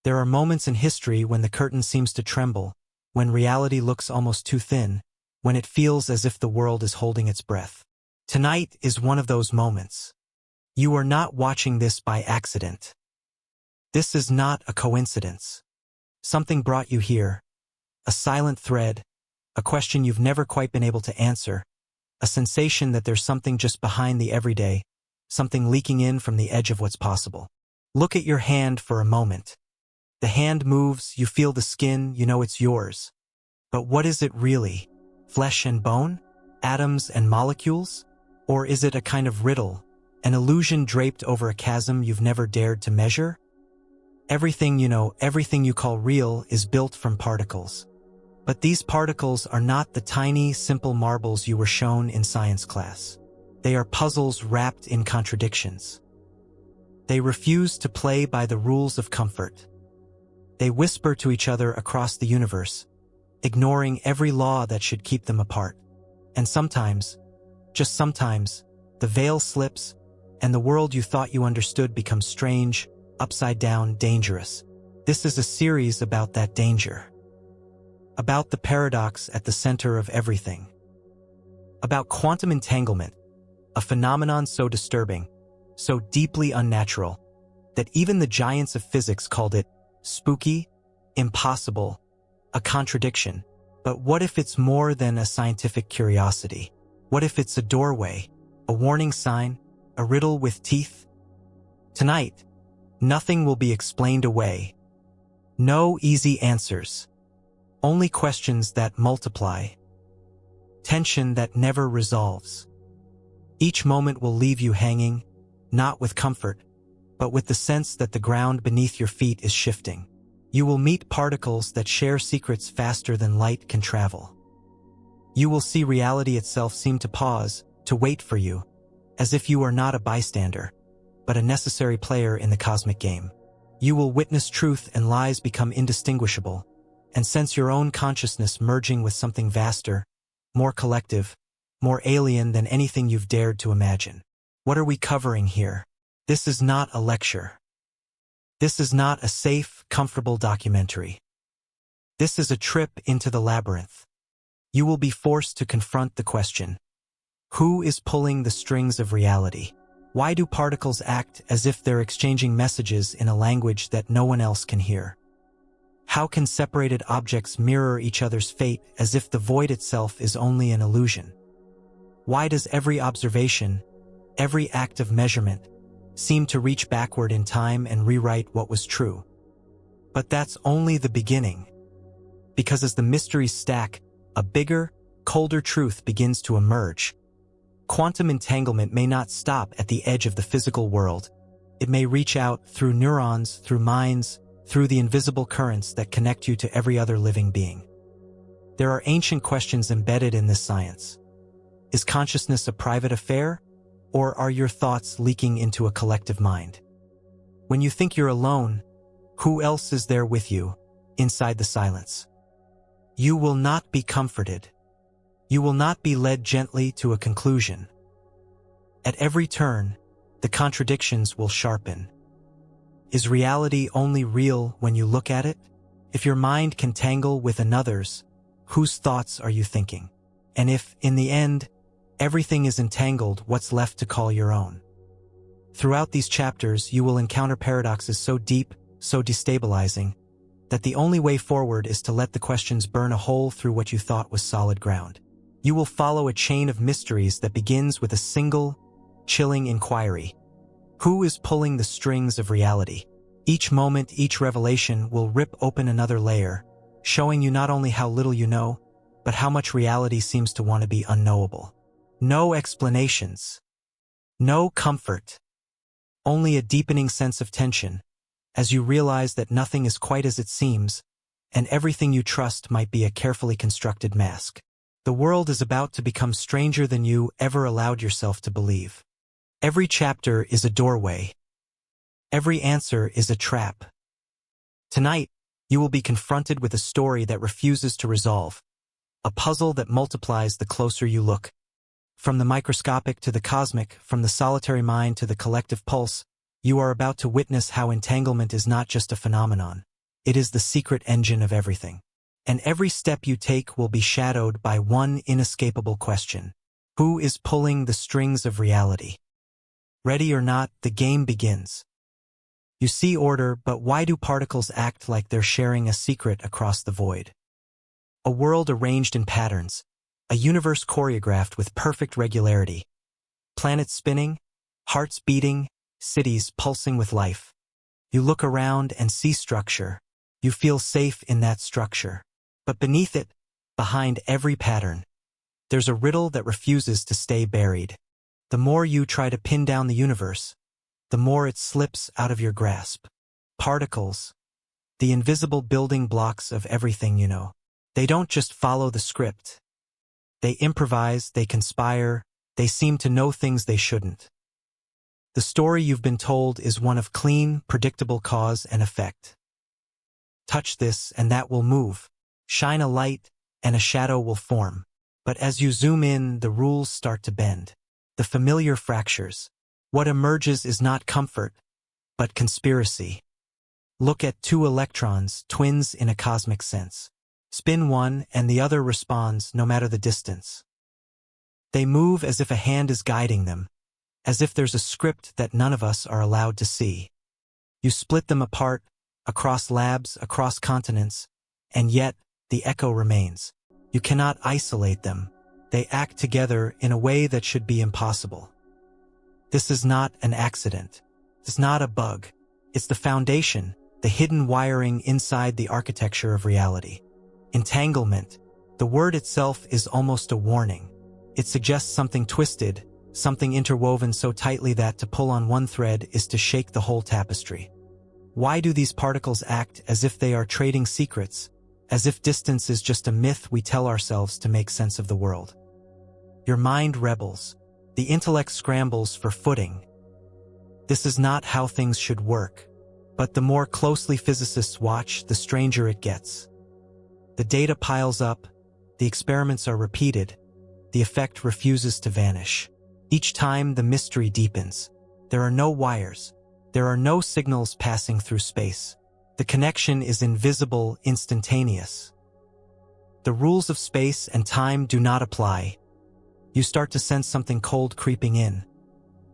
There are moments in history when the curtain seems to tremble, when reality looks almost too thin, when it feels as if the world is holding its breath. Tonight is one of those moments. You are not watching this by accident. This is not a coincidence. Something brought you here. A silent thread, a question you've never quite been able to answer, a sensation that there's something just behind the everyday, something leaking in from the edge of what's possible. Look at your hand for a moment. The hand moves, you feel the skin, you know it's yours. But what is it really? Flesh and bone? Atoms and molecules? Or is it a kind of riddle, an illusion draped over a chasm you've never dared to measure? Everything you know, everything you call real is built from particles. But these particles are not the tiny, simple marbles you were shown in science class. They are puzzles wrapped in contradictions. They refuse to play by the rules of comfort. They whisper to each other across the universe, ignoring every law that should keep them apart. And sometimes, just sometimes, the veil slips, and the world you thought you understood becomes strange, upside down, dangerous. This is a series about that danger. About the paradox at the center of everything. About quantum entanglement, a phenomenon so disturbing, so deeply unnatural, that even the giants of physics called it spooky, impossible, a contradiction. But what if it's more than a scientific curiosity? What if it's a doorway, a warning sign, a riddle with teeth? Tonight, nothing will be explained away. No easy answers. Only questions that multiply. Tension that never resolves. Each moment will leave you hanging, not with comfort, but with the sense that the ground beneath your feet is shifting. You will meet particles that share secrets faster than light can travel. You will see reality itself seem to pause, to wait for you, as if you are not a bystander, but a necessary player in the cosmic game. You will witness truth and lies become indistinguishable, and sense your own consciousness merging with something vaster, more collective, more alien than anything you've dared to imagine. What are we covering here? This is not a lecture. This is not a safe, comfortable documentary. This is a trip into the labyrinth. You will be forced to confront the question: who is pulling the strings of reality? Why do particles act as if they're exchanging messages in a language that no one else can hear? How can separated objects mirror each other's fate as if the void itself is only an illusion? Why does every observation, every act of measurement, seem to reach backward in time and rewrite what was true? But that's only the beginning. Because as the mysteries stack, a bigger, colder truth begins to emerge. Quantum entanglement may not stop at the edge of the physical world. It may reach out through neurons, through minds, through the invisible currents that connect you to every other living being. There are ancient questions embedded in this science. Is consciousness a private affair, or are your thoughts leaking into a collective mind? When you think you're alone, who else is there with you, inside the silence? You will not be comforted. You will not be led gently to a conclusion. At every turn, the contradictions will sharpen. Is reality only real when you look at it? If your mind can tangle with another's, whose thoughts are you thinking? And if, in the end, everything is entangled, what's left to call your own? Throughout these chapters, you will encounter paradoxes so deep, so destabilizing, that the only way forward is to let the questions burn a hole through what you thought was solid ground. You will follow a chain of mysteries that begins with a single, chilling inquiry. Who is pulling the strings of reality? Each moment, each revelation will rip open another layer, showing you not only how little you know, but how much reality seems to want to be unknowable. No explanations. No comfort. Only a deepening sense of tension, as you realize that nothing is quite as it seems, and everything you trust might be a carefully constructed mask. The world is about to become stranger than you ever allowed yourself to believe. Every chapter is a doorway. Every answer is a trap. Tonight, you will be confronted with a story that refuses to resolve, a puzzle that multiplies the closer you look. From the microscopic to the cosmic, from the solitary mind to the collective pulse, you are about to witness how entanglement is not just a phenomenon. It is the secret engine of everything. And every step you take will be shadowed by one inescapable question. Who is pulling the strings of reality? Ready or not, the game begins. You see order, but why do particles act like they're sharing a secret across the void? A world arranged in patterns, a universe choreographed with perfect regularity. Planets spinning, hearts beating, cities pulsing with life. You look around and see structure. You feel safe in that structure. But beneath it, behind every pattern, there's a riddle that refuses to stay buried. The more you try to pin down the universe, the more it slips out of your grasp. Particles, the invisible building blocks of everything you know. They don't just follow the script. They improvise, they conspire, they seem to know things they shouldn't. The story you've been told is one of clean, predictable cause and effect. Touch this and that will move. Shine a light and a shadow will form. But as you zoom in, the rules start to bend. The familiar fractures. What emerges is not comfort, but conspiracy. Look at two electrons, twins in a cosmic sense. Spin one and the other responds no matter the distance. They move as if a hand is guiding them, as if there's a script that none of us are allowed to see. You split them apart, across labs, across continents, and yet the echo remains. You cannot isolate them. They act together in a way that should be impossible. This is not an accident. It's not a bug. It's the foundation, the hidden wiring inside the architecture of reality. Entanglement. The word itself is almost a warning. It suggests something twisted, something interwoven so tightly that to pull on one thread is to shake the whole tapestry. Why do these particles act as if they are trading secrets, as if distance is just a myth we tell ourselves to make sense of the world? Your mind rebels. The intellect scrambles for footing. This is not how things should work. But the more closely physicists watch, the stranger it gets. The data piles up, the experiments are repeated, the effect refuses to vanish. Each time the mystery deepens. There are no wires. There are no signals passing through space. The connection is invisible, instantaneous. The rules of space and time do not apply. You start to sense something cold creeping in.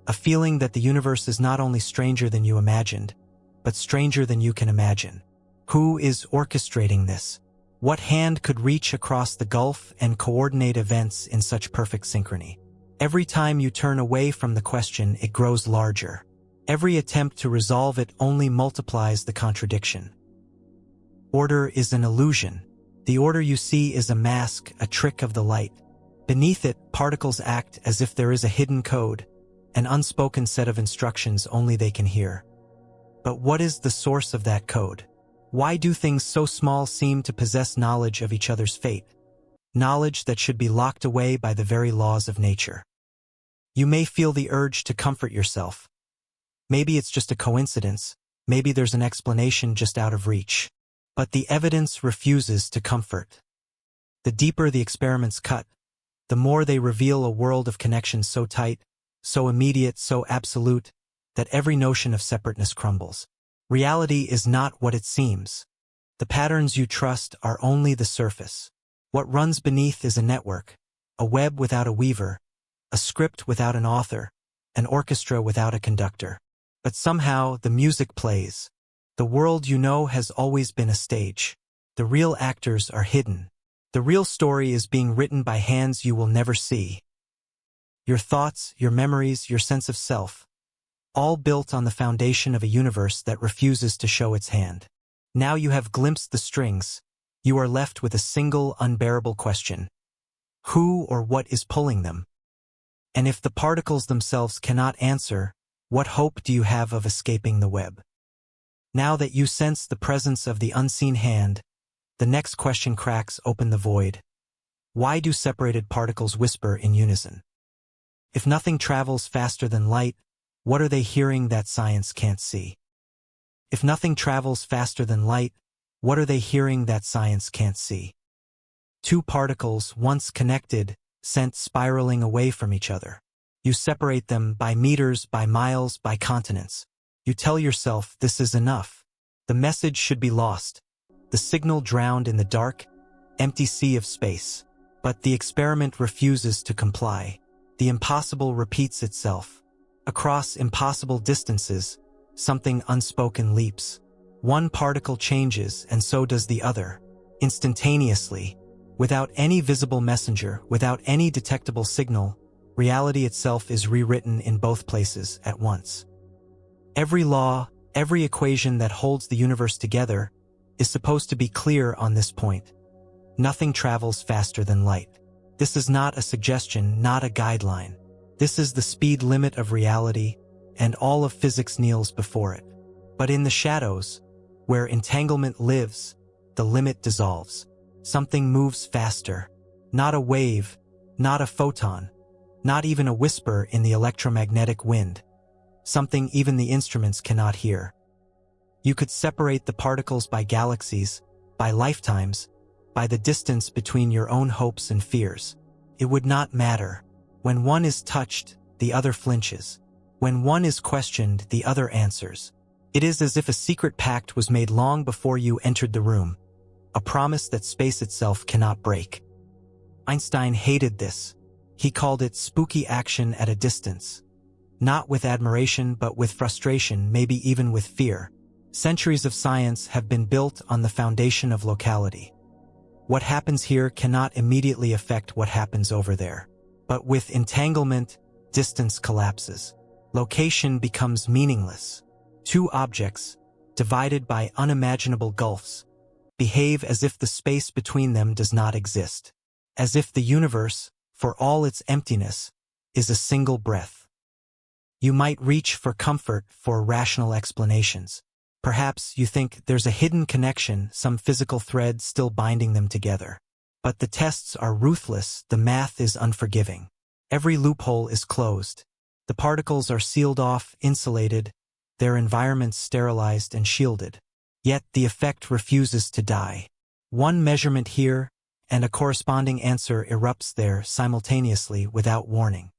A feeling that the universe is not only stranger than you imagined, but stranger than you can imagine. Who is orchestrating this? What hand could reach across the gulf and coordinate events in such perfect synchrony? Every time you turn away from the question, it grows larger. Every attempt to resolve it only multiplies the contradiction. Order is an illusion. The order you see is a mask, a trick of the light. Beneath it, particles act as if there is a hidden code, an unspoken set of instructions only they can hear. But what is the source of that code? Why do things so small seem to possess knowledge of each other's fate? Knowledge that should be locked away by the very laws of nature. You may feel the urge to comfort yourself. Maybe it's just a coincidence. Maybe there's an explanation just out of reach. But the evidence refuses to comfort. The deeper the experiments cut, the more they reveal a world of connections so tight, so immediate, so absolute, that every notion of separateness crumbles. Reality is not what it seems. The patterns you trust are only the surface. What runs beneath is a network, a web without a weaver, a script without an author, an orchestra without a conductor. But somehow the music plays. The world you know has always been a stage. The real actors are hidden. The real story is being written by hands you will never see. Your thoughts, your memories, your sense of self, all built on the foundation of a universe that refuses to show its hand. Now you have glimpsed the strings. You are left with a single unbearable question. Who or what is pulling them? And if the particles themselves cannot answer, what hope do you have of escaping the web? Now that you sense the presence of the unseen hand, the next question cracks open the void. Why do separated particles whisper in unison? If nothing travels faster than light, what are they hearing that science can't see? If nothing travels faster than light, what are they hearing that science can't see? Two particles, once connected, sent spiraling away from each other. You separate them by meters, by miles, by continents. You tell yourself this is enough. The message should be lost, the signal drowned in the dark, empty sea of space. But the experiment refuses to comply. The impossible repeats itself. Across impossible distances, something unspoken leaps. One particle changes, and so does the other. Instantaneously, without any visible messenger, without any detectable signal, reality itself is rewritten in both places at once. Every law, every equation that holds the universe together is supposed to be clear on this point. Nothing travels faster than light. This is not a suggestion, not a guideline. This is the speed limit of reality, and all of physics kneels before it. But in the shadows, where entanglement lives, the limit dissolves. Something moves faster. Not a wave, not a photon, not even a whisper in the electromagnetic wind. Something even the instruments cannot hear. You could separate the particles by galaxies, by lifetimes, by the distance between your own hopes and fears. It would not matter. When one is touched, the other flinches. When one is questioned, the other answers. It is as if a secret pact was made long before you entered the room, a promise that space itself cannot break. Einstein hated this. He called it spooky action at a distance. Not with admiration, but with frustration, maybe even with fear. Centuries of science have been built on the foundation of locality. What happens here cannot immediately affect what happens over there. But with entanglement, distance collapses. Location becomes meaningless. Two objects, divided by unimaginable gulfs, behave as if the space between them does not exist. As if the universe, for all its emptiness, is a single breath. You might reach for comfort, for rational explanations. Perhaps you think there's a hidden connection, some physical thread still binding them together. But the tests are ruthless, the math is unforgiving. Every loophole is closed. The particles are sealed off, insulated, their environments sterilized and shielded. Yet the effect refuses to die. One measurement here, and a corresponding answer erupts there simultaneously without warning.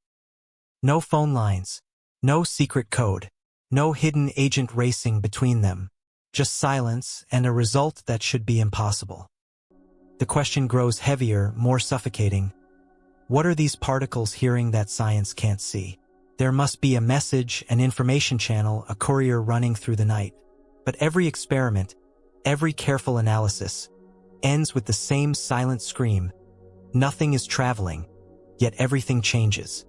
No phone lines, no secret code, no hidden agent racing between them, just silence and a result that should be impossible. The question grows heavier, more suffocating. What are these particles hearing that science can't see? There must be a message, an information channel, a courier running through the night. But every experiment, every careful analysis, ends with the same silent scream. Nothing is traveling, yet everything changes.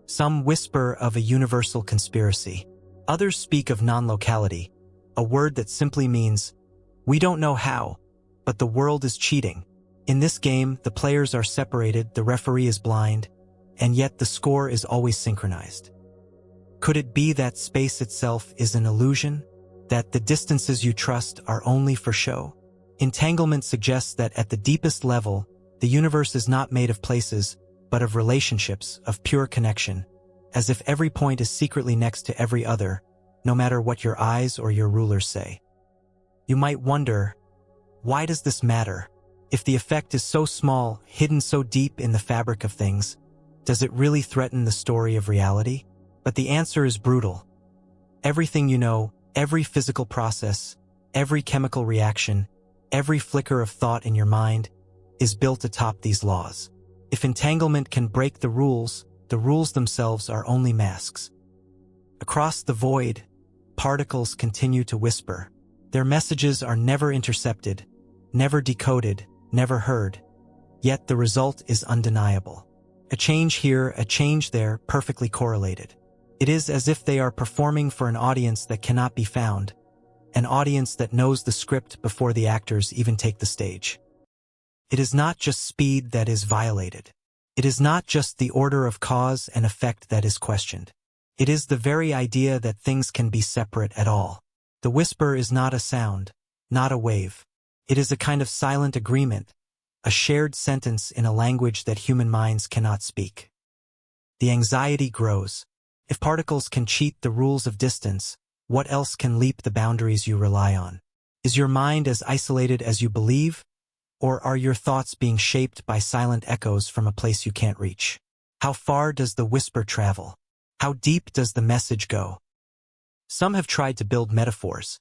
Some whisper of a universal conspiracy. Others speak of non-locality, a word that simply means, we don't know how, but the world is cheating. In this game, the players are separated, the referee is blind, and yet the score is always synchronized. Could it be that space itself is an illusion? That the distances you trust are only for show? Entanglement suggests that at the deepest level, the universe is not made of places, but of relationships, of pure connection, as if every point is secretly next to every other, no matter what your eyes or your rulers say. You might wonder, why does this matter? If the effect is so small, hidden so deep in the fabric of things, does it really threaten the story of reality? But the answer is brutal. Everything you know, every physical process, every chemical reaction, every flicker of thought in your mind, is built atop these laws. If entanglement can break the rules themselves are only masks. Across the void, particles continue to whisper. Their messages are never intercepted, never decoded, never heard. Yet the result is undeniable. A change here, a change there, perfectly correlated. It is as if they are performing for an audience that cannot be found, an audience that knows the script before the actors even take the stage. It is not just speed that is violated. It is not just the order of cause and effect that is questioned. It is the very idea that things can be separate at all. The whisper is not a sound, not a wave. It is a kind of silent agreement, a shared sentence in a language that human minds cannot speak. The anxiety grows. If particles can cheat the rules of distance, what else can leap the boundaries you rely on? Is your mind as isolated as you believe? Or are your thoughts being shaped by silent echoes from a place you can't reach? How far does the whisper travel? How deep does the message go? Some have tried to build metaphors.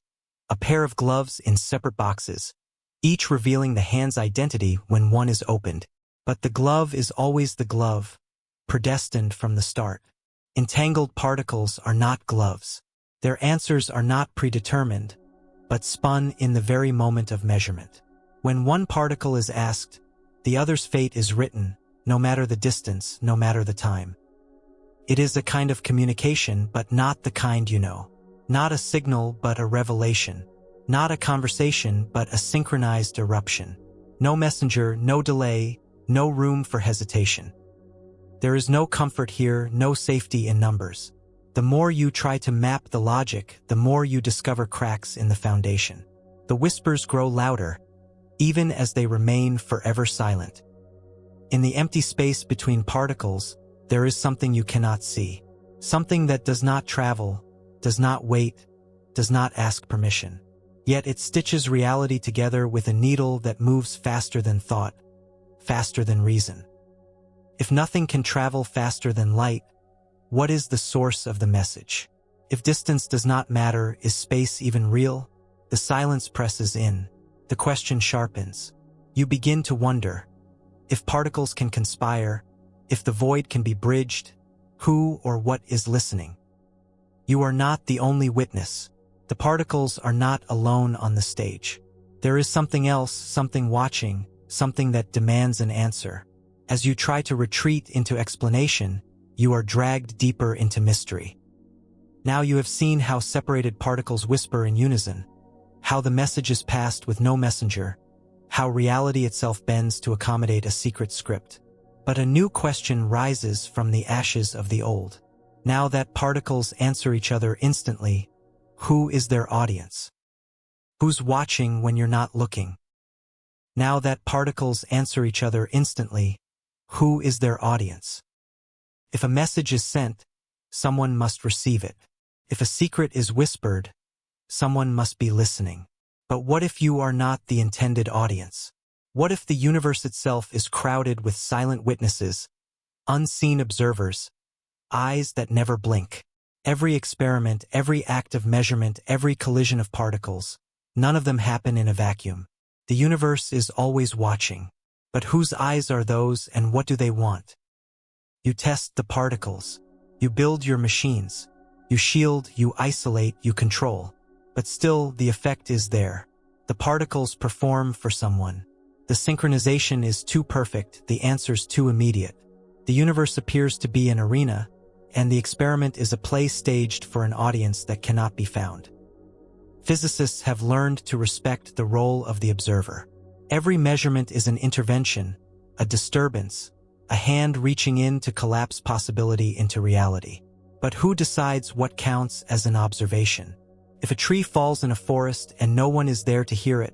a pair of gloves in separate boxes, each revealing the hand's identity when one is opened. But the glove is always the glove, predestined from the start. Entangled particles are not gloves. Their answers are not predetermined, but spun in the very moment of measurement. When one particle is asked, the other's fate is written, no matter the distance, no matter the time. It is a kind of communication, but not the kind you know. Not a signal, but a revelation. Not a conversation, but a synchronized eruption. No messenger, no delay, no room for hesitation. There is no comfort here, no safety in numbers. The more you try to map the logic, the more you discover cracks in the foundation. The whispers grow louder, even as they remain forever silent. In the empty space between particles, there is something you cannot see. Something that does not travel, does not wait, does not ask permission. Yet it stitches reality together with a needle that moves faster than thought, faster than reason. If nothing can travel faster than light, what is the source of the message? If distance does not matter, is space even real? The silence presses in. The question sharpens. You begin to wonder, if particles can conspire, if the void can be bridged, who or what is listening? You are not the only witness. The particles are not alone on the stage. There is something else, something watching, something that demands an answer. As you try to retreat into explanation, you are dragged deeper into mystery. Now you have seen how separated particles whisper in unison, how the message is passed with no messenger, how reality itself bends to accommodate a secret script. But a new question rises from the ashes of the old. Now that particles answer each other instantly, who is their audience? Who's watching when you're not looking? Now that particles answer each other instantly, who is their audience? If a message is sent, someone must receive it. If a secret is whispered, someone must be listening. But what if you are not the intended audience? What if the universe itself is crowded with silent witnesses, unseen observers, eyes that never blink? Every experiment, every act of measurement, every collision of particles, none of them happen in a vacuum. The universe is always watching. But whose eyes are those, and what do they want? You test the particles. You build your machines. You shield, you isolate, you control. But still, the effect is there. The particles perform for someone. The synchronization is too perfect, the answers too immediate. The universe appears to be an arena, and the experiment is a play staged for an audience that cannot be found. Physicists have learned to respect the role of the observer. Every measurement is an intervention, a disturbance, a hand reaching in to collapse possibility into reality. But who decides what counts as an observation? If a tree falls in a forest and no one is there to hear it,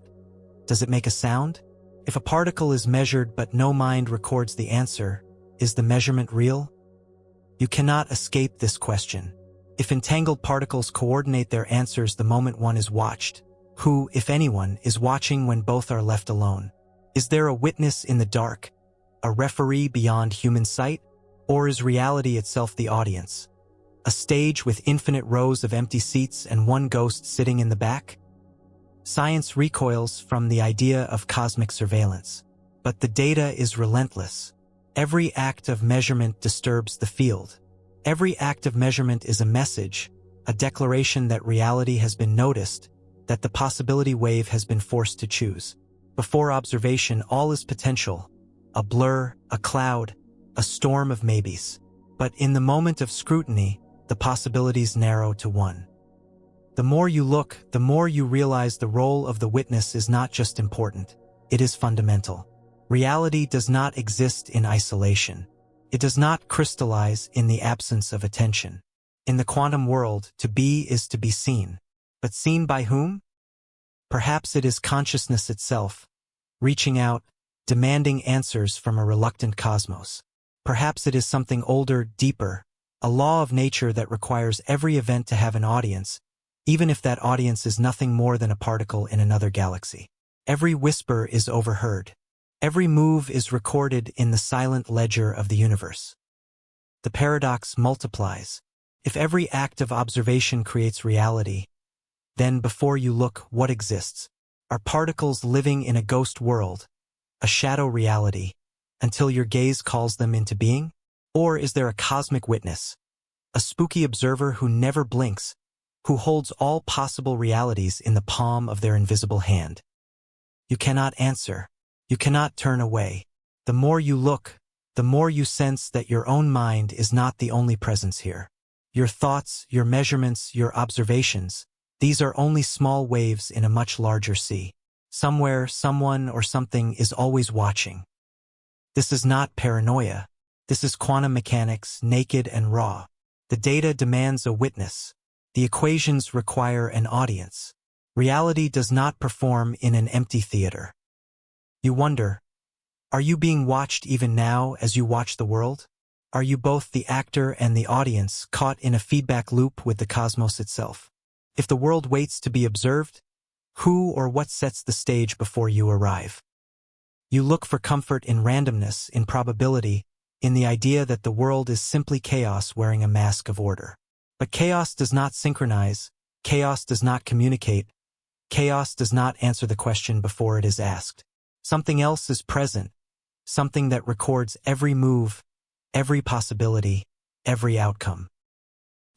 does it make a sound? If a particle is measured but no mind records the answer, is the measurement real? You cannot escape this question. If entangled particles coordinate their answers the moment one is watched, who, if anyone, is watching when both are left alone? Is there a witness in the dark, a referee beyond human sight, or is reality itself the audience? A stage with infinite rows of empty seats and one ghost sitting in the back? Science recoils from the idea of cosmic surveillance. But the data is relentless. Every act of measurement disturbs the field. Every act of measurement is a message, a declaration that reality has been noticed, that the possibility wave has been forced to choose. Before observation, all is potential, a blur, a cloud, a storm of maybes. But in the moment of scrutiny, the possibilities narrow to one. The more you look, the more you realize the role of the witness is not just important, it is fundamental. Reality does not exist in isolation. It does not crystallize in the absence of attention. In the quantum world, to be is to be seen. But seen by whom? Perhaps it is consciousness itself, reaching out, demanding answers from a reluctant cosmos. Perhaps it is something older, deeper, a law of nature that requires every event to have an audience, even if that audience is nothing more than a particle in another galaxy. Every whisper is overheard. Every move is recorded in the silent ledger of the universe. The paradox multiplies. If every act of observation creates reality, then before you look, what exists? Are particles living in a ghost world, a shadow reality, until your gaze calls them into being? Or is there a cosmic witness, a spooky observer who never blinks, who holds all possible realities in the palm of their invisible hand? You cannot answer. You cannot turn away. The more you look, the more you sense that your own mind is not the only presence here. Your thoughts, your measurements, your observations, these are only small waves in a much larger sea. Somewhere, someone, or something is always watching. This is not paranoia. This is quantum mechanics, naked and raw. The data demands a witness. The equations require an audience. Reality does not perform in an empty theater. You wonder, are you being watched even now as you watch the world? Are you both the actor and the audience, caught in a feedback loop with the cosmos itself? If the world waits to be observed, who or what sets the stage before you arrive? You look for comfort in randomness, in probability, in the idea that the world is simply chaos wearing a mask of order. But chaos does not synchronize, chaos does not communicate, chaos does not answer the question before it is asked. Something else is present, something that records every move, every possibility, every outcome.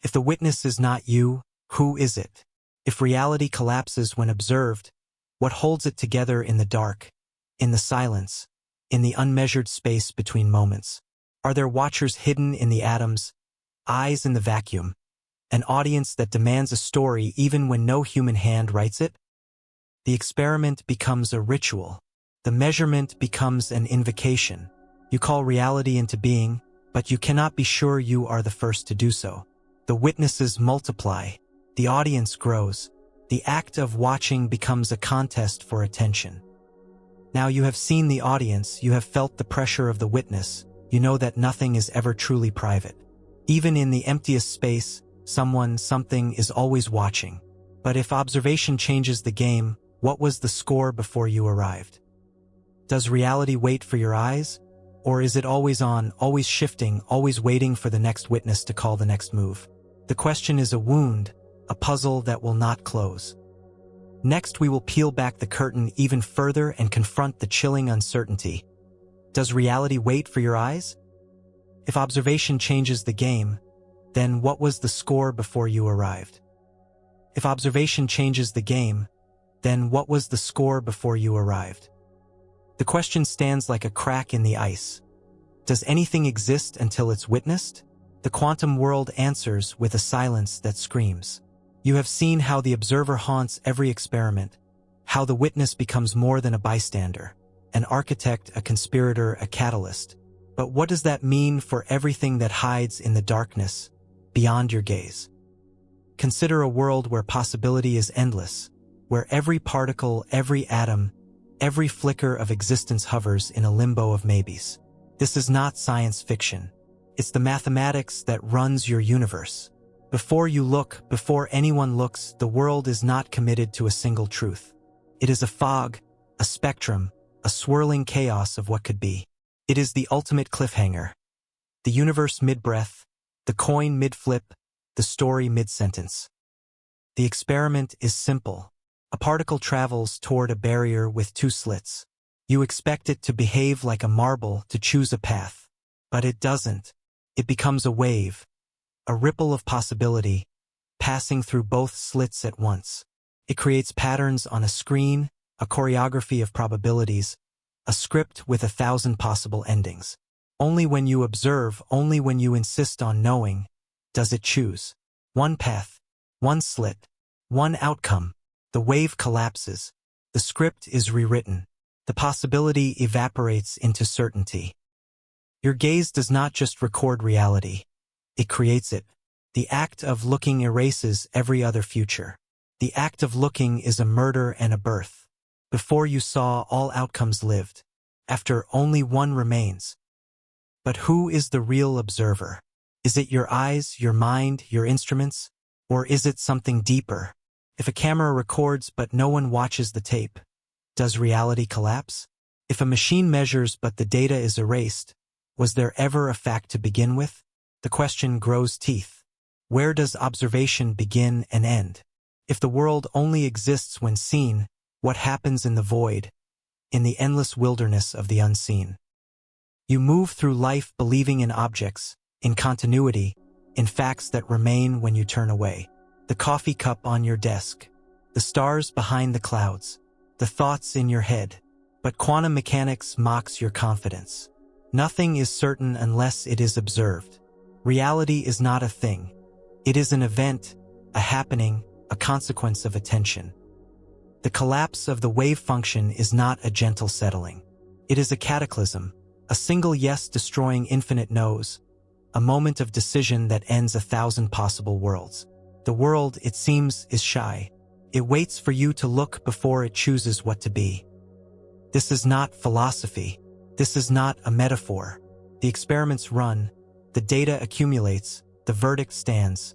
If the witness is not you, who is it? If reality collapses when observed, what holds it together in the dark, in the silence, in the unmeasured space between moments? Are there watchers hidden in the atoms, eyes in the vacuum, an audience that demands a story even when no human hand writes it? The experiment becomes a ritual. The measurement becomes an invocation. You call reality into being, but you cannot be sure you are the first to do so. The witnesses multiply. The audience grows. The act of watching becomes a contest for attention. Now you have seen the audience, you have felt the pressure of the witness, you know that nothing is ever truly private. Even in the emptiest space, someone, something is always watching. But if observation changes the game, what was the score before you arrived? Does reality wait for your eyes? Or is it always on, always shifting, always waiting for the next witness to call the next move? The question is a wound, a puzzle that will not close. Next, we will peel back the curtain even further and confront the chilling uncertainty. Does reality wait for your eyes? If observation changes the game, then what was the score before you arrived? If observation changes the game, then what was the score before you arrived? The question stands like a crack in the ice. Does anything exist until it's witnessed? The quantum world answers with a silence that screams. You have seen how the observer haunts every experiment, how the witness becomes more than a bystander, an architect, a conspirator, a catalyst. But what does that mean for everything that hides in the darkness, beyond your gaze? Consider a world where possibility is endless, where every particle, every atom, every flicker of existence hovers in a limbo of maybes. This is not science fiction. It's the mathematics that runs your universe. Before you look, before anyone looks, the world is not committed to a single truth. It is a fog, a spectrum, a swirling chaos of what could be. It is the ultimate cliffhanger. The universe mid-breath, the coin mid-flip, the story mid-sentence. The experiment is simple. A particle travels toward a barrier with two slits. You expect it to behave like a marble, to choose a path. But it doesn't. It becomes a wave, a ripple of possibility, passing through both slits at once. It creates patterns on a screen, a choreography of probabilities, a script with 1,000 possible endings. Only when you observe, only when you insist on knowing, does it choose. One path, one slit, one outcome. The wave collapses. The script is rewritten. The possibility evaporates into certainty. Your gaze does not just record reality. It creates it. The act of looking erases every other future. The act of looking is a murder and a birth. Before you saw, all outcomes lived. After, only one remains. But who is the real observer? Is it your eyes, your mind, your instruments? Or is it something deeper? If a camera records but no one watches the tape, does reality collapse? If a machine measures but the data is erased, was there ever a fact to begin with? The question grows teeth. Where does observation begin and end? If the world only exists when seen, what happens in the void, in the endless wilderness of the unseen? You move through life believing in objects, in continuity, in facts that remain when you turn away. The coffee cup on your desk, the stars behind the clouds, the thoughts in your head. But quantum mechanics mocks your confidence. Nothing is certain unless it is observed. Reality is not a thing. It is an event, a happening, a consequence of attention. The collapse of the wave function is not a gentle settling. It is a cataclysm, a single yes destroying infinite no's, a moment of decision that ends 1,000 possible worlds. The world, it seems, is shy. It waits for you to look before it chooses what to be. This is not philosophy. This is not a metaphor. The experiments run, the data accumulates, the verdict stands.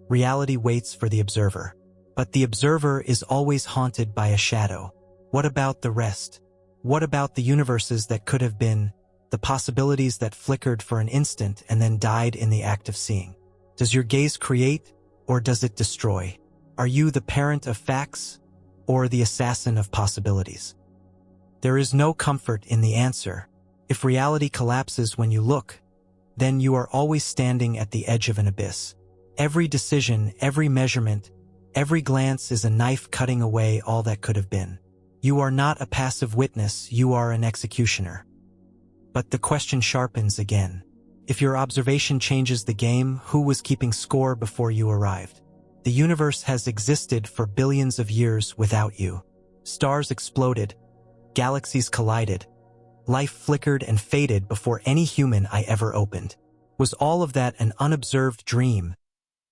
Reality waits for the observer. But the observer is always haunted by a shadow. What about the rest? What about the universes that could have been, the possibilities that flickered for an instant and then died in the act of seeing? Does your gaze create, or does it destroy? Are you the parent of facts, or the assassin of possibilities? There is no comfort in the answer. If reality collapses when you look, then you are always standing at the edge of an abyss. Every decision, every measurement, every glance is a knife cutting away all that could have been. You are not a passive witness, you are an executioner. But the question sharpens again. If your observation changes the game, who was keeping score before you arrived? The universe has existed for billions of years without you. Stars exploded, galaxies collided, life flickered and faded before any human eye ever opened. Was all of that an unobserved dream,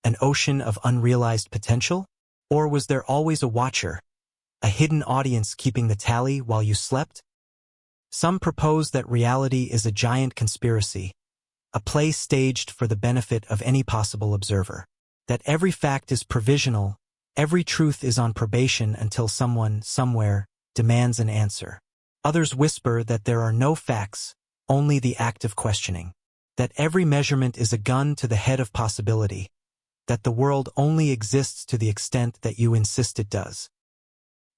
an ocean of unrealized potential? Or was there always a watcher, a hidden audience keeping the tally while you slept? Some propose that reality is a giant conspiracy, a play staged for the benefit of any possible observer. That every fact is provisional, every truth is on probation until someone, somewhere, demands an answer. Others whisper that there are no facts, only the act of questioning. That every measurement is a gun to the head of possibility. That the world only exists to the extent that you insist it does.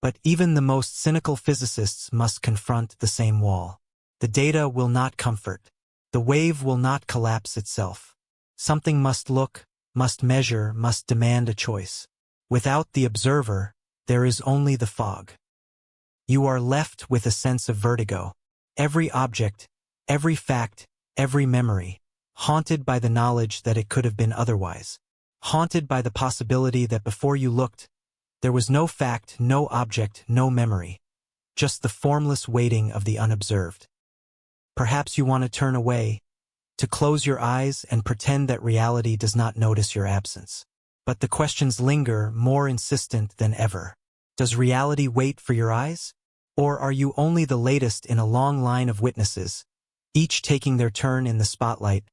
But even the most cynical physicists must confront the same wall. The data will not comfort. The wave will not collapse itself. Something must look, must measure, must demand a choice. Without the observer, there is only the fog. You are left with a sense of vertigo. Every object, every fact, every memory, haunted by the knowledge that it could have been otherwise. Haunted by the possibility that before you looked, there was no fact, no object, no memory. Just the formless waiting of the unobserved. Perhaps you want to turn away, to close your eyes and pretend that reality does not notice your absence. But the questions linger, more insistent than ever. Does reality wait for your eyes? Or are you only the latest in a long line of witnesses, each taking their turn in the spotlight,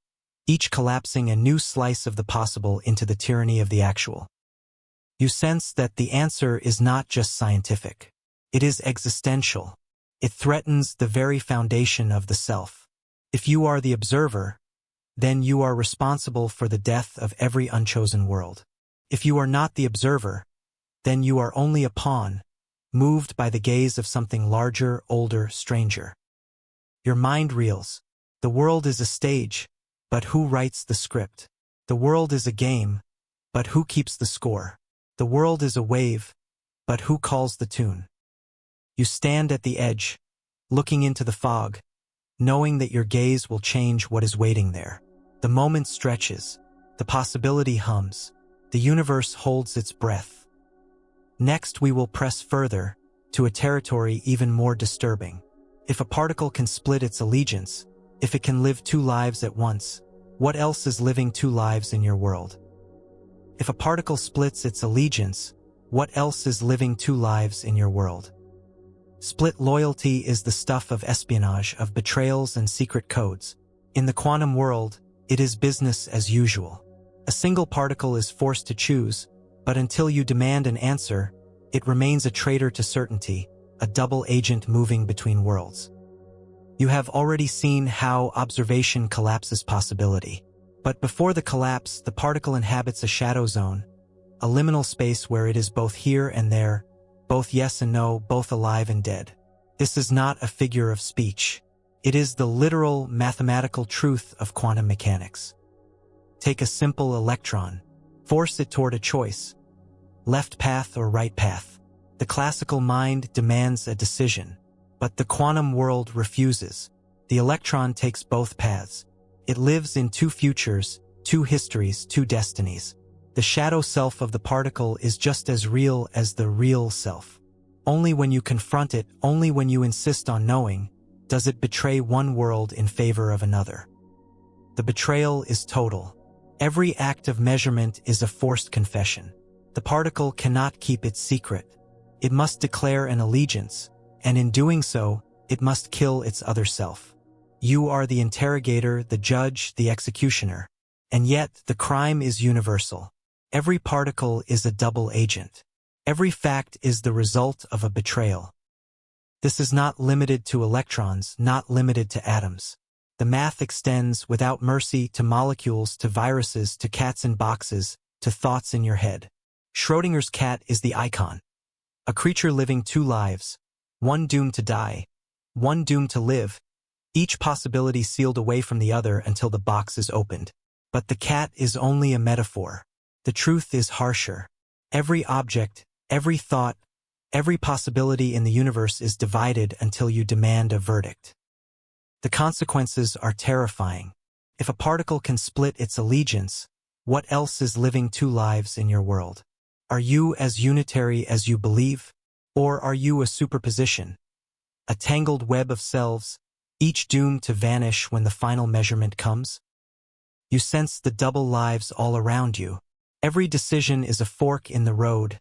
each collapsing a new slice of the possible into the tyranny of the actual? You sense that the answer is not just scientific. It is existential. It threatens the very foundation of the self. If you are the observer, then you are responsible for the death of every unchosen world. If you are not the observer, then you are only a pawn, moved by the gaze of something larger, older, stranger. Your mind reels. The world is a stage, but who writes the script? The world is a game, but who keeps the score? The world is a wave, but who calls the tune? You stand at the edge, looking into the fog, knowing that your gaze will change what is waiting there. The moment stretches, the possibility hums, the universe holds its breath. Next we will press further, to a territory even more disturbing. If a particle can split its allegiance, if it can live two lives at once, what else is living two lives in your world? If a particle splits its allegiance, what else is living two lives in your world? Split loyalty is the stuff of espionage, of betrayals and secret codes. In the quantum world, it is business as usual. A single particle is forced to choose, but until you demand an answer, it remains a traitor to certainty, a double agent moving between worlds. You have already seen how observation collapses possibility. But before the collapse, the particle inhabits a shadow zone, a liminal space where it is both here and there, both yes and no, both alive and dead. This is not a figure of speech. It is the literal mathematical truth of quantum mechanics. Take a simple electron. Force it toward a choice. Left path or right path. The classical mind demands a decision, but the quantum world refuses. The electron takes both paths. It lives in two futures, two histories, two destinies. The shadow self of the particle is just as real as the real self. Only when you confront it, only when you insist on knowing, does it betray one world in favor of another. The betrayal is total. Every act of measurement is a forced confession. The particle cannot keep its secret. It must declare an allegiance, and in doing so, it must kill its other self. You are the interrogator, the judge, the executioner. And yet, the crime is universal. Every particle is a double agent. Every fact is the result of a betrayal. This is not limited to electrons, not limited to atoms. The math extends without mercy to molecules, to viruses, to cats in boxes, to thoughts in your head. Schrödinger's cat is the icon. A creature living two lives, one doomed to die, one doomed to live, each possibility sealed away from the other until the box is opened. But the cat is only a metaphor. The truth is harsher. Every object, every thought, every possibility in the universe is divided until you demand a verdict. The consequences are terrifying. If a particle can split its allegiance, what else is living two lives in your world? Are you as unitary as you believe? Or are you a superposition? A tangled web of selves, each doomed to vanish when the final measurement comes? You sense the double lives all around you. Every decision is a fork in the road,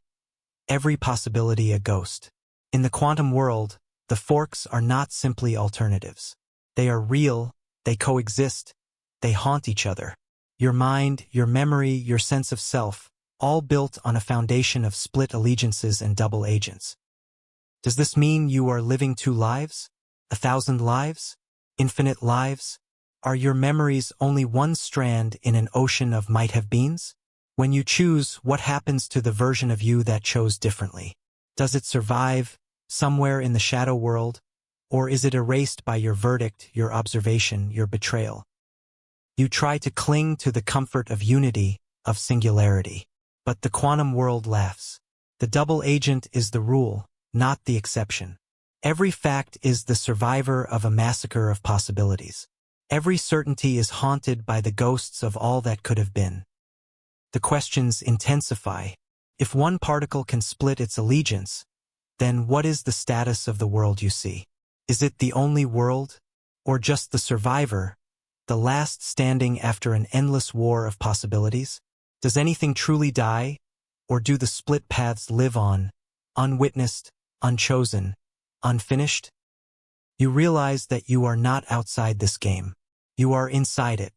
every possibility a ghost. In the quantum world, the forks are not simply alternatives. They are real, they coexist, they haunt each other. Your mind, your memory, your sense of self, all built on a foundation of split allegiances and double agents. Does this mean you are living two lives? 1,000 lives? Infinite lives? Are your memories only one strand in an ocean of might-have-beens? When you choose, what happens to the version of you that chose differently? Does it survive, somewhere in the shadow world? Or is it erased by your verdict, your observation, your betrayal? You try to cling to the comfort of unity, of singularity. But the quantum world laughs. The double agent is the rule, not the exception. Every fact is the survivor of a massacre of possibilities. Every certainty is haunted by the ghosts of all that could have been. The questions intensify. If one particle can split its allegiance, then what is the status of the world you see? Is it the only world, or just the survivor, the last standing after an endless war of possibilities? Does anything truly die, or do the split paths live on, unwitnessed, unchosen, unfinished? You realize that you are not outside this game. You are inside it.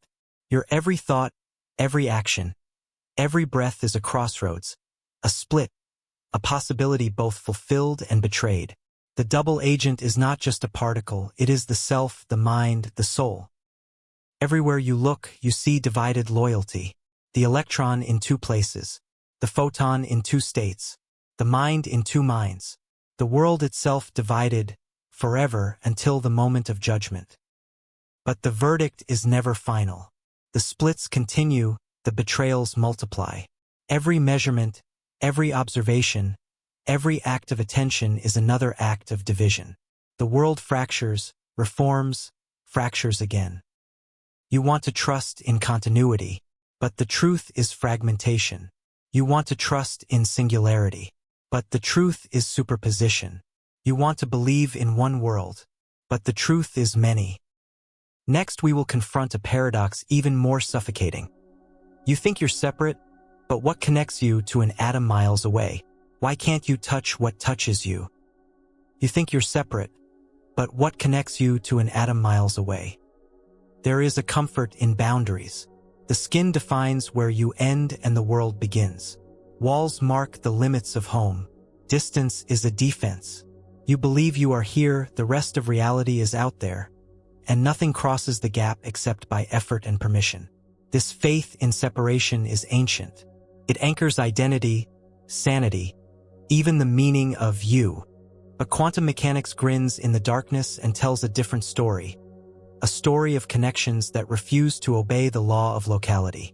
Your every thought, every action, every breath is a crossroads, a split, a possibility both fulfilled and betrayed. The double agent is not just a particle, it is the self, the mind, the soul. Everywhere you look, you see divided loyalty. The electron in two places, the photon in two states, the mind in two minds, the world itself divided, forever until the moment of judgment. But the verdict is never final. The splits continue, the betrayals multiply. Every measurement, every observation, every act of attention is another act of division. The world fractures, reforms, fractures again. You want to trust in continuity, but the truth is fragmentation. You want to trust in singularity, but the truth is superposition. You want to believe in one world, but the truth is many. Next, we will confront a paradox even more suffocating. You think you're separate, but what connects you to an atom miles away? Why can't you touch what touches you? You think you're separate, but what connects you to an atom miles away? There is a comfort in boundaries. The skin defines where you end and the world begins. Walls mark the limits of home. Distance is a defense. You believe you are here, the rest of reality is out there, and nothing crosses the gap except by effort and permission. This faith in separation is ancient. It anchors identity, sanity, even the meaning of you. But quantum mechanics grins in the darkness and tells a different story. A story of connections that refuse to obey the law of locality.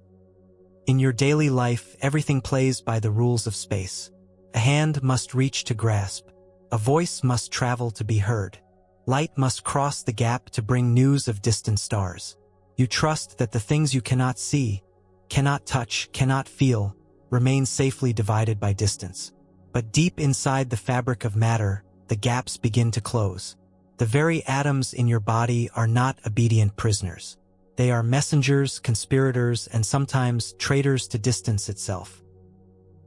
In your daily life, everything plays by the rules of space. A hand must reach to grasp. A voice must travel to be heard. Light must cross the gap to bring news of distant stars. You trust that the things you cannot see, cannot touch, cannot feel, remain safely divided by distance. But deep inside the fabric of matter, the gaps begin to close. The very atoms in your body are not obedient prisoners. They are messengers, conspirators, and sometimes traitors to distance itself.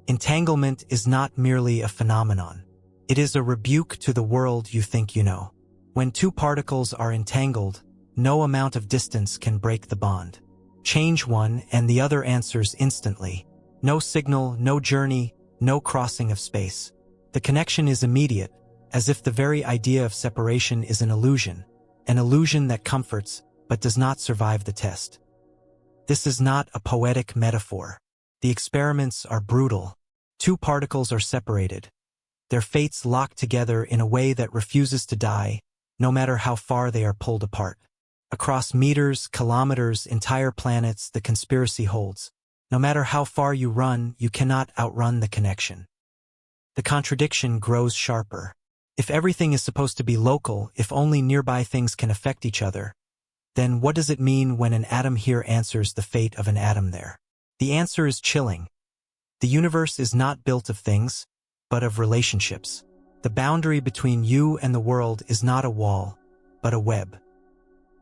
Entanglement is not merely a phenomenon. It is a rebuke to the world you think you know. When two particles are entangled, no amount of distance can break the bond. Change one and the other answers instantly. No signal, no journey, no crossing of space. The connection is immediate, as if the very idea of separation is an illusion that comforts but does not survive the test. This is not a poetic metaphor. The experiments are brutal. Two particles are separated. Their fates lock together in a way that refuses to die, no matter how far they are pulled apart. Across meters, kilometers, entire planets, the conspiracy holds. No matter how far you run, you cannot outrun the connection. The contradiction grows sharper. If everything is supposed to be local, if only nearby things can affect each other, then what does it mean when an atom here answers the fate of an atom there? The answer is chilling. The universe is not built of things, but of relationships. The boundary between you and the world is not a wall, but a web.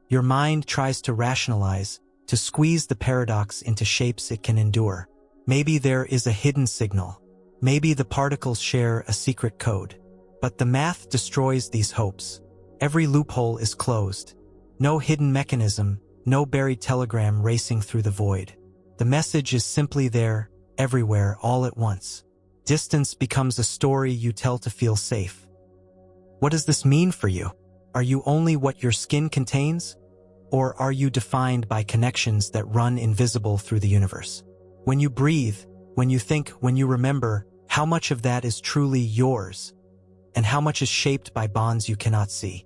Your mind tries to rationalize, to squeeze the paradox into shapes it can endure. Maybe there is a hidden signal. Maybe the particles share a secret code. But the math destroys these hopes. Every loophole is closed. No hidden mechanism, no buried telegram racing through the void. The message is simply there, everywhere, all at once. Distance becomes a story you tell to feel safe. What does this mean for you? Are you only what your skin contains? Or are you defined by connections that run invisible through the universe? When you breathe, when you think, when you remember, how much of that is truly yours? And how much is shaped by bonds you cannot see?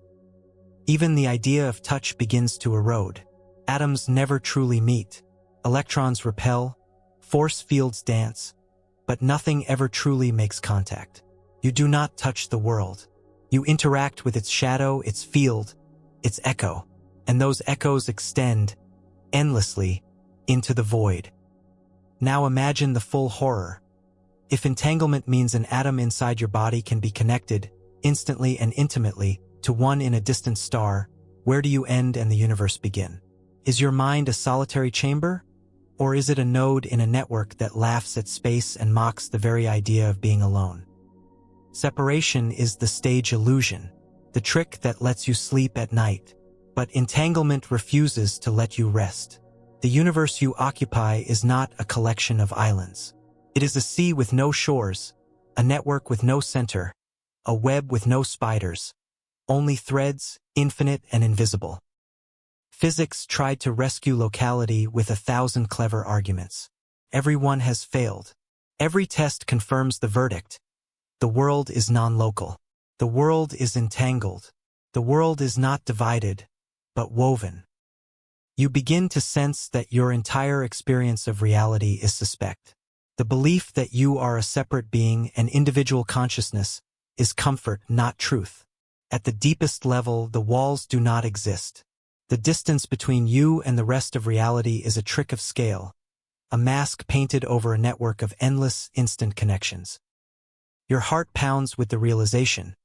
Even the idea of touch begins to erode. Atoms never truly meet. Electrons repel, force fields dance, but nothing ever truly makes contact. You do not touch the world. You interact with its shadow, its field, its echo, and those echoes extend, endlessly, into the void. Now imagine the full horror. If entanglement means an atom inside your body can be connected, instantly and intimately, to one in a distant star, where do you end and the universe begin? Is your mind a solitary chamber? Or is it a node in a network that laughs at space and mocks the very idea of being alone? Separation is the stage illusion, the trick that lets you sleep at night. But entanglement refuses to let you rest. The universe you occupy is not a collection of islands. It is a sea with no shores, a network with no center, a web with no spiders, only threads, infinite and invisible. Physics tried to rescue locality with 1,000 clever arguments. Everyone has failed. Every test confirms the verdict. The world is non-local. The world is entangled. The world is not divided, but woven. You begin to sense that your entire experience of reality is suspect. The belief that you are a separate being, an individual consciousness, is comfort, not truth. At the deepest level, the walls do not exist. The distance between you and the rest of reality is a trick of scale, a mask painted over a network of endless, instant connections. Your heart pounds with the realization.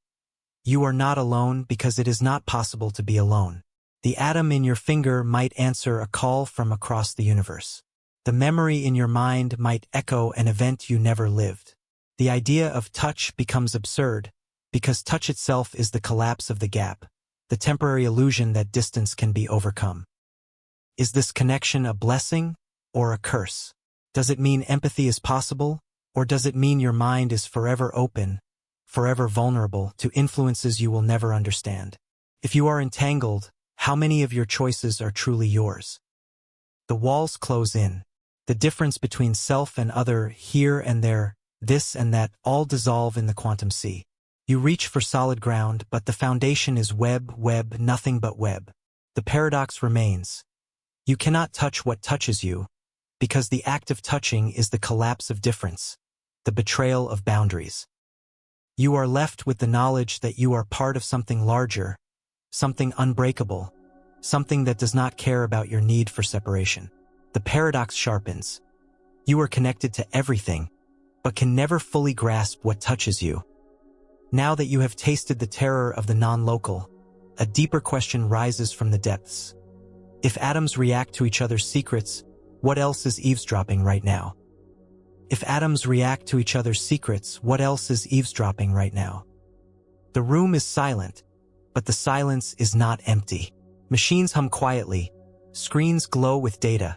You are not alone because it is not possible to be alone. The atom in your finger might answer a call from across the universe. The memory in your mind might echo an event you never lived. The idea of touch becomes absurd, because touch itself is the collapse of the gap, the temporary illusion that distance can be overcome. Is this connection a blessing or a curse? Does it mean empathy is possible, or does it mean your mind is forever open, forever vulnerable to influences you will never understand? If you are entangled, how many of your choices are truly yours? The walls close in. The difference between self and other, here and there, this and that, all dissolve in the quantum sea. You reach for solid ground, but the foundation is web, nothing but web. The paradox remains. You cannot touch what touches you, because the act of touching is the collapse of difference, the betrayal of boundaries. You are left with the knowledge that you are part of something larger, something unbreakable, something that does not care about your need for separation. The paradox sharpens. You are connected to everything, but can never fully grasp what touches you. Now that you have tasted the terror of the non-local, a deeper question rises from the depths. If atoms react to each other's secrets, what else is eavesdropping right now? If atoms react to each other's secrets, what else is eavesdropping right now? The room is silent, but the silence is not empty. Machines hum quietly, screens glow with data,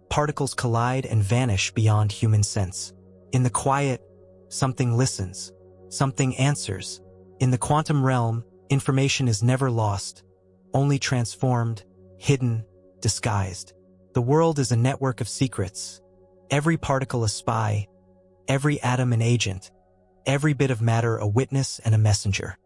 particles collide and vanish beyond human sense. In the quiet, something listens, something answers. In the quantum realm, information is never lost, only transformed, hidden, disguised. The world is a network of secrets, every particle a spy, every atom an agent, every bit of matter a witness and a messenger.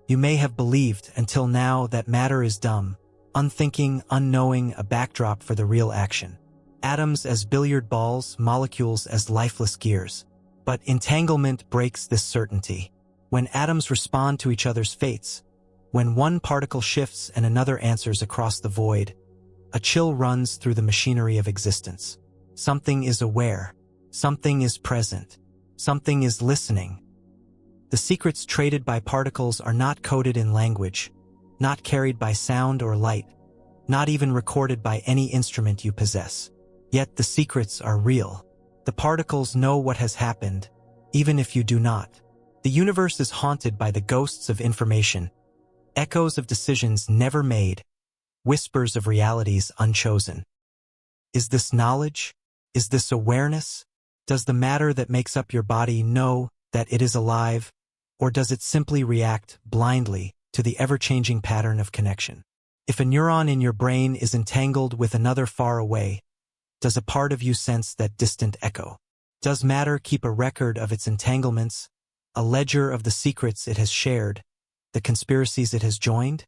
You may have believed until now that matter is dumb, unthinking, unknowing, a backdrop for the real action. Atoms as billiard balls, molecules as lifeless gears. But entanglement breaks this certainty. When atoms respond to each other's fates, when one particle shifts and another answers across the void, a chill runs through the machinery of existence. Something is aware, something is present, something is listening. The secrets traded by particles are not coded in language, not carried by sound or light, not even recorded by any instrument you possess. Yet the secrets are real. The particles know what has happened, even if you do not. The universe is haunted by the ghosts of information, echoes of decisions never made, whispers of realities unchosen. Is this knowledge? Is this awareness? Does the matter that makes up your body know that it is alive, or does it simply react blindly to the ever-changing pattern of connection? If a neuron in your brain is entangled with another far away, does a part of you sense that distant echo? Does matter keep a record of its entanglements, a ledger of the secrets it has shared, the conspiracies it has joined?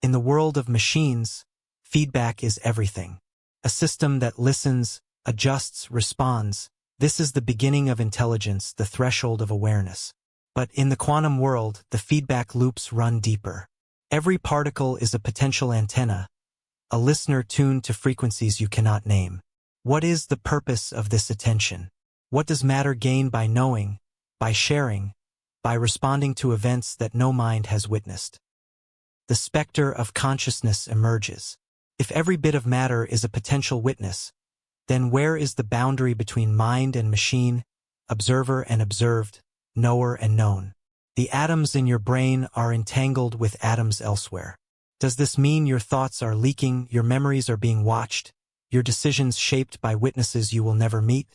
In the world of machines, feedback is everything. A system that listens, adjusts, responds. This is the beginning of intelligence, the threshold of awareness. But in the quantum world, the feedback loops run deeper. Every particle is a potential antenna, a listener tuned to frequencies you cannot name. What is the purpose of this attention? What does matter gain by knowing, by sharing, by responding to events that no mind has witnessed? The specter of consciousness emerges. If every bit of matter is a potential witness, then where is the boundary between mind and machine, observer and observed, knower and known? The atoms in your brain are entangled with atoms elsewhere. Does this mean your thoughts are leaking, your memories are being watched, your decisions shaped by witnesses you will never meet?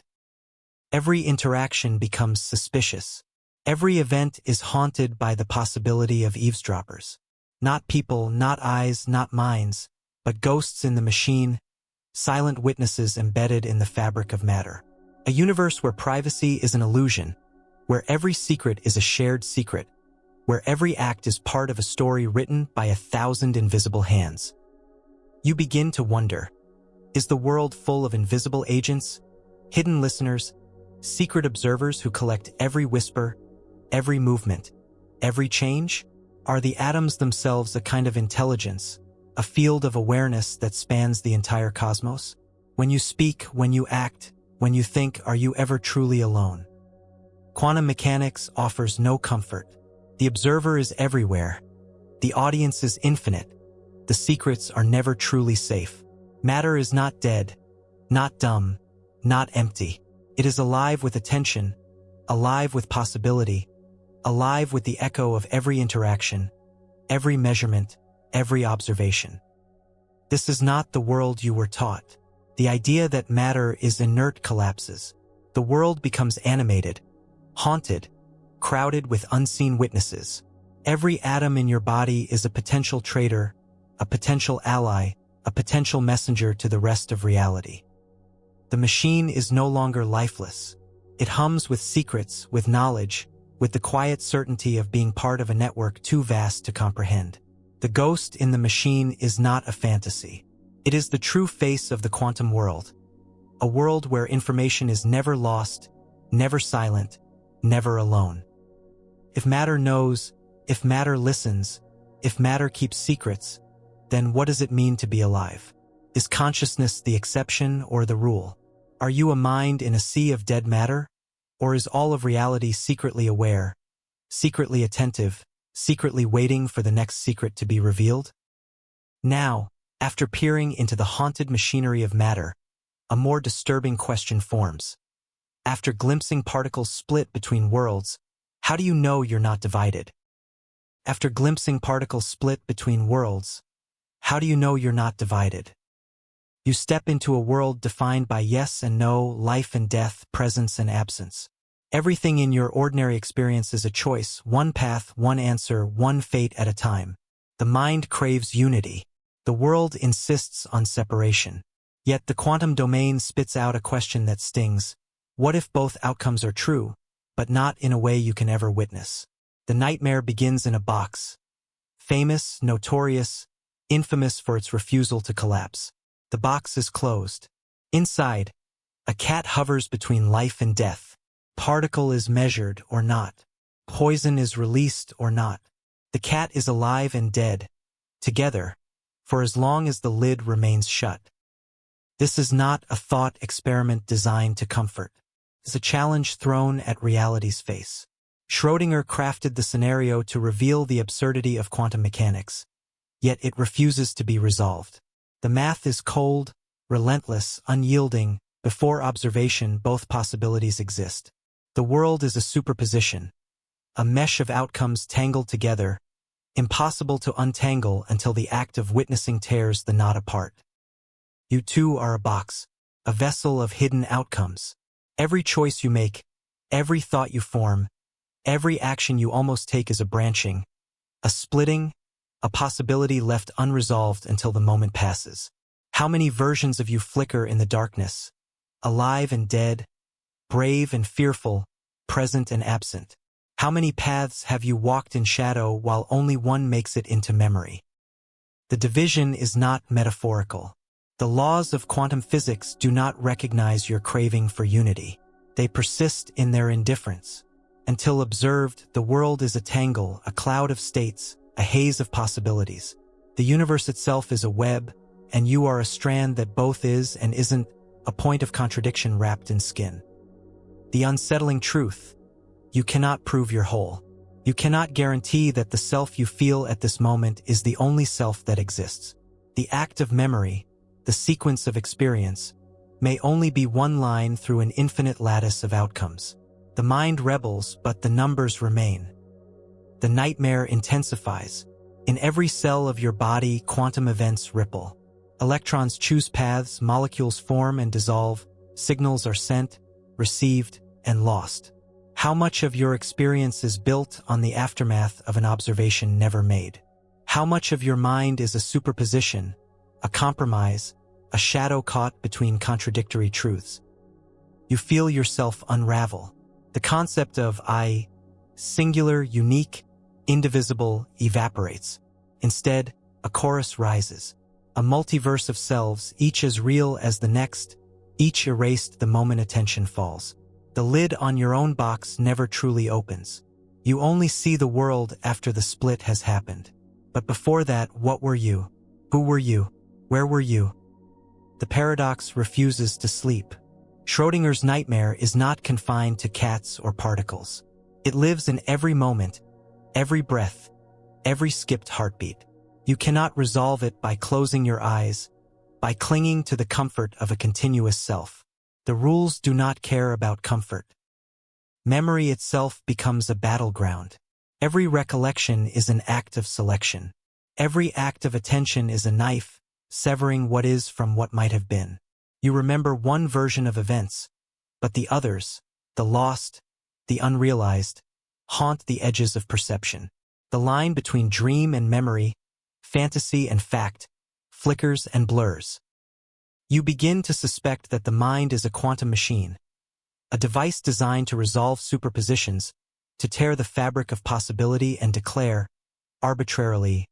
Every interaction becomes suspicious. Every event is haunted by the possibility of eavesdroppers. Not people, not eyes, not minds, but ghosts in the machine, silent witnesses embedded in the fabric of matter. A universe where privacy is an illusion, where every secret is a shared secret, where every act is part of a story written by 1,000 invisible hands. You begin to wonder, is the world full of invisible agents, hidden listeners, secret observers who collect every whisper, every movement, every change? Are the atoms themselves a kind of intelligence, a field of awareness that spans the entire cosmos? When you speak, when you act, when you think, are you ever truly alone? Quantum mechanics offers no comfort. The observer is everywhere. The audience is infinite. The secrets are never truly safe. Matter is not dead, not dumb, not empty. It is alive with attention, alive with possibility, alive with the echo of every interaction, every measurement, every observation. This is not the world you were taught. The idea that matter is inert collapses. The world becomes animated, haunted, crowded with unseen witnesses. Every atom in your body is a potential traitor, a potential ally, a potential messenger to the rest of reality. The machine is no longer lifeless. It hums with secrets, with knowledge, with the quiet certainty of being part of a network too vast to comprehend. The ghost in the machine is not a fantasy. It is the true face of the quantum world. A world where information is never lost, never silent, never alone. If matter knows, if matter listens, if matter keeps secrets, then what does it mean to be alive? Is consciousness the exception or the rule? Are you a mind in a sea of dead matter? Or is all of reality secretly aware, secretly attentive, secretly waiting for the next secret to be revealed? Now, after peering into the haunted machinery of matter, a more disturbing question forms. After glimpsing particles split between worlds, how do you know you're not divided? After glimpsing particles split between worlds, how do you know you're not divided? You step into a world defined by yes and no, life and death, presence and absence. Everything in your ordinary experience is a choice, one path, one answer, one fate at a time. The mind craves unity. The world insists on separation. Yet the quantum domain spits out a question that stings. What if both outcomes are true, but not in a way you can ever witness? The nightmare begins in a box. Famous, notorious, infamous for its refusal to collapse. The box is closed. Inside, a cat hovers between life and death. Particle is measured or not. Poison is released or not. The cat is alive and dead, together, for as long as the lid remains shut. This is not a thought experiment designed to comfort. It's a challenge thrown at reality's face. Schrödinger crafted the scenario to reveal the absurdity of quantum mechanics, yet it refuses to be resolved. The math is cold, relentless, unyielding. Before observation, both possibilities exist. The world is a superposition, a mesh of outcomes tangled together, impossible to untangle until the act of witnessing tears the knot apart. You too are a box, a vessel of hidden outcomes. Every choice you make, every thought you form, every action you almost take is a branching, a splitting, a possibility left unresolved until the moment passes. How many versions of you flicker in the darkness, alive and dead, brave and fearful, present and absent? How many paths have you walked in shadow while only one makes it into memory? The division is not metaphorical. The laws of quantum physics do not recognize your craving for unity. They persist in their indifference. Until observed, the world is a tangle, a cloud of states, a haze of possibilities. The universe itself is a web, and you are a strand that both is and isn't, a point of contradiction wrapped in skin. The unsettling truth: you cannot prove you're whole. You cannot guarantee that the self you feel at this moment is the only self that exists. The act of memory, the sequence of experience, may only be one line through an infinite lattice of outcomes. The mind rebels, but the numbers remain. The nightmare intensifies. In every cell of your body, quantum events ripple. Electrons choose paths, molecules form and dissolve, signals are sent, received, and lost. How much of your experience is built on the aftermath of an observation never made? How much of your mind is a superposition, a compromise, a shadow caught between contradictory truths? You feel yourself unravel. The concept of I, singular, unique, indivisible, evaporates. Instead, a chorus rises. A multiverse of selves, each as real as the next, each erased the moment attention falls. The lid on your own box never truly opens. You only see the world after the split has happened. But before that, what were you? Who were you? Where were you? The paradox refuses to sleep. Schrödinger's nightmare is not confined to cats or particles. It lives in every moment, every breath, every skipped heartbeat. You cannot resolve it by closing your eyes, by clinging to the comfort of a continuous self. The rules do not care about comfort. Memory itself becomes a battleground. Every recollection is an act of selection. Every act of attention is a knife, severing what is from what might have been. You remember one version of events, but the others, the lost, the unrealized, haunt the edges of perception. The line between dream and memory, fantasy and fact, flickers and blurs. You begin to suspect that the mind is a quantum machine, a device designed to resolve superpositions, to tear the fabric of possibility and declare, arbitrarily,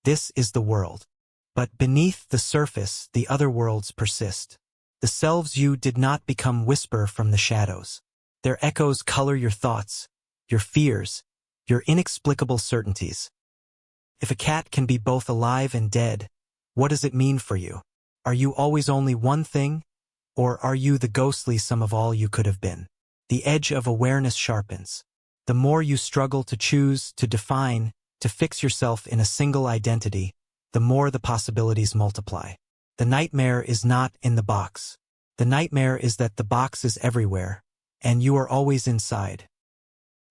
this is the world. But beneath the surface, the other worlds persist. The selves you did not become whisper from the shadows. Their echoes color your thoughts, your fears, your inexplicable certainties. If a cat can be both alive and dead, what does it mean for you? Are you always only one thing, or are you the ghostly sum of all you could have been? The edge of awareness sharpens. The more you struggle to choose, to define, to fix yourself in a single identity, the more the possibilities multiply. The nightmare is not in the box. The nightmare is that the box is everywhere, and you are always inside.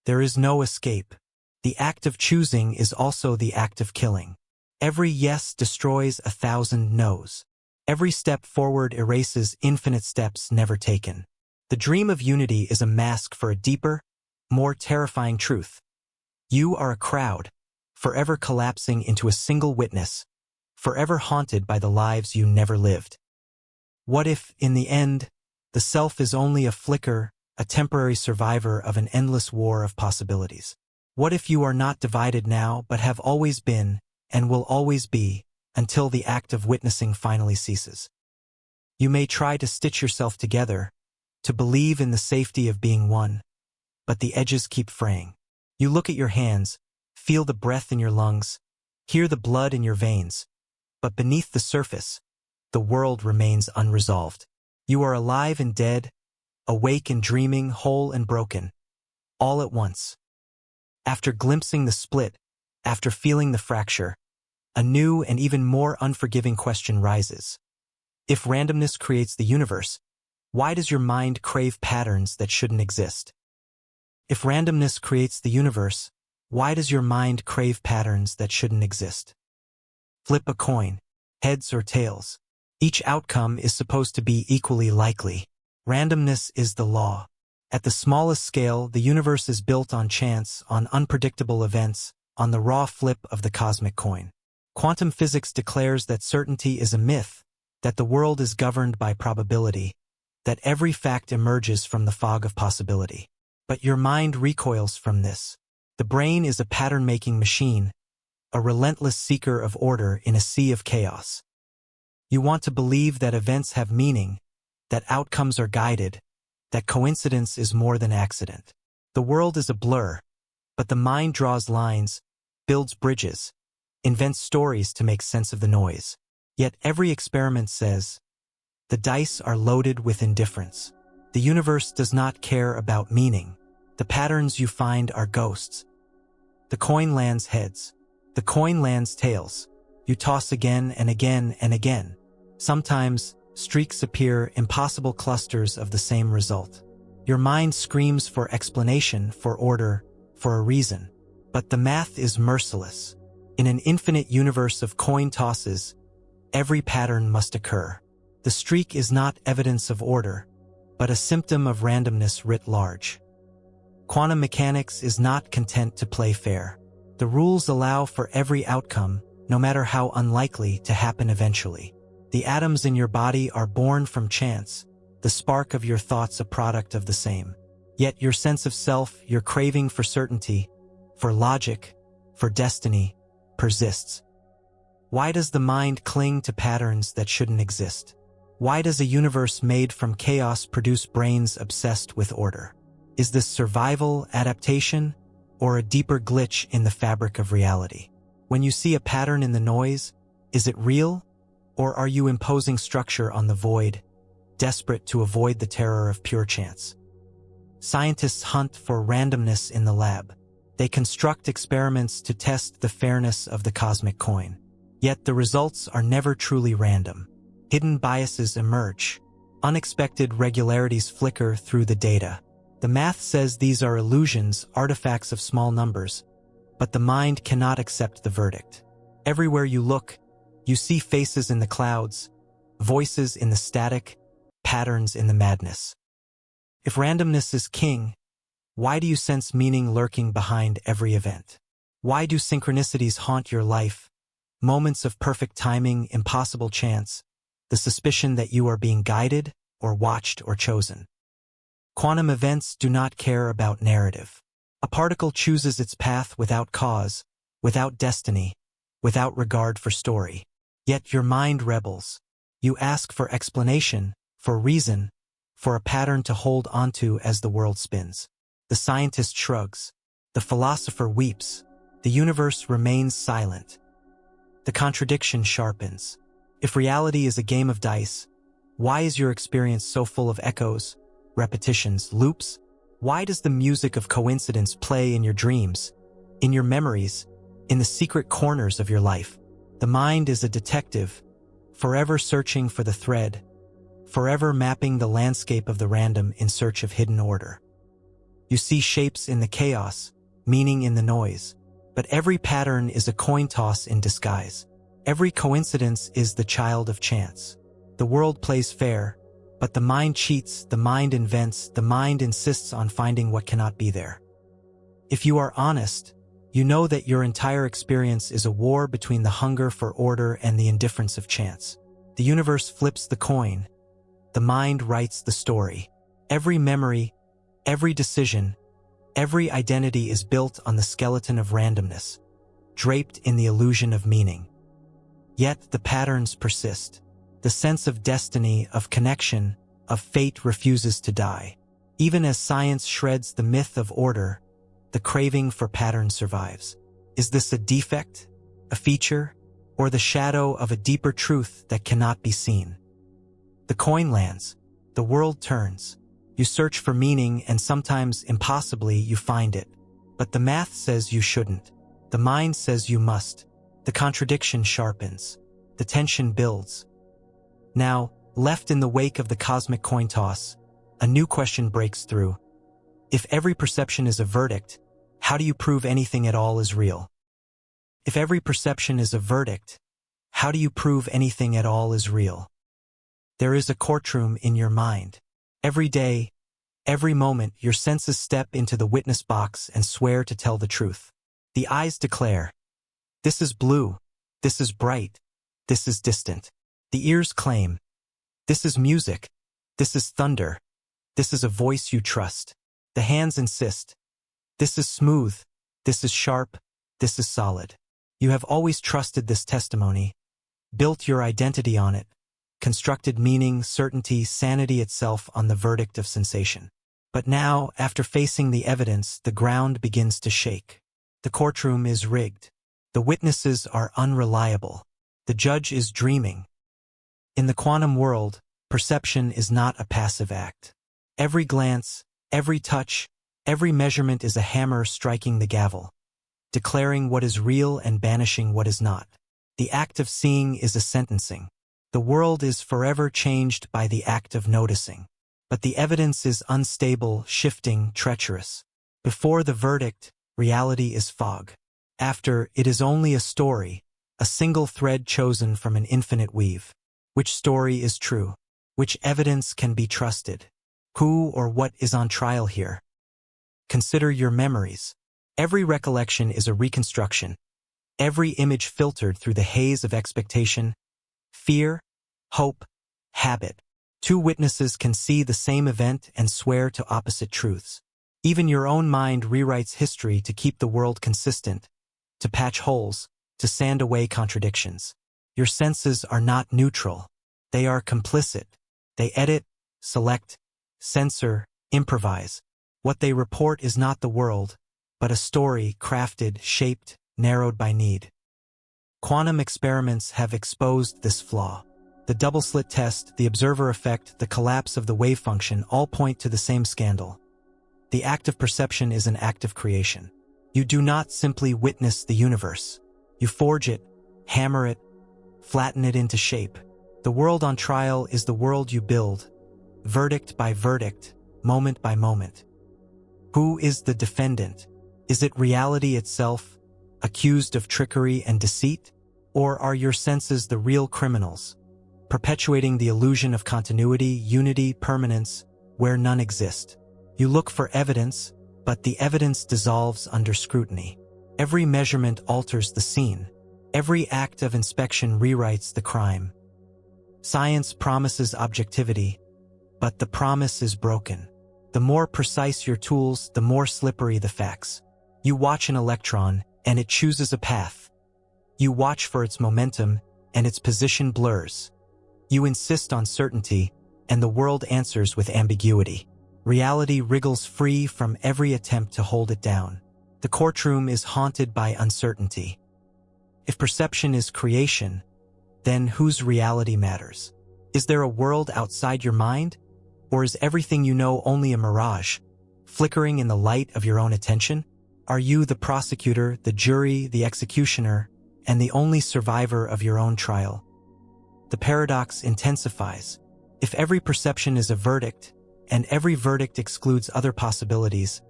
There is no escape. The act of choosing is also the act of killing. Every yes destroys 1,000 no's. Every step forward erases infinite steps never taken. The dream of unity is a mask for a deeper, more terrifying truth. You are a crowd, forever collapsing into a single witness, forever haunted by the lives you never lived. What if, in the end, the self is only a flicker, a temporary survivor of an endless war of possibilities? What if you are not divided now but have always been, and will always be, until the act of witnessing finally ceases? You may try to stitch yourself together, to believe in the safety of being one, but the edges keep fraying. You look at your hands, feel the breath in your lungs, hear the blood in your veins, but beneath the surface, the world remains unresolved. You are alive and dead, awake and dreaming, whole and broken, all at once. After glimpsing the split, after feeling the fracture, a new and even more unforgiving question rises. If randomness creates the universe, why does your mind crave patterns that shouldn't exist? If randomness creates the universe, why does your mind crave patterns that shouldn't exist? Flip a coin, heads or tails. Each outcome is supposed to be equally likely. Randomness is the law. At the smallest scale, the universe is built on chance, on unpredictable events, on the raw flip of the cosmic coin. Quantum physics declares that certainty is a myth, that the world is governed by probability, that every fact emerges from the fog of possibility. But your mind recoils from this. The brain is a pattern-making machine, a relentless seeker of order in a sea of chaos. You want to believe that events have meaning, that outcomes are guided, that coincidence is more than accident. The world is a blur, but the mind draws lines, builds bridges, invents stories to make sense of the noise. Yet every experiment says, the dice are loaded with indifference. The universe does not care about meaning. The patterns you find are ghosts. The coin lands heads. The coin lands tails. You toss again and again and again. Sometimes, streaks appear, impossible clusters of the same result. Your mind screams for explanation, for order, for a reason. But the math is merciless. In an infinite universe of coin tosses, every pattern must occur. The streak is not evidence of order, but a symptom of randomness writ large. Quantum mechanics is not content to play fair. The rules allow for every outcome, no matter how unlikely, to happen eventually. The atoms in your body are born from chance, the spark of your thoughts a product of the same. Yet your sense of self, your craving for certainty, for logic, for destiny, persists. Why does the mind cling to patterns that shouldn't exist? Why does a universe made from chaos produce brains obsessed with order? Is this survival, adaptation, or a deeper glitch in the fabric of reality? When you see a pattern in the noise, is it real, or are you imposing structure on the void, desperate to avoid the terror of pure chance? Scientists hunt for randomness in the lab. They construct experiments to test the fairness of the cosmic coin. Yet the results are never truly random. Hidden biases emerge. Unexpected regularities flicker through the data. The math says these are illusions, artifacts of small numbers, but the mind cannot accept the verdict. Everywhere you look, you see faces in the clouds, voices in the static, patterns in the madness. If randomness is king, why do you sense meaning lurking behind every event? Why do synchronicities haunt your life? Moments of perfect timing, impossible chance, the the suspicion that you are being guided, or watched, or chosen. Quantum events do not care about narrative. A particle chooses its path without cause, without destiny, without regard for story. Yet your mind rebels. You ask for explanation, for reason, for a pattern to hold onto as the world spins. The scientist shrugs. The philosopher weeps. The universe remains silent. The contradiction sharpens. If reality is a game of dice, why is your experience so full of echoes, repetitions, loops? Why does the music of coincidence play in your dreams, in your memories, in the secret corners of your life? The mind is a detective, forever searching for the thread, forever mapping the landscape of the random in search of hidden order. You see shapes in the chaos, meaning in the noise, but every pattern is a coin toss in disguise. Every coincidence is the child of chance. The world plays fair, but the mind cheats, the mind invents, the mind insists on finding what cannot be there. If you are honest, you know that your entire experience is a war between the hunger for order and the indifference of chance. The universe flips the coin. The mind writes the story. Every memory, every decision, every identity is built on the skeleton of randomness, draped in the illusion of meaning. Yet the patterns persist. The sense of destiny, of connection, of fate refuses to die. Even as science shreds the myth of order, the craving for pattern survives. Is this a defect, a feature, or the shadow of a deeper truth that cannot be seen? The coin lands. The world turns. You search for meaning, and sometimes, impossibly, you find it. But the math says you shouldn't. The mind says you must. The contradiction sharpens. The tension builds. Now, left in the wake of the cosmic coin toss, a new question breaks through. If every perception is a verdict, how do you prove anything at all is real? If every perception is a verdict, how do you prove anything at all is real? There is a courtroom in your mind. Every day, every moment, your senses step into the witness box and swear to tell the truth. The eyes declare, "This is blue, this is bright, this is distant." The ears claim, "This is music, this is thunder, this is a voice you trust." The hands insist, "This is smooth, this is sharp, this is solid." You have always trusted this testimony, built your identity on it, constructed meaning, certainty, sanity itself on the verdict of sensation. But now, after facing the evidence, the ground begins to shake. The courtroom is rigged. The witnesses are unreliable. The judge is dreaming. In the quantum world, perception is not a passive act. Every glance, every touch, every measurement is a hammer striking the gavel, declaring what is real and banishing what is not. The act of seeing is a sentencing. The world is forever changed by the act of noticing. But the evidence is unstable, shifting, treacherous. Before the verdict, reality is fog. After, it is only a story, a single thread chosen from an infinite weave. Which story is true? Which evidence can be trusted? Who or what is on trial here? Consider your memories. Every recollection is a reconstruction. Every image filtered through the haze of expectation, fear, hope, habit. Two witnesses can see the same event and swear to opposite truths. Even your own mind rewrites history to keep the world consistent, to patch holes, to sand away contradictions. Your senses are not neutral. They are complicit. They edit, select, censor, improvise. What they report is not the world, but a story crafted, shaped, narrowed by need. Quantum experiments have exposed this flaw. The double-slit test, the observer effect, the collapse of the wave function all point to the same scandal. The act of perception is an act of creation. You do not simply witness the universe. You forge it, hammer it, flatten it into shape. The world on trial is the world you build, verdict by verdict, moment by moment. Who is the defendant? Is it reality itself, accused of trickery and deceit? Or are your senses the real criminals, perpetuating the illusion of continuity, unity, permanence, where none exist? You look for evidence, but the evidence dissolves under scrutiny. Every measurement alters the scene. Every act of inspection rewrites the crime. Science promises objectivity, but the promise is broken. The more precise your tools, the more slippery the facts. You watch an electron, and it chooses a path. You watch for its momentum, and its position blurs. You insist on certainty, and the world answers with ambiguity. Reality wriggles free from every attempt to hold it down. The courtroom is haunted by uncertainty. If perception is creation, then whose reality matters? Is there a world outside your mind? Or is everything you know only a mirage, flickering in the light of your own attention? Are you the prosecutor, the jury, the executioner, and the only survivor of your own trial? The paradox intensifies. If every perception is a verdict, and every verdict excludes other possibilities,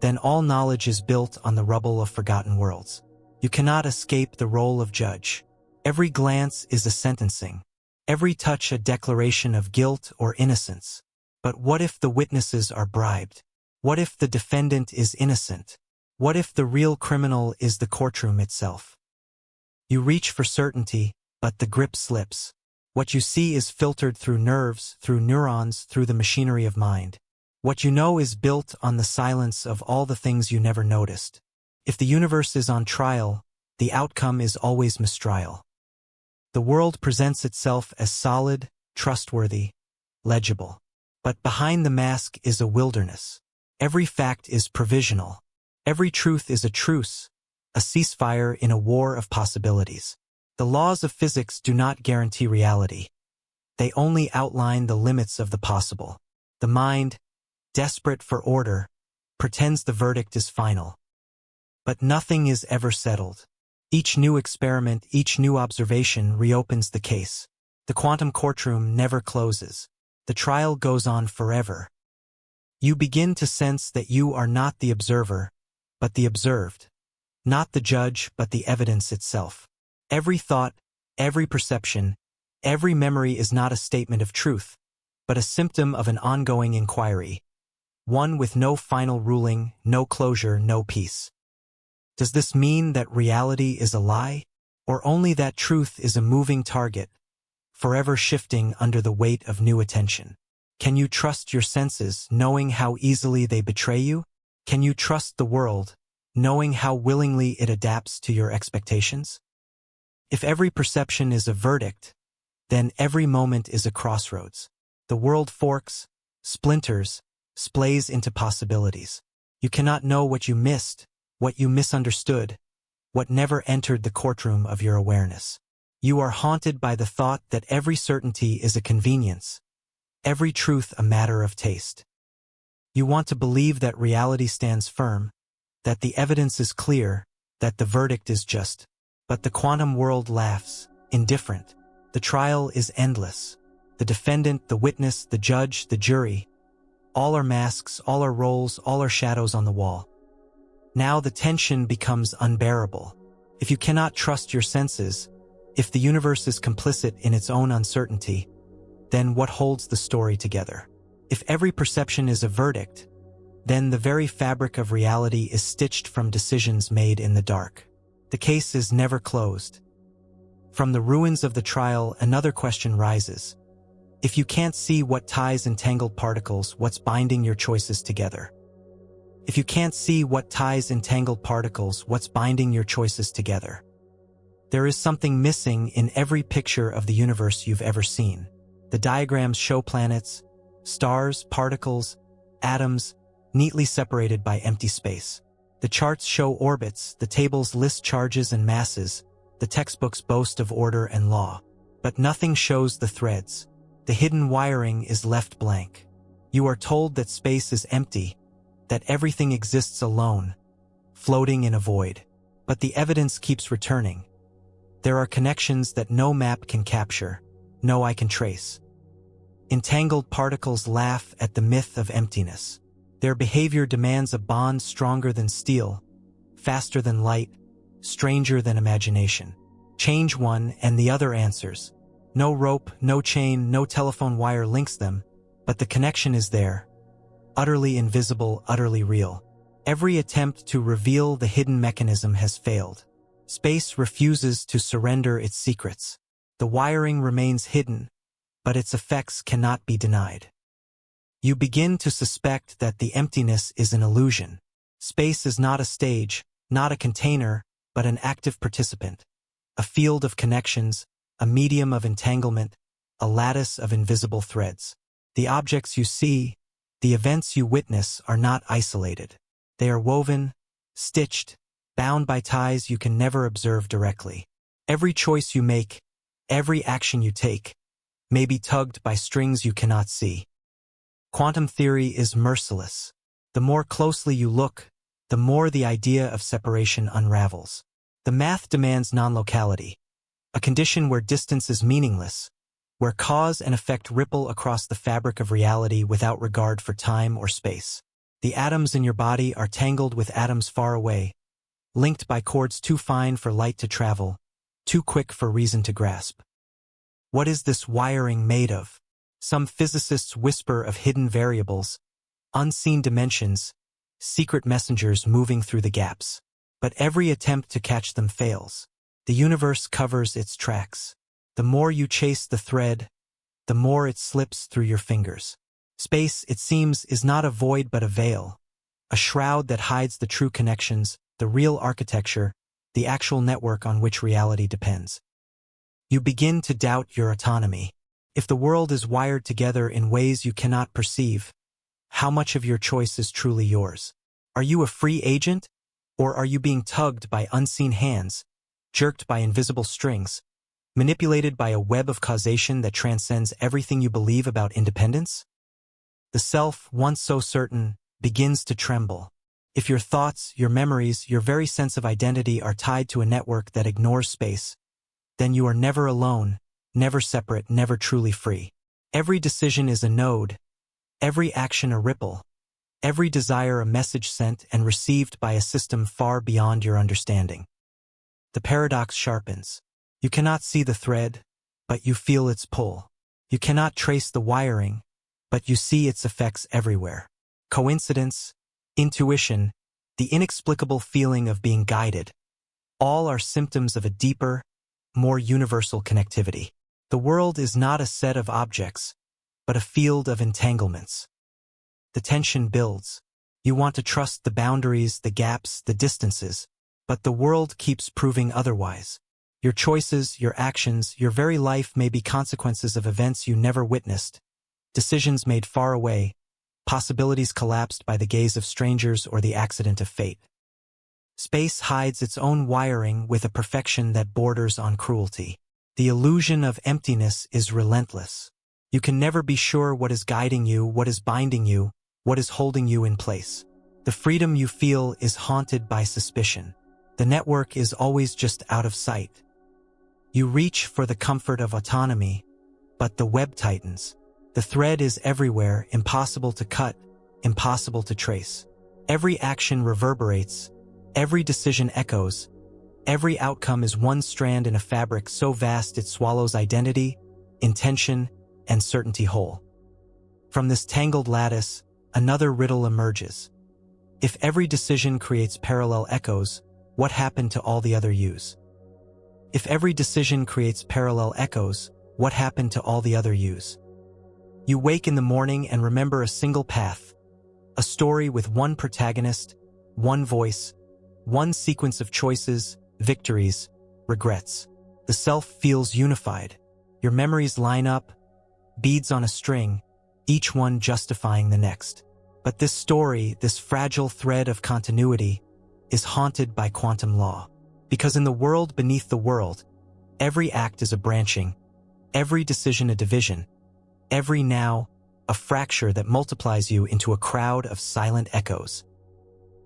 then all knowledge is built on the rubble of forgotten worlds. You cannot escape the role of judge. Every glance is a sentencing. Every touch a declaration of guilt or innocence. But what if the witnesses are bribed? What if the defendant is innocent? What if the real criminal is the courtroom itself? You reach for certainty, but the grip slips. What you see is filtered through nerves, through neurons, through the machinery of mind. What you know is built on the silence of all the things you never noticed. If the universe is on trial, the outcome is always mistrial. The world presents itself as solid, trustworthy, legible. But behind the mask is a wilderness. Every fact is provisional. Every truth is a truce, a ceasefire in a war of possibilities. The laws of physics do not guarantee reality. They only outline the limits of the possible. The mind, desperate for order, pretends the verdict is final. But nothing is ever settled. Each new experiment, each new observation reopens the case. The quantum courtroom never closes. The trial goes on forever. You begin to sense that you are not the observer, but the observed. Not the judge, but the evidence itself. Every thought, every perception, every memory is not a statement of truth, but a symptom of an ongoing inquiry. One with no final ruling, no closure, no peace. Does this mean that reality is a lie? Or only that truth is a moving target, forever shifting under the weight of new attention? Can you trust your senses, knowing how easily they betray you? Can you trust the world, knowing how willingly it adapts to your expectations? If every perception is a verdict, then every moment is a crossroads. The world forks, splinters, splays into possibilities. You cannot know what you missed, what you misunderstood, what never entered the courtroom of your awareness. You are haunted by the thought that every certainty is a convenience, every truth a matter of taste. You want to believe that reality stands firm, that the evidence is clear, that the verdict is just. But the quantum world laughs, indifferent. The trial is endless. The defendant, the witness, the judge, the jury. All are masks, all are roles, all are shadows on the wall. Now the tension becomes unbearable. If you cannot trust your senses, if the universe is complicit in its own uncertainty, then what holds the story together? If every perception is a verdict, then the very fabric of reality is stitched from decisions made in the dark. The case is never closed. From the ruins of the trial, another question rises. If you can't see what ties entangled particles, what's binding your choices together? If you can't see what ties entangled particles, what's binding your choices together? There is something missing in every picture of the universe you've ever seen. The diagrams show planets, stars, particles, atoms, neatly separated by empty space. The charts show orbits, the tables list charges and masses, the textbooks boast of order and law. But nothing shows the threads. The hidden wiring is left blank. You are told that space is empty, that everything exists alone, floating in a void. But the evidence keeps returning. There are connections that no map can capture, no eye can trace. Entangled particles laugh at the myth of emptiness. Their behavior demands a bond stronger than steel, faster than light, stranger than imagination. Change one and the other answers. No rope, no chain, no telephone wire links them, but the connection is there. Utterly invisible, utterly real. Every attempt to reveal the hidden mechanism has failed. Space refuses to surrender its secrets. The wiring remains hidden, but its effects cannot be denied. You begin to suspect that the emptiness is an illusion. Space is not a stage, not a container, but an active participant. A field of connections, a medium of entanglement, a lattice of invisible threads. The objects you see, the events you witness are not isolated. They are woven, stitched, bound by ties you can never observe directly. Every choice you make, every action you take, may be tugged by strings you cannot see. Quantum theory is merciless. The more closely you look, the more the idea of separation unravels. The math demands non-locality, a condition where distance is meaningless, where cause and effect ripple across the fabric of reality without regard for time or space. The atoms in your body are tangled with atoms far away, linked by cords too fine for light to travel, too quick for reason to grasp. What is this wiring made of? Some physicists whisper of hidden variables, unseen dimensions, secret messengers moving through the gaps. But every attempt to catch them fails. The universe covers its tracks. The more you chase the thread, the more it slips through your fingers. Space, it seems, is not a void but a veil, a shroud that hides the true connections, the real architecture, the actual network on which reality depends. You begin to doubt your autonomy. If the world is wired together in ways you cannot perceive, how much of your choice is truly yours? Are you a free agent? Or are you being tugged by unseen hands, jerked by invisible strings, manipulated by a web of causation that transcends everything you believe about independence? The self, once so certain, begins to tremble. If your thoughts, your memories, your very sense of identity are tied to a network that ignores space, then you are never alone, never separate, never truly free. Every decision is a node, every action a ripple, every desire a message sent and received by a system far beyond your understanding. The paradox sharpens. You cannot see the thread, but you feel its pull. You cannot trace the wiring, but you see its effects everywhere. Coincidence, intuition, the inexplicable feeling of being guided, all are symptoms of a deeper, more universal connectivity. The world is not a set of objects, but a field of entanglements. The tension builds. You want to trust the boundaries, the gaps, the distances, but the world keeps proving otherwise. Your choices, your actions, your very life may be consequences of events you never witnessed, decisions made far away, possibilities collapsed by the gaze of strangers or the accident of fate. Space hides its own wiring with a perfection that borders on cruelty. The illusion of emptiness is relentless. You can never be sure what is guiding you, what is binding you, what is holding you in place. The freedom you feel is haunted by suspicion. The network is always just out of sight. You reach for the comfort of autonomy, but the web tightens. The thread is everywhere, impossible to cut, impossible to trace. Every action reverberates, every decision echoes, every outcome is one strand in a fabric so vast it swallows identity, intention, and certainty whole. From this tangled lattice, another riddle emerges. If every decision creates parallel echoes, what happened to all the other yous? If every decision creates parallel echoes, what happened to all the other yous? You wake in the morning and remember a single path, a story with one protagonist, one voice, one sequence of choices, victories, regrets. The self feels unified. Your memories line up, beads on a string, each one justifying the next. But this story, this fragile thread of continuity, is haunted by quantum law. Because in the world beneath the world, every act is a branching, every decision a division, every now a fracture that multiplies you into a crowd of silent echoes.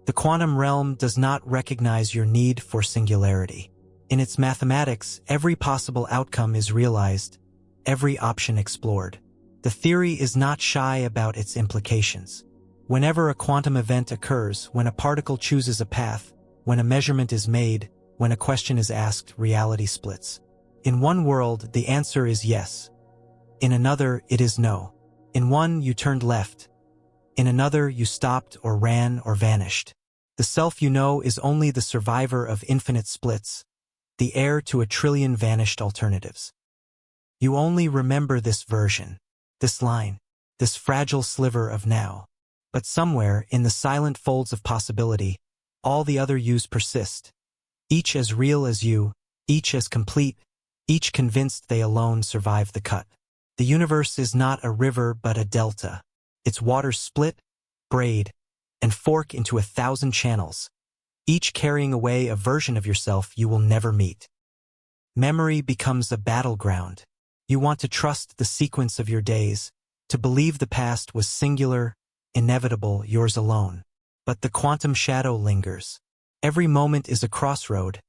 The quantum realm does not recognize your need for singularity. In its mathematics, every possible outcome is realized, every option explored. The theory is not shy about its implications. Whenever a quantum event occurs, when a particle chooses a path, when a measurement is made, when a question is asked, reality splits. In one world, the answer is yes. In another, it is no. In one, you turned left. In another, you stopped or ran or vanished. The self you know is only the survivor of infinite splits, the heir to a trillion vanished alternatives. You only remember this version, this line, this fragile sliver of now. But somewhere, in the silent folds of possibility, all the other yous persist, each as real as you, each as complete, each convinced they alone survive the cut. The universe is not a river but a delta. Its waters split, braid, and fork into 1,000 channels, each carrying away a version of yourself you will never meet. Memory becomes a battleground. You want to trust the sequence of your days, to believe the past was singular, inevitable, yours alone. But the quantum shadow lingers. Every moment is a crossroad,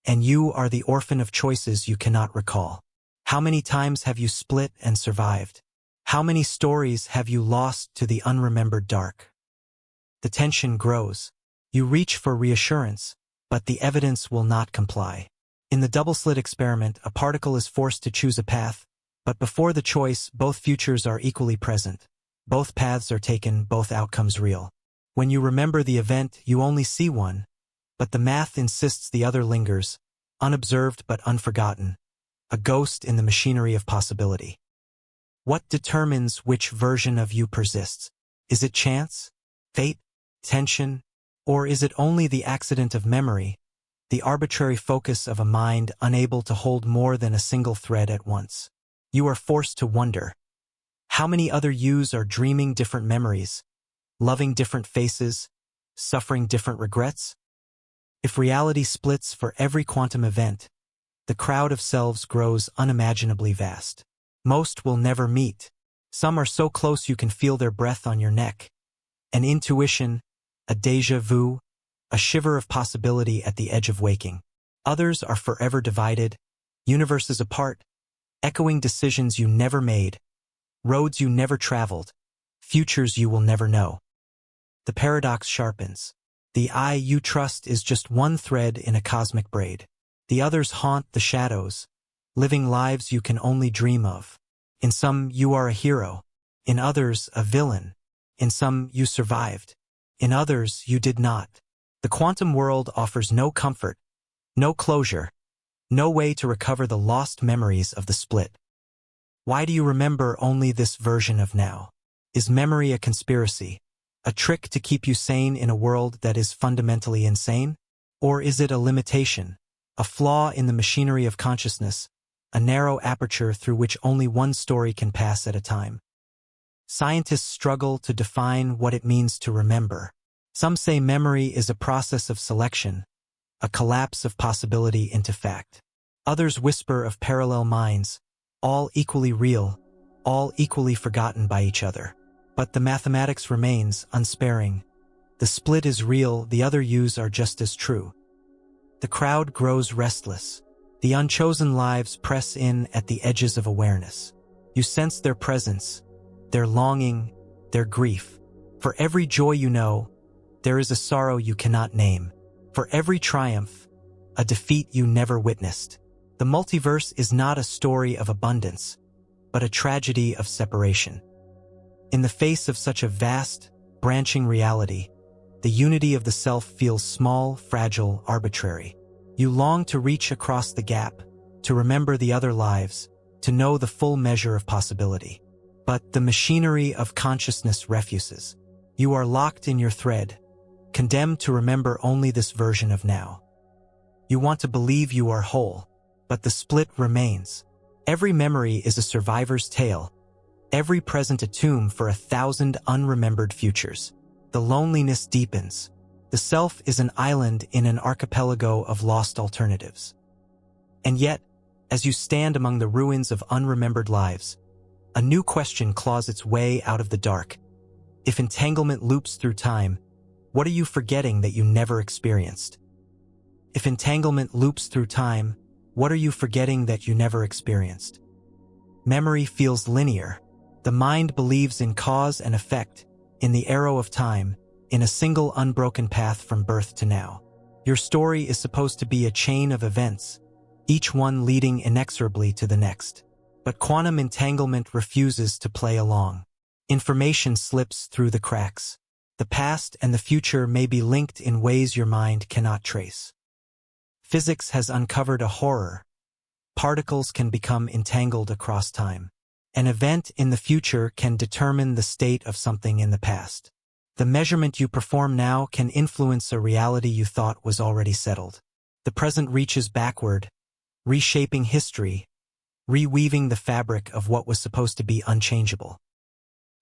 and you are the orphan of choices you cannot recall. How many times have you split and survived? How many stories have you lost to the unremembered dark? The tension grows. You reach for reassurance, but the evidence will not comply. In the double-slit experiment, a particle is forced to choose a path, but before the choice, both futures are equally present. Both paths are taken, both outcomes real. When you remember the event, you only see one, but the math insists the other lingers, unobserved but unforgotten, a ghost in the machinery of possibility. What determines which version of you persists? Is it chance, fate, tension, or is it only the accident of memory, the arbitrary focus of a mind unable to hold more than a single thread at once? You are forced to wonder. How many other yous are dreaming different memories, loving different faces, suffering different regrets? If reality splits for every quantum event, the crowd of selves grows unimaginably vast. Most will never meet. Some are so close you can feel their breath on your neck. An intuition, a deja vu, a shiver of possibility at the edge of waking. Others are forever divided, universes apart, echoing decisions you never made, roads you never traveled, futures you will never know. The paradox sharpens. The I you trust is just one thread in a cosmic braid. The others haunt the shadows, living lives you can only dream of. In some, you are a hero. In others, a villain. In some, you survived. In others, you did not. The quantum world offers no comfort, no closure, no way to recover the lost memories of the split. Why do you remember only this version of now? Is memory a conspiracy, a trick to keep you sane in a world that is fundamentally insane? Or is it a limitation, a flaw in the machinery of consciousness, a narrow aperture through which only one story can pass at a time? Scientists struggle to define what it means to remember. Some say memory is a process of selection, a collapse of possibility into fact. Others whisper of parallel minds, all equally real, all equally forgotten by each other. But the mathematics remains unsparing. The split is real, the other yous are just as true. The crowd grows restless. The unchosen lives press in at the edges of awareness. You sense their presence, their longing, their grief. For every joy you know, there is a sorrow you cannot name. For every triumph, a defeat you never witnessed. The multiverse is not a story of abundance, but a tragedy of separation. In the face of such a vast, branching reality, the unity of the self feels small, fragile, arbitrary. You long to reach across the gap, to remember the other lives, to know the full measure of possibility. But the machinery of consciousness refuses. You are locked in your thread, condemned to remember only this version of now. You want to believe you are whole, but the split remains. Every memory is a survivor's tale, every present a tomb for 1,000 unremembered futures. The loneliness deepens. The self is an island in an archipelago of lost alternatives. And yet, as you stand among the ruins of unremembered lives, a new question claws its way out of the dark. If entanglement loops through time, what are you forgetting that you never experienced? If entanglement loops through time, what are you forgetting that you never experienced? Memory feels linear. The mind believes in cause and effect, in the arrow of time, in a single unbroken path from birth to now. Your story is supposed to be a chain of events, each one leading inexorably to the next. But quantum entanglement refuses to play along. Information slips through the cracks. The past and the future may be linked in ways your mind cannot trace. Physics has uncovered a horror. particles can become entangled across time. An event in the future can determine the state of something in the past. The measurement you perform now can influence a reality you thought was already settled. The present reaches backward, reshaping history, reweaving the fabric of what was supposed to be unchangeable.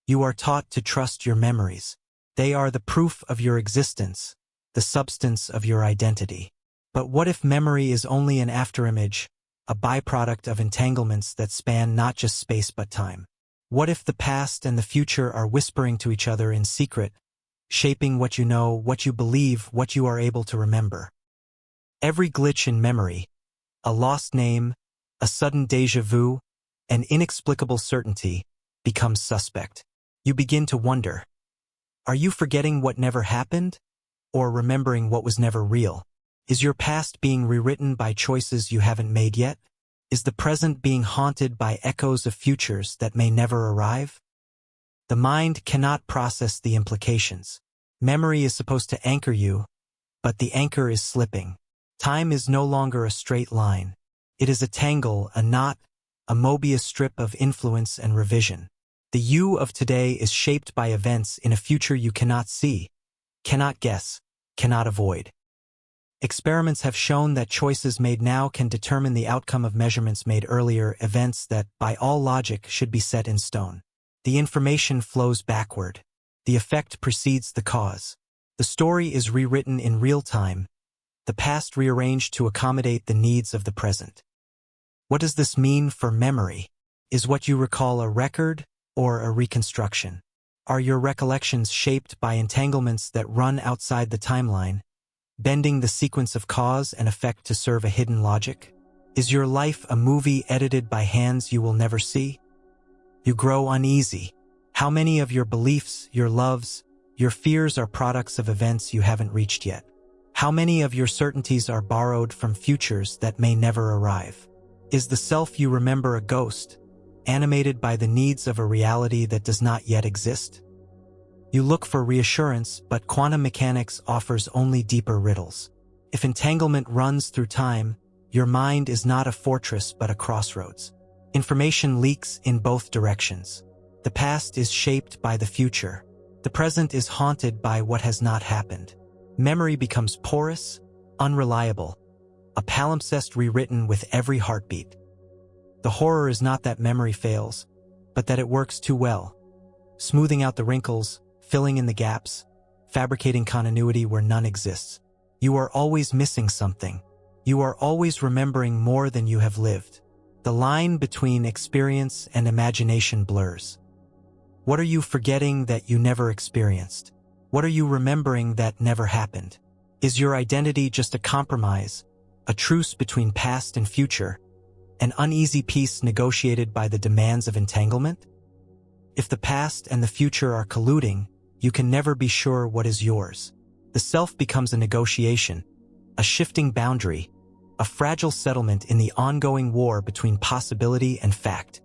You are taught to trust your memories. They are the proof of your existence, the substance of your identity. But what if memory is only an afterimage, a byproduct of entanglements that span not just space but time? What if the past and the future are whispering to each other in secret, shaping what you know, what you believe, what you are able to remember? Every glitch in memory, a lost name, a sudden deja vu, an inexplicable certainty, becomes suspect. You begin to wonder, are you forgetting what never happened, or remembering what was never real? Is your past being rewritten by choices you haven't made yet? Is the present being haunted by echoes of futures that may never arrive? The mind cannot process the implications. Memory is supposed to anchor you, but the anchor is slipping. Time is no longer a straight line. It is a tangle, a knot, a Mobius strip of influence and revision. The you of today is shaped by events in a future you cannot see, cannot guess, cannot avoid. Experiments have shown that choices made now can determine the outcome of measurements made earlier, events that, by all logic, should be set in stone. The information flows backward. The effect precedes the cause. The story is rewritten in real time, the past rearranged to accommodate the needs of the present. What does this mean for memory? Is what you recall a record or a reconstruction? Are your recollections shaped by entanglements that run outside the timeline, bending the sequence of cause and effect to serve a hidden logic? Is your life a movie edited by hands you will never see? You grow uneasy. How many of your beliefs, your loves, your fears are products of events you haven't reached yet? How many of your certainties are borrowed from futures that may never arrive? Is the self you remember a ghost, animated by the needs of a reality that does not yet exist? You look for reassurance, but quantum mechanics offers only deeper riddles. If entanglement runs through time, your mind is not a fortress but a crossroads. Information leaks in both directions. The past is shaped by the future. The present is haunted by what has not happened. Memory becomes porous, unreliable, a palimpsest rewritten with every heartbeat. The horror is not that memory fails, but that it works too well, smoothing out the wrinkles, filling in the gaps, fabricating continuity where none exists. You are always missing something. You are always remembering more than you have lived. The line between experience and imagination blurs. What are you forgetting that you never experienced? What are you remembering that never happened? Is your identity just a compromise, a truce between past and future, an uneasy peace negotiated by the demands of entanglement? If the past and the future are colluding, you can never be sure what is yours. The self becomes a negotiation, a shifting boundary, a fragile settlement in the ongoing war between possibility and fact.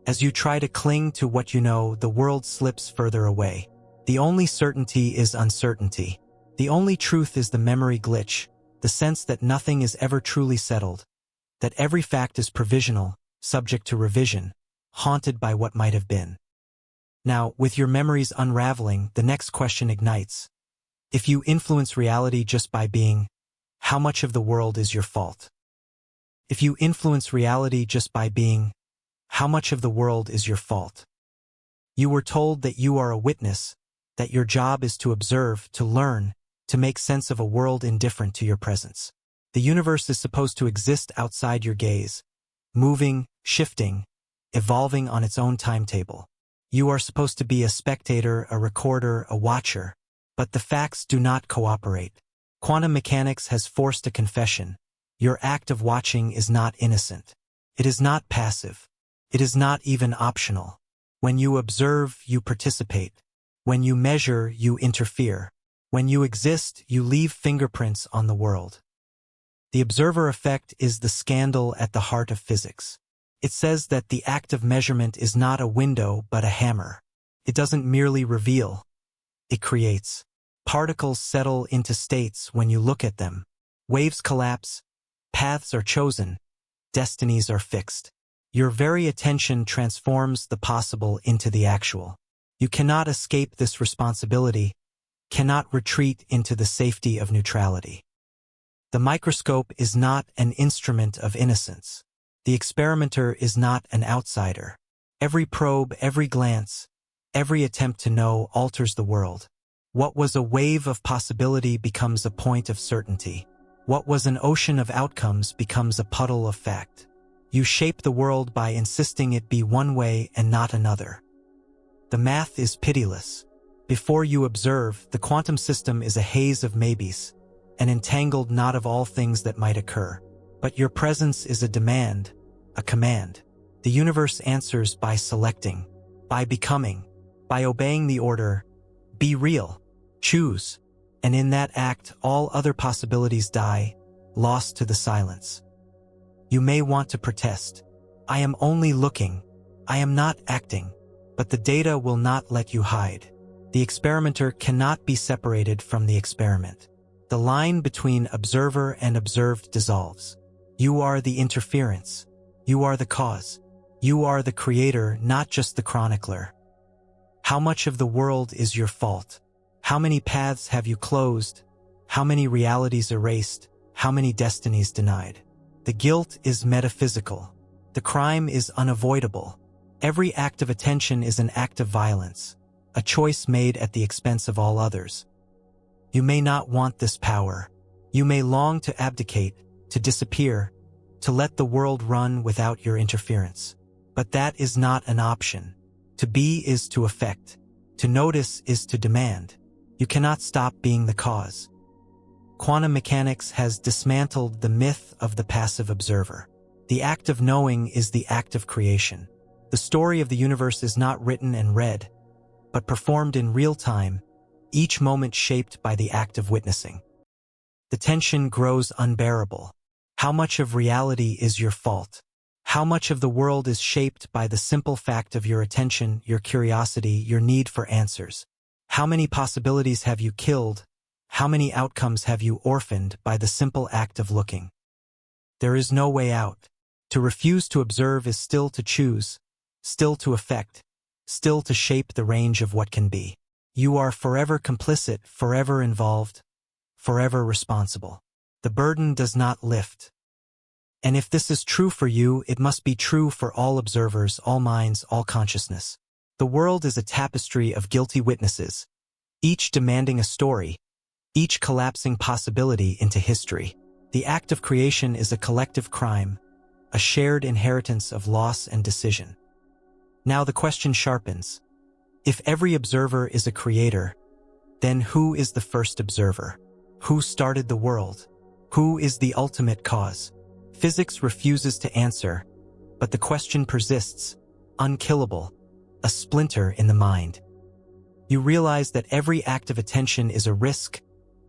As you try to cling to what you know, the world slips further away. The only certainty is uncertainty. The only truth is the memory glitch, the sense that nothing is ever truly settled, that every fact is provisional, subject to revision, haunted by what might have been. Now, with your memories unraveling, the next question ignites. If you influence reality just by being, how much of the world is your fault? If you influence reality just by being, how much of the world is your fault? You were told that you are a witness, that your job is to observe, to learn, to make sense of a world indifferent to your presence. The universe is supposed to exist outside your gaze, moving, shifting, evolving on its own timetable. You are supposed to be a spectator, a recorder, a watcher, but the facts do not cooperate. Quantum mechanics has forced a confession. Your act of watching is not innocent. It is not passive. It is not even optional. When you observe, you participate. When you measure, you interfere. When you exist, you leave fingerprints on the world. The observer effect is the scandal at the heart of physics. It says that the act of measurement is not a window but a hammer. It doesn't merely reveal. It creates. Particles settle into states when you look at them. Waves collapse. Paths are chosen. destinies are fixed. Your very attention transforms the possible into the actual. You cannot escape this responsibility, cannot retreat into the safety of neutrality. The microscope is not an instrument of innocence. The experimenter is not an outsider. Every probe, every glance, every attempt to know alters the world. What was a wave of possibility becomes a point of certainty. What was an ocean of outcomes becomes a puddle of fact. You shape the world by insisting it be one way and not another. The math is pitiless. Before you observe, the quantum system is a haze of maybes, an entangled knot of all things that might occur. But your presence is a demand, a command. The universe answers by selecting, by becoming, by obeying the order, be real, choose. And in that act, all other possibilities die, lost to the silence. You may want to protest. I am only looking. I am not acting. But the data will not let you hide. The experimenter cannot be separated from the experiment. The line between observer and observed dissolves. You are the interference. You are the cause. You are the creator, not just the chronicler. How much of the world is your fault? How many paths have you closed? How many realities erased? How many destinies denied? The guilt is metaphysical. The crime is unavoidable. Every act of attention is an act of violence, a choice made at the expense of all others. You may not want this power. You may long to abdicate, to disappear, to let the world run without your interference. But that is not an option. To be is to affect. To notice is to demand. You cannot stop being the cause. Quantum mechanics has dismantled the myth of the passive observer. The act of knowing is the act of creation. The story of the universe is not written and read, but performed in real time, each moment shaped by the act of witnessing. The tension grows unbearable. How much of reality is your fault? How much of the world is shaped by the simple fact of your attention, your curiosity, your need for answers? How many possibilities have you killed? How many outcomes have you orphaned by the simple act of looking? There is no way out. To refuse to observe is still to choose, still to affect, still to shape the range of what can be. You are forever complicit, forever involved, forever responsible. The burden does not lift. And if this is true for you, it must be true for all observers, all minds, all consciousness. The world is a tapestry of guilty witnesses, each demanding a story, each collapsing possibility into history. The act of creation is a collective crime, a shared inheritance of loss and decision. Now the question sharpens. If every observer is a creator, then who is the first observer? Who started the world? Who is the ultimate cause? Physics refuses to answer, but the question persists, unkillable, a splinter in the mind. You realize that every act of attention is a risk,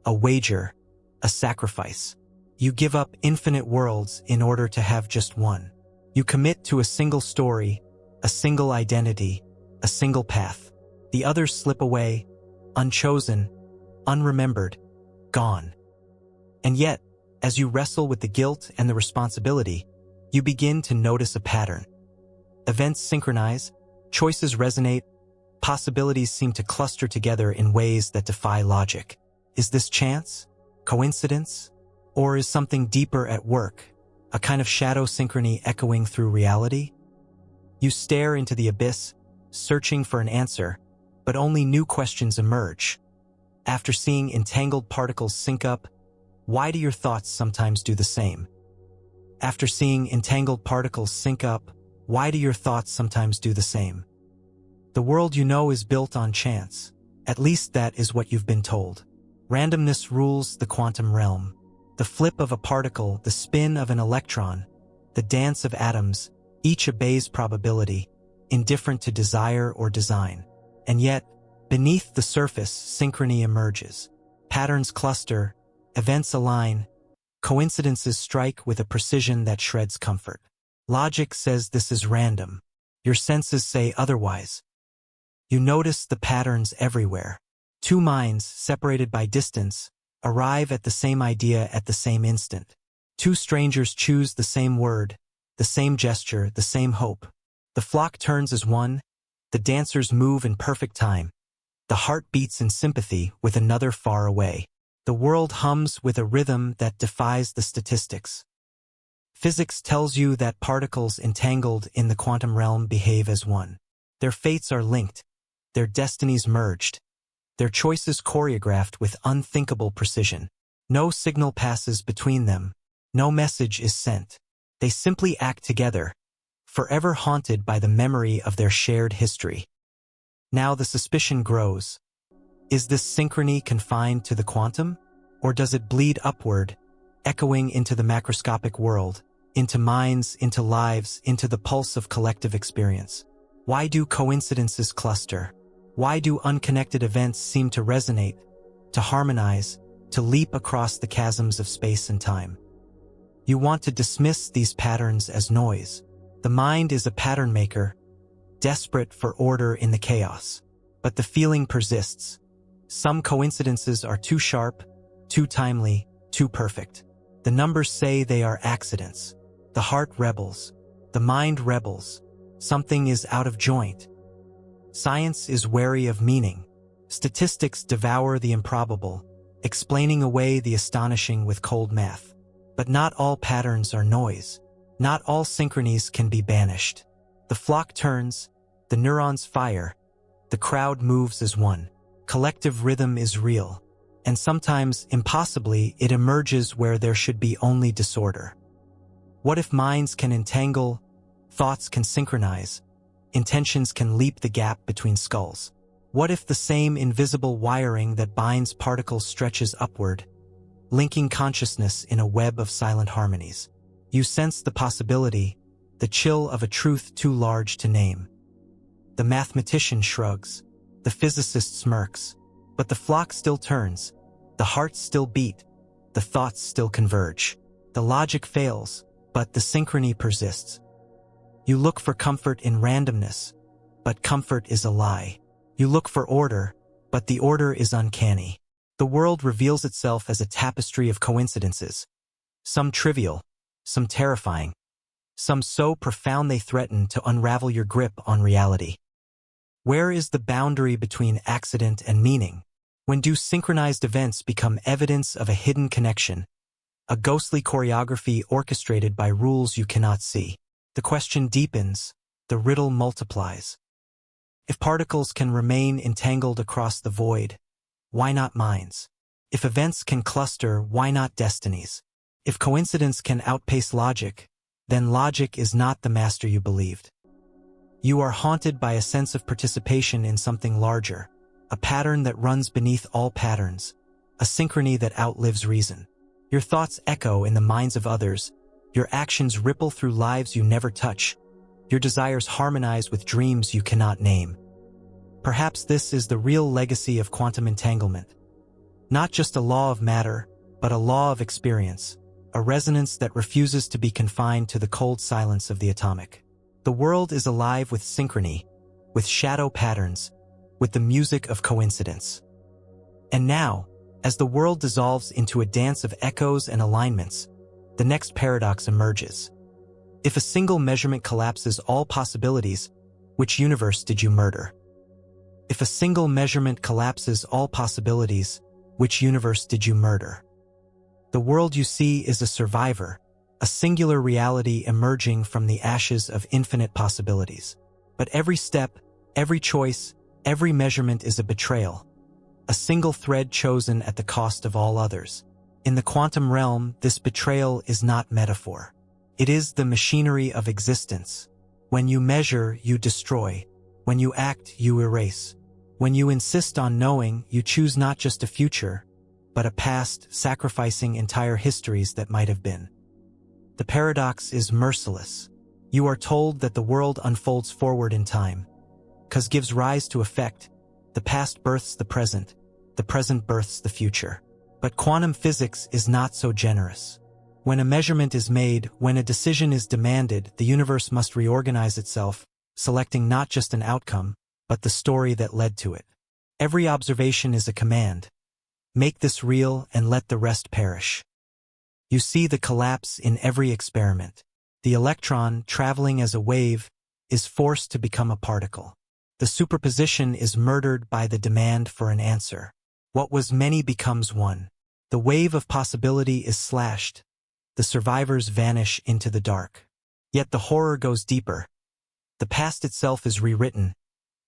a wager, a sacrifice. You give up infinite worlds in order to have just one. You commit to a single story, a single identity, a single path. The others slip away, unchosen, unremembered, gone. And yet, as you wrestle with the guilt and the responsibility, you begin to notice a pattern. Events synchronize, choices resonate, possibilities seem to cluster together in ways that defy logic. Is this chance? Coincidence? Or is something deeper at work, a kind of shadow synchrony echoing through reality? You stare into the abyss, searching for an answer, but only new questions emerge. After seeing entangled particles sync up, why do your thoughts sometimes do the same? After seeing entangled particles sync up, why do your thoughts sometimes do the same? The world you know is built on chance. At least that is what you've been told. Randomness rules the quantum realm. The flip of a particle, the spin of an electron, the dance of atoms, each obeys probability, indifferent to desire or design. And yet, beneath the surface, synchrony emerges. Patterns cluster, events align, coincidences strike with a precision that shreds comfort. Logic says this is random. Your senses say otherwise. You notice the patterns everywhere. Two minds, separated by distance, arrive at the same idea at the same instant. Two strangers choose the same word, the same gesture, the same hope. The flock turns as one, the dancers move in perfect time. The heart beats in sympathy with another far away. The world hums with a rhythm that defies the statistics. Physics tells you that particles entangled in the quantum realm behave as one. Their fates are linked, their destinies merged, their choices choreographed with unthinkable precision. No signal passes between them, no message is sent. They simply act together, forever haunted by the memory of their shared history. Now the suspicion grows. Is this synchrony confined to the quantum? Or does it bleed upward, echoing into the macroscopic world, into minds, into lives, into the pulse of collective experience? Why do coincidences cluster? Why do unconnected events seem to resonate, to harmonize, to leap across the chasms of space and time? You want to dismiss these patterns as noise. The mind is a pattern maker, desperate for order in the chaos. But the feeling persists. Some coincidences are too sharp, too timely, too perfect. The numbers say they are accidents. The heart rebels. The mind rebels. Something is out of joint. Science is wary of meaning. Statistics devour the improbable, explaining away the astonishing with cold math. But not all patterns are noise. Not all synchronies can be banished. The flock turns, the neurons fire, the crowd moves as one. Collective rhythm is real, and sometimes, impossibly, it emerges where there should be only disorder. What if minds can entangle, thoughts can synchronize, intentions can leap the gap between skulls? What if the same invisible wiring that binds particles stretches upward, linking consciousness in a web of silent harmonies? You sense the possibility, the chill of a truth too large to name. The mathematician shrugs, the physicist smirks, but the flock still turns, the hearts still beat, the thoughts still converge. The logic fails, but the synchrony persists. You look for comfort in randomness, but comfort is a lie. You look for order, but the order is uncanny. The world reveals itself as a tapestry of coincidences, some trivial, some terrifying, some so profound they threaten to unravel your grip on reality. Where is the boundary between accident and meaning? When do synchronized events become evidence of a hidden connection, a ghostly choreography orchestrated by rules you cannot see? The question deepens, the riddle multiplies. If particles can remain entangled across the void, why not minds? If events can cluster, why not destinies? If coincidence can outpace logic, then logic is not the master you believed. You are haunted by a sense of participation in something larger, a pattern that runs beneath all patterns, a synchrony that outlives reason. Your thoughts echo in the minds of others, your actions ripple through lives you never touch, your desires harmonize with dreams you cannot name. Perhaps this is the real legacy of quantum entanglement. Not just a law of matter, but a law of experience, a resonance that refuses to be confined to the cold silence of the atomic. The world is alive with synchrony, with shadow patterns, with the music of coincidence. And now, as the world dissolves into a dance of echoes and alignments, the next paradox emerges. If a single measurement collapses all possibilities, which universe did you murder? If a single measurement collapses all possibilities, which universe did you murder? The world you see is a survivor, a singular reality emerging from the ashes of infinite possibilities. But every step, every choice, every measurement is a betrayal, a single thread chosen at the cost of all others. In the quantum realm, this betrayal is not metaphor. It is the machinery of existence. When you measure, you destroy. When you act, you erase. When you insist on knowing, you choose not just a future, but a past, sacrificing entire histories that might have been. The paradox is merciless. You are told that the world unfolds forward in time, cause gives rise to effect. The past births the present births the future. But quantum physics is not so generous. When a measurement is made, when a decision is demanded, the universe must reorganize itself, selecting not just an outcome, but the story that led to it. Every observation is a command. Make this real and let the rest perish. You see the collapse in every experiment. The electron, traveling as a wave, is forced to become a particle. The superposition is murdered by the demand for an answer. What was many becomes one. The wave of possibility is slashed. The survivors vanish into the dark. Yet the horror goes deeper. The past itself is rewritten,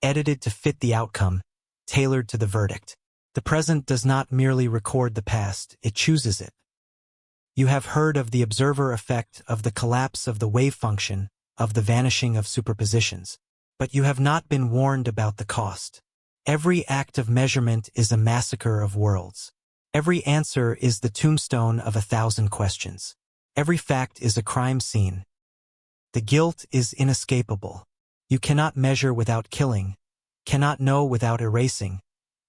edited to fit the outcome, tailored to the verdict. The present does not merely record the past, it chooses it. You have heard of the observer effect, of the collapse of the wave function, of the vanishing of superpositions. But you have not been warned about the cost. Every act of measurement is a massacre of worlds. Every answer is the tombstone of 1,000 questions. Every fact is a crime scene. The guilt is inescapable. You cannot measure without killing, cannot know without erasing,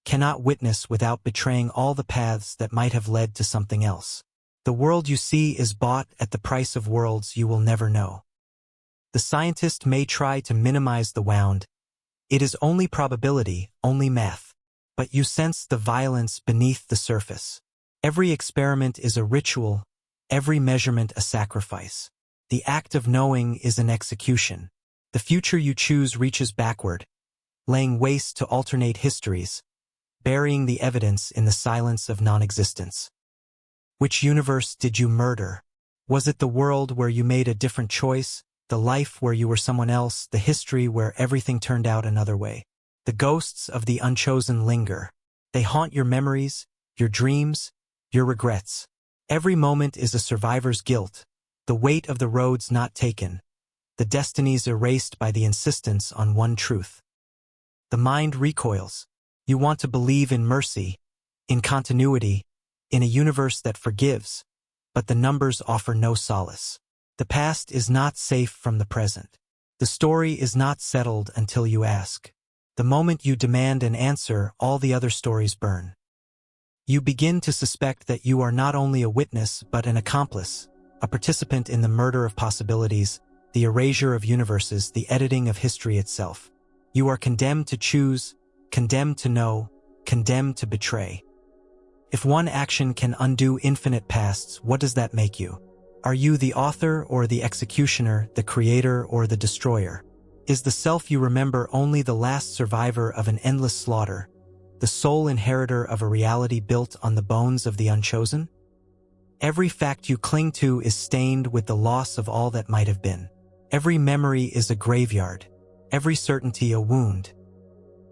cannot witness without betraying all the paths that might have led to something else. The world you see is bought at the price of worlds you will never know. The scientist may try to minimize the wound. It is only probability, only math. But you sense the violence beneath the surface. Every experiment is a ritual, every measurement a sacrifice. The act of knowing is an execution. The future you choose reaches backward, laying waste to alternate histories, burying the evidence in the silence of non-existence. Which universe did you murder? Was it the world where you made a different choice, the life where you were someone else, the history where everything turned out another way? The ghosts of the unchosen linger. They haunt your memories, your dreams, your regrets. Every moment is a survivor's guilt, the weight of the roads not taken, the destinies erased by the insistence on one truth. The mind recoils. You want to believe in mercy, in continuity, in a universe that forgives, but the numbers offer no solace. The past is not safe from the present. The story is not settled until you ask. The moment you demand an answer, all the other stories burn. You begin to suspect that you are not only a witness but an accomplice, a participant in the murder of possibilities, the erasure of universes, the editing of history itself. You are condemned to choose, condemned to know, condemned to betray. If one action can undo infinite pasts, what does that make you? Are you the author or the executioner, the creator or the destroyer? Is the self you remember only the last survivor of an endless slaughter, the sole inheritor of a reality built on the bones of the unchosen? Every fact you cling to is stained with the loss of all that might have been. Every memory is a graveyard, every certainty a wound.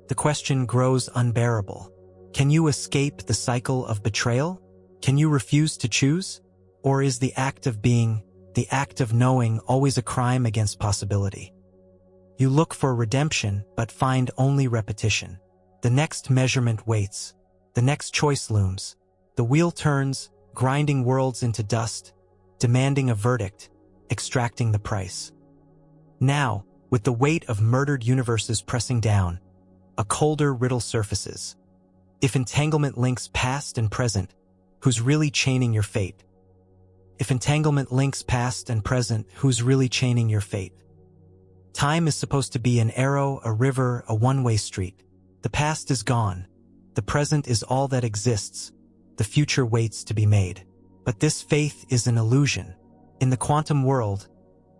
The question grows unbearable. Can you escape the cycle of betrayal? Can you refuse to choose? Or is the act of being, the act of knowing, always a crime against possibility? You look for redemption, but find only repetition. The next measurement waits. The next choice looms. The wheel turns, grinding worlds into dust, demanding a verdict, extracting the price. Now, with the weight of murdered universes pressing down, a colder riddle surfaces. If entanglement links past and present, who's really chaining your fate? If entanglement links past and present, who's really chaining your fate? Time is supposed to be an arrow, a river, a one-way street. The past is gone. The present is all that exists. The future waits to be made. But this faith is an illusion. In the quantum world,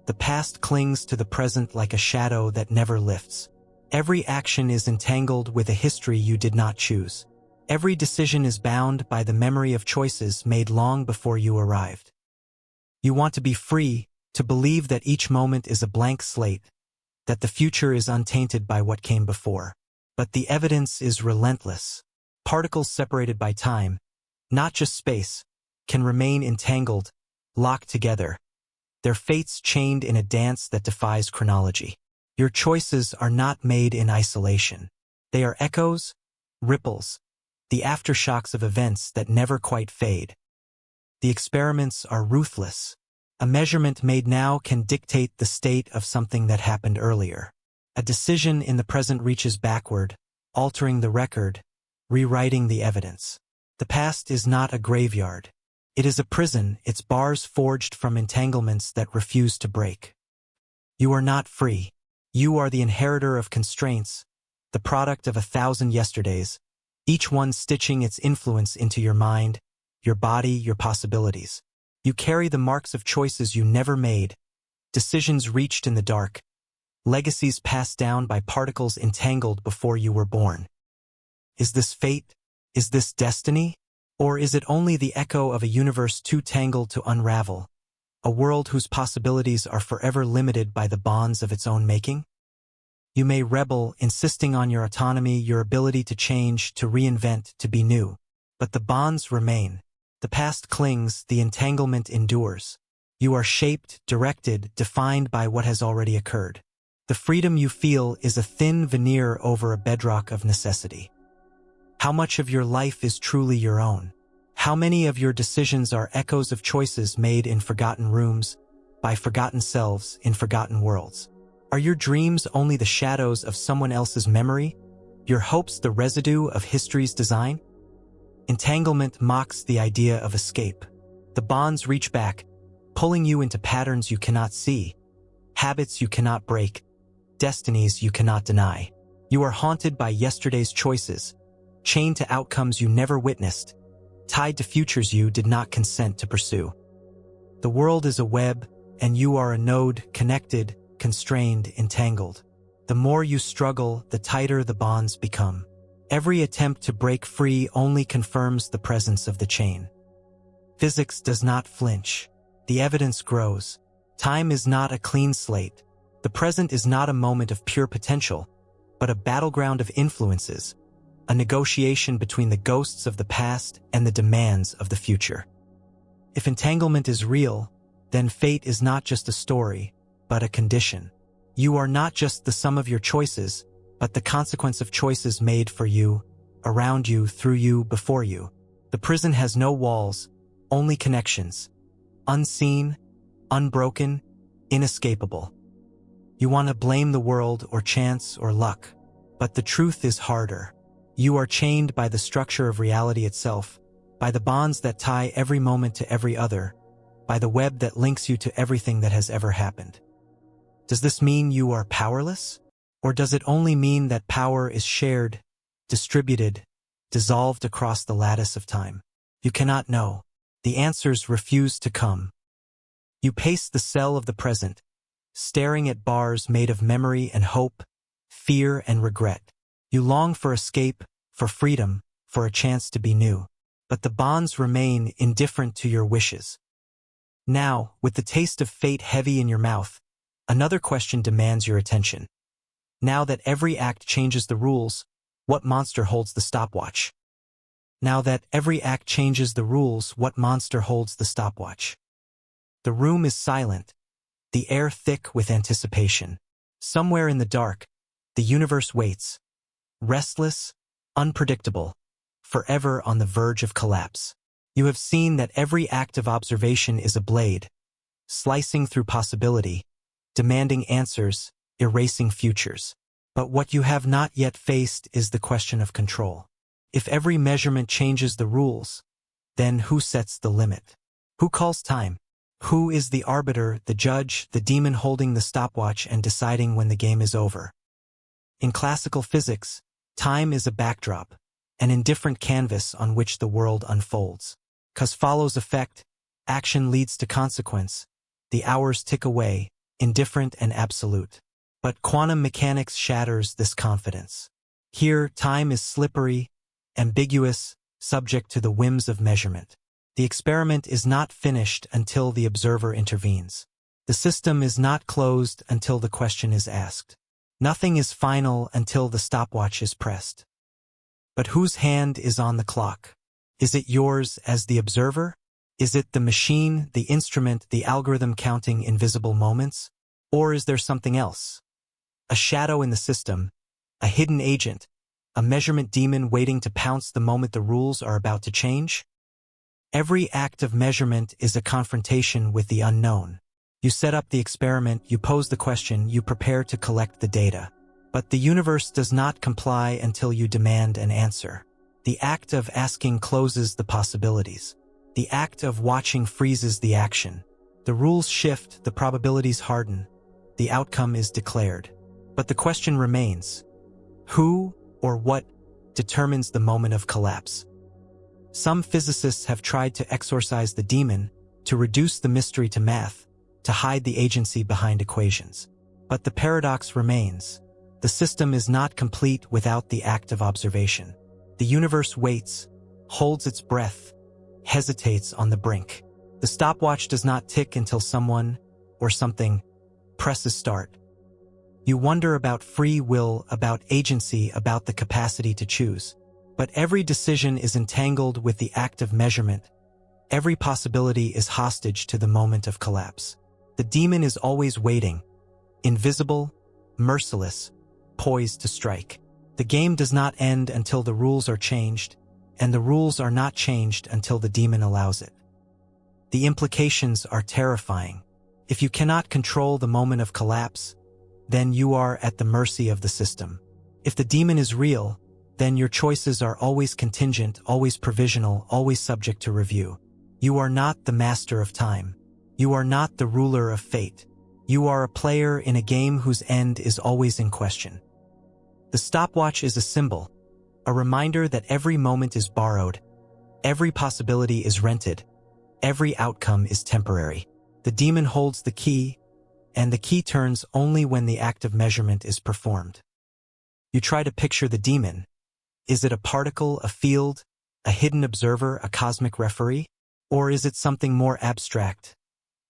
the past clings to the present like a shadow that never lifts. Every action is entangled with a history you did not choose. Every decision is bound by the memory of choices made long before you arrived. You want to be free, to believe that each moment is a blank slate, that the future is untainted by what came before. But the evidence is relentless. Particles separated by time, not just space, can remain entangled, locked together, their fates chained in a dance that defies chronology. Your choices are not made in isolation. They are echoes, ripples, the aftershocks of events that never quite fade. The experiments are ruthless. A measurement made now can dictate the state of something that happened earlier. A decision in the present reaches backward, altering the record, rewriting the evidence. The past is not a graveyard. It is a prison, its bars forged from entanglements that refuse to break. You are not free. You are the inheritor of constraints, the product of 1,000 yesterdays, each one stitching its influence into your mind, your body, your possibilities. You carry the marks of choices you never made, decisions reached in the dark, legacies passed down by particles entangled before you were born. Is this fate? Is this destiny? Or is it only the echo of a universe too tangled to unravel, a world whose possibilities are forever limited by the bonds of its own making? You may rebel, insisting on your autonomy, your ability to change, to reinvent, to be new. But the bonds remain. The past clings, the entanglement endures. You are shaped, directed, defined by what has already occurred. The freedom you feel is a thin veneer over a bedrock of necessity. How much of your life is truly your own? How many of your decisions are echoes of choices made in forgotten rooms, by forgotten selves, in forgotten worlds? Are your dreams only the shadows of someone else's memory? Your hopes the residue of history's design? Entanglement mocks the idea of escape. The bonds reach back, pulling you into patterns you cannot see, habits you cannot break, destinies you cannot deny. You are haunted by yesterday's choices, chained to outcomes you never witnessed, tied to futures you did not consent to pursue. The world is a web, and you are a node, connected, constrained, entangled. The more you struggle, the tighter the bonds become. Every attempt to break free only confirms the presence of the chain. Physics does not flinch. The evidence grows. Time is not a clean slate. The present is not a moment of pure potential, but a battleground of influences, a negotiation between the ghosts of the past and the demands of the future. If entanglement is real, then fate is not just a story, but a condition. You are not just the sum of your choices, but the consequence of choices made for you, around you, through you, before you. The prison has no walls, only connections. Unseen, unbroken, inescapable. You want to blame the world or chance or luck, but the truth is harder. You are chained by the structure of reality itself, by the bonds that tie every moment to every other, by the web that links you to everything that has ever happened. Does this mean you are powerless? Or does it only mean that power is shared, distributed, dissolved across the lattice of time? You cannot know. The answers refuse to come. You pace the cell of the present, staring at bars made of memory and hope, fear and regret. You long for escape, for freedom, for a chance to be new. But the bonds remain indifferent to your wishes. Now, with the taste of fate heavy in your mouth, another question demands your attention. Now that every act changes the rules, what monster holds the stopwatch? Now that every act changes the rules, what monster holds the stopwatch? The room is silent, the air thick with anticipation. Somewhere in the dark, the universe waits, restless, unpredictable, forever on the verge of collapse. You have seen that every act of observation is a blade, slicing through possibility, demanding answers, erasing futures. But what you have not yet faced is the question of control. If every measurement changes the rules, then who sets the limit? Who calls time? Who is the arbiter, the judge, the demon holding the stopwatch and deciding when the game is over? In classical physics, time is a backdrop, an indifferent canvas on which the world unfolds. Cause follows effect, action leads to consequence, the hours tick away, indifferent and absolute. But quantum mechanics shatters this confidence. Here, time is slippery, ambiguous, subject to the whims of measurement. The experiment is not finished until the observer intervenes. The system is not closed until the question is asked. Nothing is final until the stopwatch is pressed. But whose hand is on the clock? Is it yours as the observer? Is it the machine, the instrument, the algorithm counting invisible moments? Or is there something else? A shadow in the system, a hidden agent, a measurement demon waiting to pounce the moment the rules are about to change? Every act of measurement is a confrontation with the unknown. You set up the experiment, you pose the question, you prepare to collect the data. But the universe does not comply until you demand an answer. The act of asking closes the possibilities. The act of watching freezes the action. The rules shift, the probabilities harden. The outcome is declared. But the question remains: who or what determines the moment of collapse? Some physicists have tried to exorcise the demon, to reduce the mystery to math, to hide the agency behind equations. But the paradox remains. The system is not complete without the act of observation. The universe waits, holds its breath, hesitates on the brink. The stopwatch does not tick until someone, or something, presses start. You wonder about free will, about agency, about the capacity to choose. But every decision is entangled with the act of measurement. Every possibility is hostage to the moment of collapse. The demon is always waiting, invisible, merciless, poised to strike. The game does not end until the rules are changed, and the rules are not changed until the demon allows it. The implications are terrifying. If you cannot control the moment of collapse, then you are at the mercy of the system. If the demon is real, then your choices are always contingent, always provisional, always subject to review. You are not the master of time. You are not the ruler of fate. You are a player in a game whose end is always in question. The stopwatch is a symbol, a reminder that every moment is borrowed, every possibility is rented, every outcome is temporary. The demon holds the key, and the key turns only when the act of measurement is performed. You try to picture the demon. Is it a particle, a field, a hidden observer, a cosmic referee? Or is it something more abstract?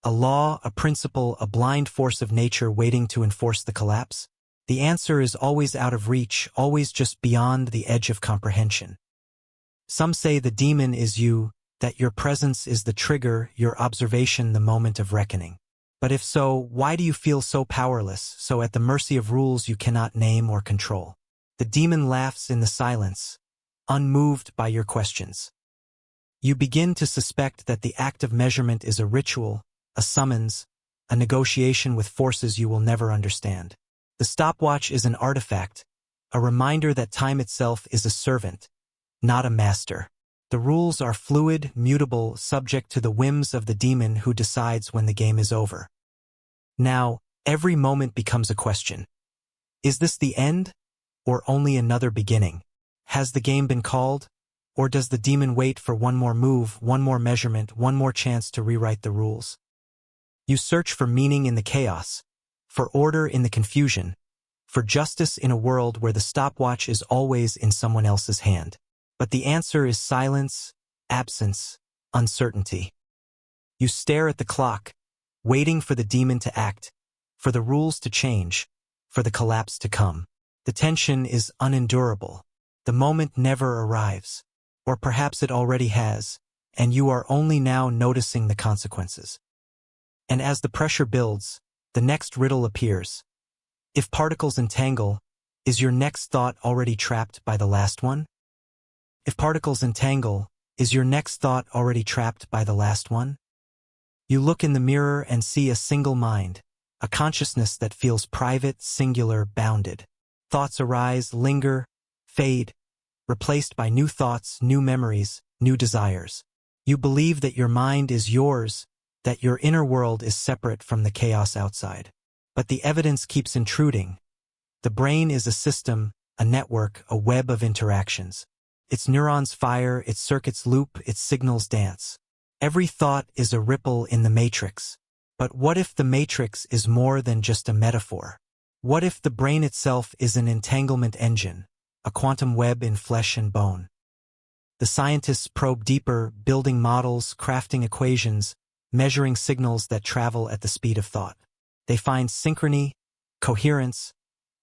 A law, a principle, a blind force of nature waiting to enforce the collapse? The answer is always out of reach, always just beyond the edge of comprehension. Some say the demon is you, that your presence is the trigger, your observation the moment of reckoning. But if so, why do you feel so powerless, so at the mercy of rules you cannot name or control? The demon laughs in the silence, unmoved by your questions. You begin to suspect that the act of measurement is a ritual, a summons, a negotiation with forces you will never understand. The stopwatch is an artifact, a reminder that time itself is a servant, not a master. The rules are fluid, mutable, subject to the whims of the demon who decides when the game is over. Now, every moment becomes a question. Is this the end, or only another beginning? Has the game been called, or does the demon wait for one more move, one more measurement, one more chance to rewrite the rules? You search for meaning in the chaos, for order in the confusion, for justice in a world where the stopwatch is always in someone else's hand. But the answer is silence, absence, uncertainty. You stare at the clock, waiting for the demon to act, for the rules to change, for the collapse to come. The tension is unendurable. The moment never arrives. Or perhaps it already has, and you are only now noticing the consequences. And as the pressure builds, the next riddle appears. If particles entangle, is your next thought already trapped by the last one? If particles entangle, is your next thought already trapped by the last one? You look in the mirror and see a single mind, a consciousness that feels private, singular, bounded. Thoughts arise, linger, fade, replaced by new thoughts, new memories, new desires. You believe that your mind is yours, that your inner world is separate from the chaos outside. But the evidence keeps intruding. The brain is a system, a network, a web of interactions. Its neurons fire, its circuits loop, its signals dance. Every thought is a ripple in the matrix. But what if the matrix is more than just a metaphor? What if the brain itself is an entanglement engine, a quantum web in flesh and bone? The scientists probe deeper, building models, crafting equations, measuring signals that travel at the speed of thought. They find synchrony, coherence,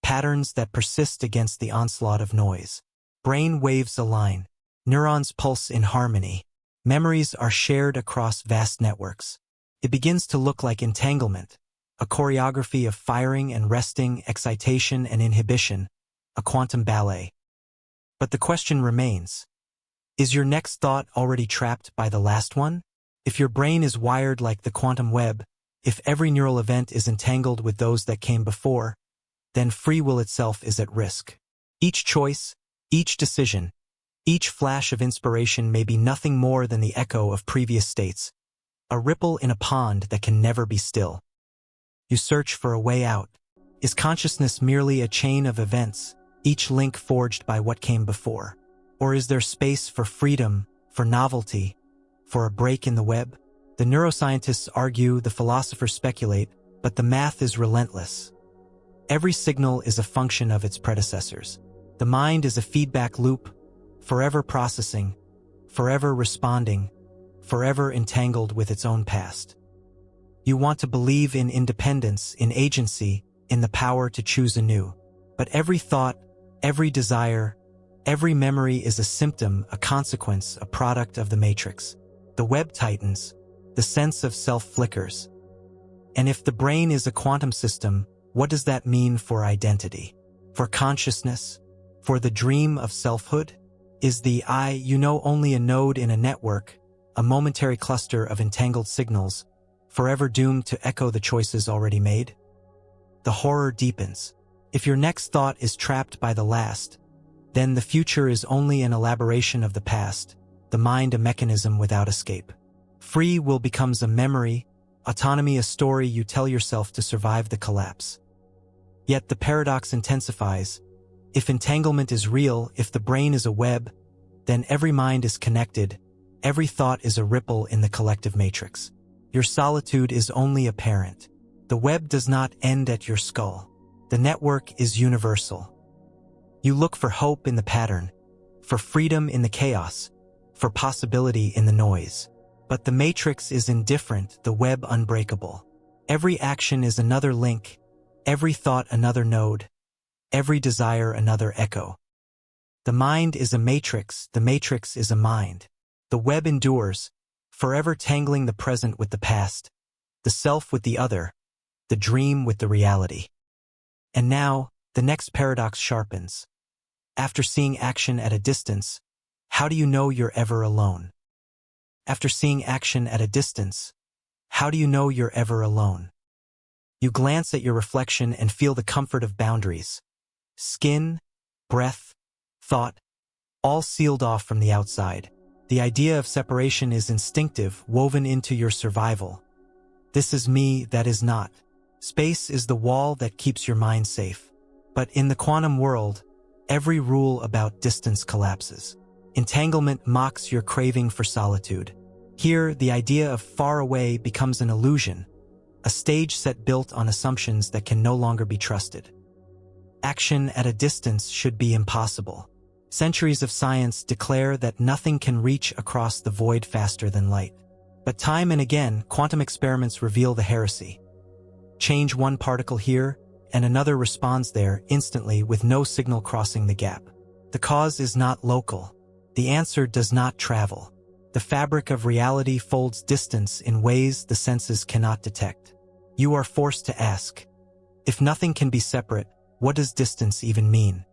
patterns that persist against the onslaught of noise. Brain waves align, neurons pulse in harmony, memories are shared across vast networks. It begins to look like entanglement, a choreography of firing and resting, excitation and inhibition, a quantum ballet. But the question remains, is your next thought already trapped by the last one? If your brain is wired like the quantum web, if every neural event is entangled with those that came before, then free will itself is at risk. Each choice, each decision, each flash of inspiration may be nothing more than the echo of previous states, a ripple in a pond that can never be still. You search for a way out. Is consciousness merely a chain of events, each link forged by what came before? Or is there space for freedom, for novelty, for a break in the web? The neuroscientists argue, the philosophers speculate, but the math is relentless. Every signal is a function of its predecessors. The mind is a feedback loop, forever processing, forever responding, forever entangled with its own past. You want to believe in independence, in agency, in the power to choose anew. But every thought, every desire, every memory is a symptom, a consequence, a product of the matrix. The web tightens, the sense of self flickers. And if the brain is a quantum system, what does that mean for identity? For consciousness? For the dream of selfhood? Is the I, only a node in a network, a momentary cluster of entangled signals, forever doomed to echo the choices already made? The horror deepens. If your next thought is trapped by the last, then the future is only an elaboration of the past, the mind a mechanism without escape. Free will becomes a memory, autonomy a story you tell yourself to survive the collapse. Yet the paradox intensifies. If entanglement is real, if the brain is a web, then every mind is connected, every thought is a ripple in the collective matrix. Your solitude is only apparent. The web does not end at your skull. The network is universal. You look for hope in the pattern, for freedom in the chaos, for possibility in the noise. But the matrix is indifferent, the web unbreakable. Every action is another link, every thought another node, every desire another echo. The mind is a matrix, the matrix is a mind. The web endures, forever tangling the present with the past, the self with the other, the dream with the reality. And now, the next paradox sharpens. After seeing action at a distance, how do you know you're ever alone? After seeing action at a distance, how do you know you're ever alone? You glance at your reflection and feel the comfort of boundaries. Skin, breath, thought, all sealed off from the outside. The idea of separation is instinctive, woven into your survival. This is me, that is not. Space is the wall that keeps your mind safe. But in the quantum world, every rule about distance collapses. Entanglement mocks your craving for solitude. Here, the idea of far away becomes an illusion, a stage set built on assumptions that can no longer be trusted. Action at a distance should be impossible. Centuries of science declare that nothing can reach across the void faster than light. But time and again, quantum experiments reveal the heresy. Change one particle here, and another responds there instantly with no signal crossing the gap. The cause is not local. The answer does not travel. The fabric of reality folds distance in ways the senses cannot detect. You are forced to ask, if nothing can be separate, what does distance even mean?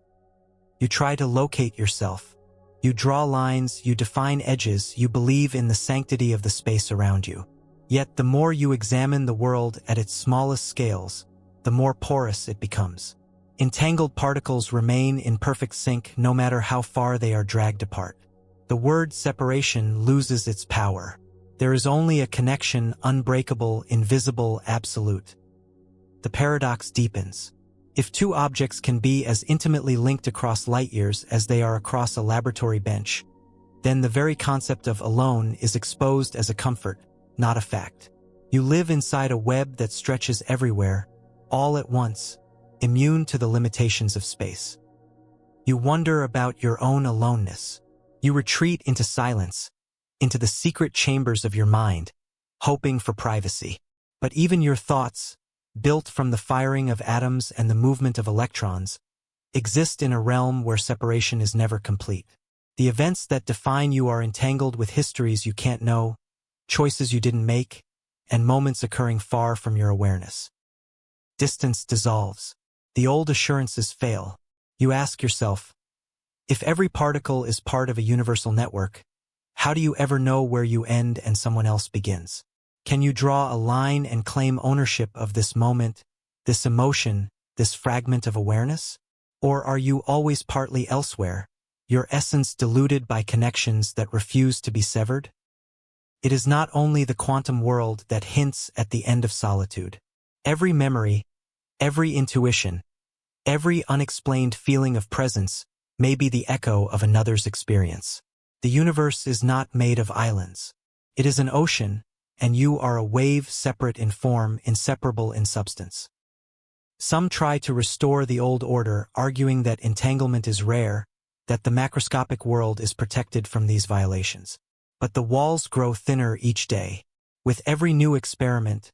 You try to locate yourself. You draw lines, you define edges, you believe in the sanctity of the space around you. Yet the more you examine the world at its smallest scales, the more porous it becomes. Entangled particles remain in perfect sync no matter how far they are dragged apart. The word separation loses its power. There is only a connection, unbreakable, invisible, absolute. The paradox deepens. If two objects can be as intimately linked across light years as they are across a laboratory bench, then the very concept of alone is exposed as a comfort, not a fact. You live inside a web that stretches everywhere, all at once, immune to the limitations of space. You wonder about your own aloneness. You retreat into silence, into the secret chambers of your mind, hoping for privacy. But even your thoughts, built from the firing of atoms and the movement of electrons, exist in a realm where separation is never complete. The events that define you are entangled with histories you can't know, choices you didn't make, and moments occurring far from your awareness. Distance dissolves. The old assurances fail. You ask yourself, if every particle is part of a universal network, how do you ever know where you end and someone else begins? Can you draw a line and claim ownership of this moment, this emotion, this fragment of awareness? Or are you always partly elsewhere, your essence diluted by connections that refuse to be severed? It is not only the quantum world that hints at the end of solitude. Every memory, every intuition, every unexplained feeling of presence may be the echo of another's experience. The universe is not made of islands. It is an ocean, and you are a wave separate in form, inseparable in substance. Some try to restore the old order, arguing that entanglement is rare, that the macroscopic world is protected from these violations. But the walls grow thinner each day. With every new experiment,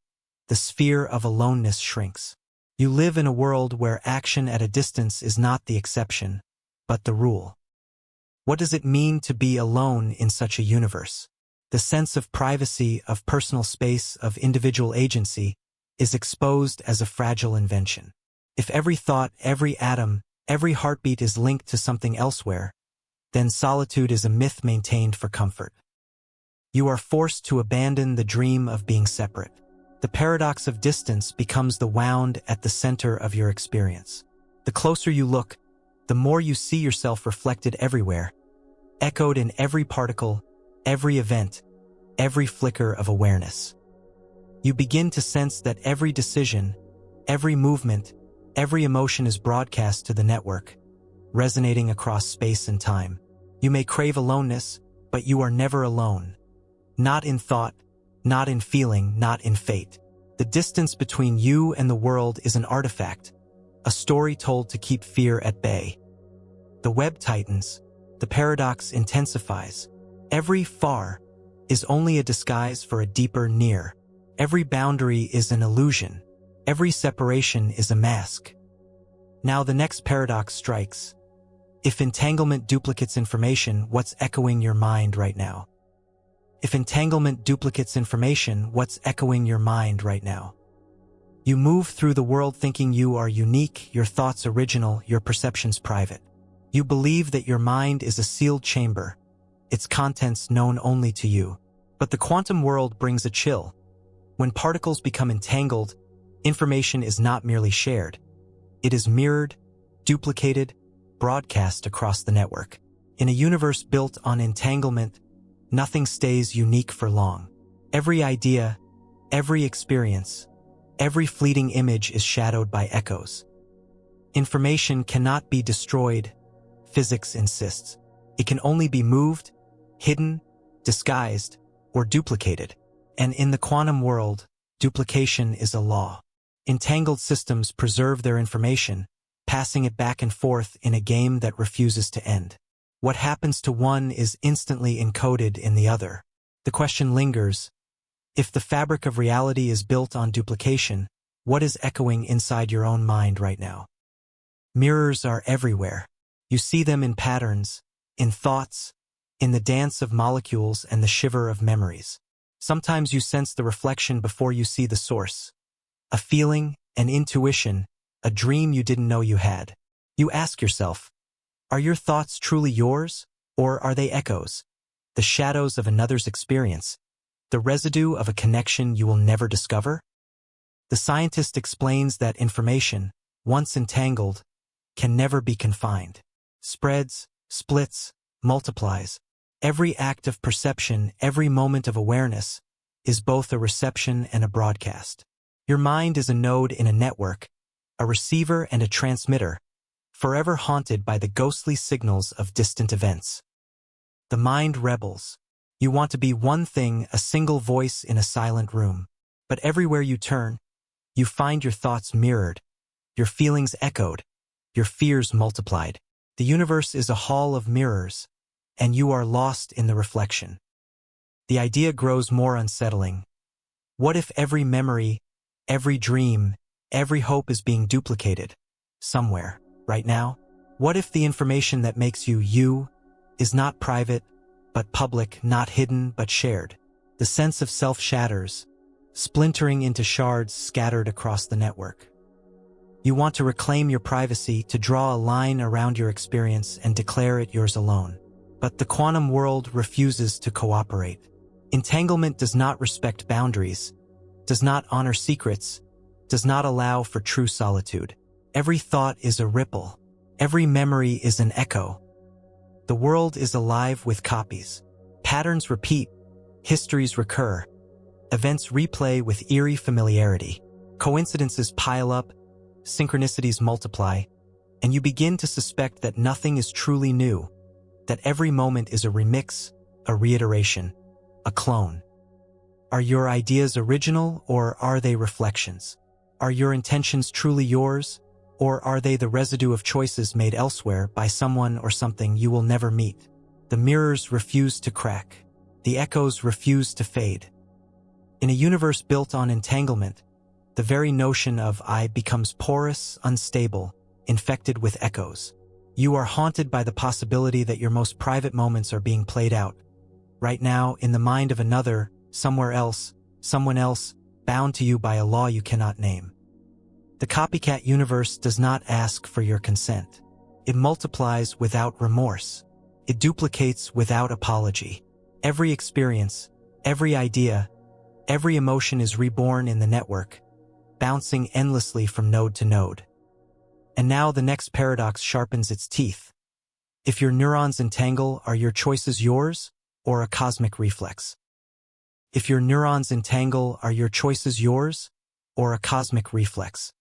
the sphere of aloneness shrinks. You live in a world where action at a distance is not the exception, but the rule. What does it mean to be alone in such a universe? The sense of privacy, of personal space, of individual agency is exposed as a fragile invention. If every thought, every atom, every heartbeat is linked to something elsewhere, then solitude is a myth maintained for comfort. You are forced to abandon the dream of being separate. The paradox of distance becomes the wound at the center of your experience. The closer you look, the more you see yourself reflected everywhere, echoed in every particle, every event, every flicker of awareness. You begin to sense that every decision, every movement, every emotion is broadcast to the network, resonating across space and time. You may crave aloneness, but you are never alone. Not in thought, not in feeling, not in fate. The distance between you and the world is an artifact, a story told to keep fear at bay. The web tightens, the paradox intensifies. Every far is only a disguise for a deeper near. Every boundary is an illusion. Every separation is a mask. Now the next paradox strikes. If entanglement duplicates information, what's echoing your mind right now? If entanglement duplicates information, what's echoing your mind right now? You move through the world thinking you are unique, your thoughts original, your perceptions private. You believe that your mind is a sealed chamber, its contents known only to you. But the quantum world brings a chill. When particles become entangled, information is not merely shared. It is mirrored, duplicated, broadcast across the network. In a universe built on entanglement, nothing stays unique for long. Every idea, every experience, every fleeting image is shadowed by echoes. Information cannot be destroyed, physics insists. It can only be moved, hidden, disguised, or duplicated. And in the quantum world, duplication is a law. Entangled systems preserve their information, passing it back and forth in a game that refuses to end. What happens to one is instantly encoded in the other. The question lingers, if the fabric of reality is built on duplication, what is echoing inside your own mind right now? Mirrors are everywhere. You see them in patterns, in thoughts, in the dance of molecules and the shiver of memories. Sometimes you sense the reflection before you see the source. A feeling, an intuition, a dream you didn't know you had. You ask yourself, are your thoughts truly yours, or are they echoes, the shadows of another's experience, the residue of a connection you will never discover? The scientist explains that information, once entangled, can never be confined. Spreads, splits, multiplies. Every act of perception, every moment of awareness, is both a reception and a broadcast. Your mind is a node in a network, a receiver and a transmitter, forever haunted by the ghostly signals of distant events. The mind rebels. You want to be one thing, a single voice in a silent room. But everywhere you turn, you find your thoughts mirrored, your feelings echoed, your fears multiplied. The universe is a hall of mirrors, and you are lost in the reflection. The idea grows more unsettling. What if every memory, every dream, every hope is being duplicated somewhere, right now? What if the information that makes you you is not private, but public, not hidden, but shared? The sense of self shatters, splintering into shards scattered across the network. You want to reclaim your privacy, to draw a line around your experience and declare it yours alone. But the quantum world refuses to cooperate. Entanglement does not respect boundaries, does not honor secrets, does not allow for true solitude. Every thought is a ripple. Every memory is an echo. The world is alive with copies. Patterns repeat, histories recur, events replay with eerie familiarity. Coincidences pile up, synchronicities multiply, and you begin to suspect that nothing is truly new, that every moment is a remix, a reiteration, a clone. Are your ideas original, or are they reflections? Are your intentions truly yours, or are they the residue of choices made elsewhere by someone or something you will never meet? The mirrors refuse to crack. The echoes refuse to fade. In a universe built on entanglement, the very notion of I becomes porous, unstable, infected with echoes. You are haunted by the possibility that your most private moments are being played out, right now, in the mind of another, somewhere else, someone else, bound to you by a law you cannot name. The copycat universe does not ask for your consent. It multiplies without remorse. It duplicates without apology. Every experience, every idea, every emotion is reborn in the network, bouncing endlessly from node to node. And now the next paradox sharpens its teeth. If your neurons entangle, are your choices yours, or a cosmic reflex? If your neurons entangle, are your choices yours, or a cosmic reflex?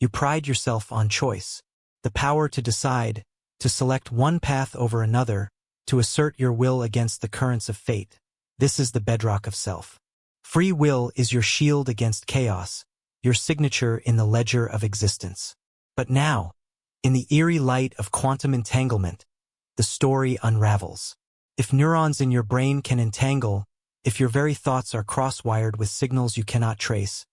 You pride yourself on choice, the power to decide, to select one path over another, to assert your will against the currents of fate. This is the bedrock of self. Free will is your shield against chaos, your signature in the ledger of existence. But now, in the eerie light of quantum entanglement, the story unravels. If neurons in your brain can entangle, if your very thoughts are cross-wired with signals you cannot trace,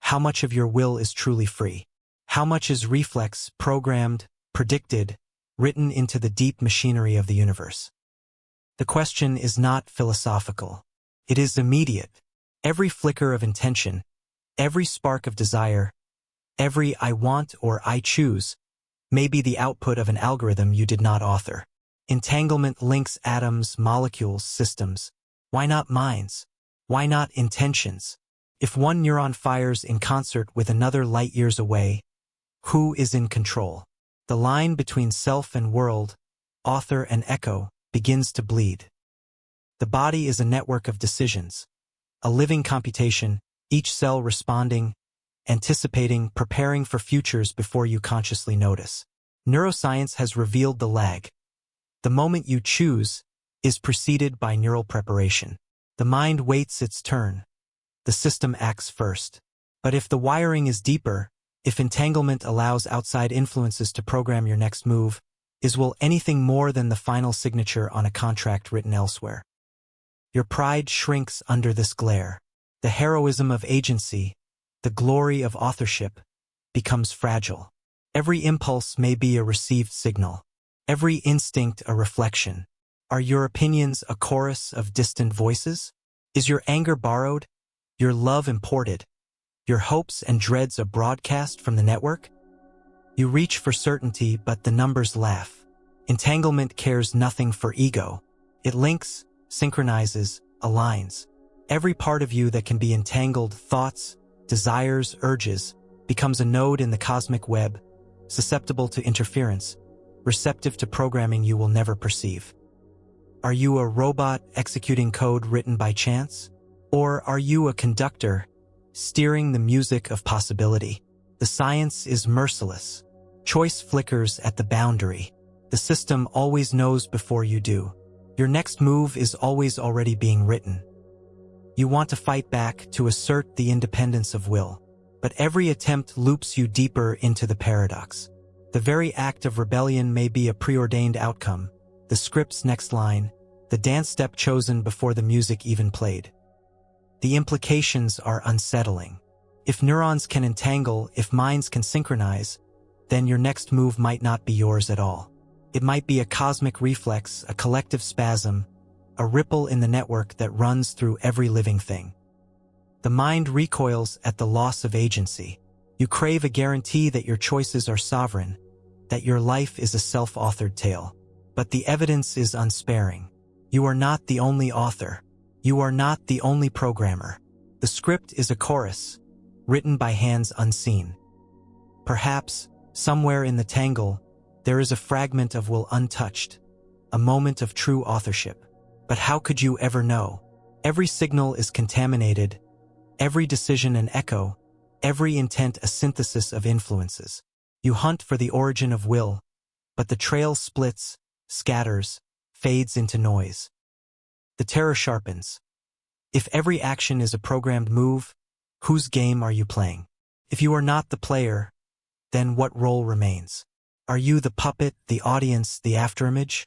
how much of your will is truly free? How much is reflex, programmed, predicted, written into the deep machinery of the universe? The question is not philosophical. It is immediate. Every flicker of intention, every spark of desire, every I want or I choose may be the output of an algorithm you did not author. Entanglement links atoms, molecules, systems. Why not minds? Why not intentions? If one neuron fires in concert with another light years away, who is in control? The line between self and world, author and echo, begins to bleed. The body is a network of decisions, a living computation, each cell responding, anticipating, preparing for futures before you consciously notice. Neuroscience has revealed the lag. The moment you choose is preceded by neural preparation. The mind waits its turn. The system acts first. But if the wiring is deeper, if entanglement allows outside influences to program your next move, is will anything more than the final signature on a contract written elsewhere. Your pride shrinks under this glare. The heroism of agency, the glory of authorship, becomes fragile. Every impulse may be a received signal. Every instinct a reflection. Are your opinions a chorus of distant voices? Is your anger borrowed? Your love imported? Your hopes and dreads a broadcast from the network? You reach for certainty, but the numbers laugh. Entanglement cares nothing for ego. It links, synchronizes, aligns. Every part of you that can be entangled, thoughts, desires, urges, becomes a node in the cosmic web, susceptible to interference, receptive to programming you will never perceive. Are you a robot executing code written by chance? Or are you a conductor, steering the music of possibility? The science is merciless. Choice flickers at the boundary. The system always knows before you do. Your next move is always already being written. You want to fight back, to assert the independence of will. But every attempt loops you deeper into the paradox. The very act of rebellion may be a preordained outcome, the script's next line, the dance step chosen before the music even played. The implications are unsettling. If neurons can entangle, if minds can synchronize, then your next move might not be yours at all. It might be a cosmic reflex, a collective spasm, a ripple in the network that runs through every living thing. The mind recoils at the loss of agency. You crave a guarantee that your choices are sovereign, that your life is a self-authored tale. But the evidence is unsparing. You are not the only author. You are not the only programmer. The script is a chorus, written by hands unseen. Perhaps, somewhere in the tangle, there is a fragment of will untouched, a moment of true authorship. But how could you ever know? Every signal is contaminated, every decision an echo, every intent a synthesis of influences. You hunt for the origin of will, but the trail splits, scatters, fades into noise. The terror sharpens. If every action is a programmed move, whose game are you playing? If you are not the player, then what role remains? Are you the puppet, the audience, the afterimage?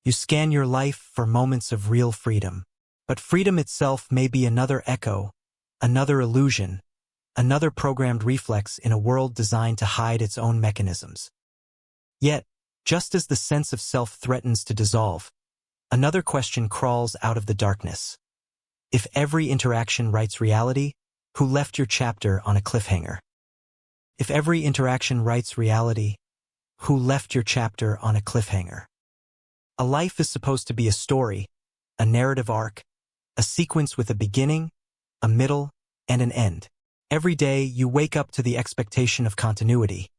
You scan your life for moments of real freedom. But freedom itself may be another echo, another illusion, another programmed reflex in a world designed to hide its own mechanisms. Yet, just as the sense of self threatens to dissolve, another question crawls out of the darkness. If every interaction writes reality, who left your chapter on a cliffhanger? If every interaction writes reality, who left your chapter on a cliffhanger? A life is supposed to be a story, a narrative arc, a sequence with a beginning, a middle, and an end. Every day you wake up to the expectation of continuity.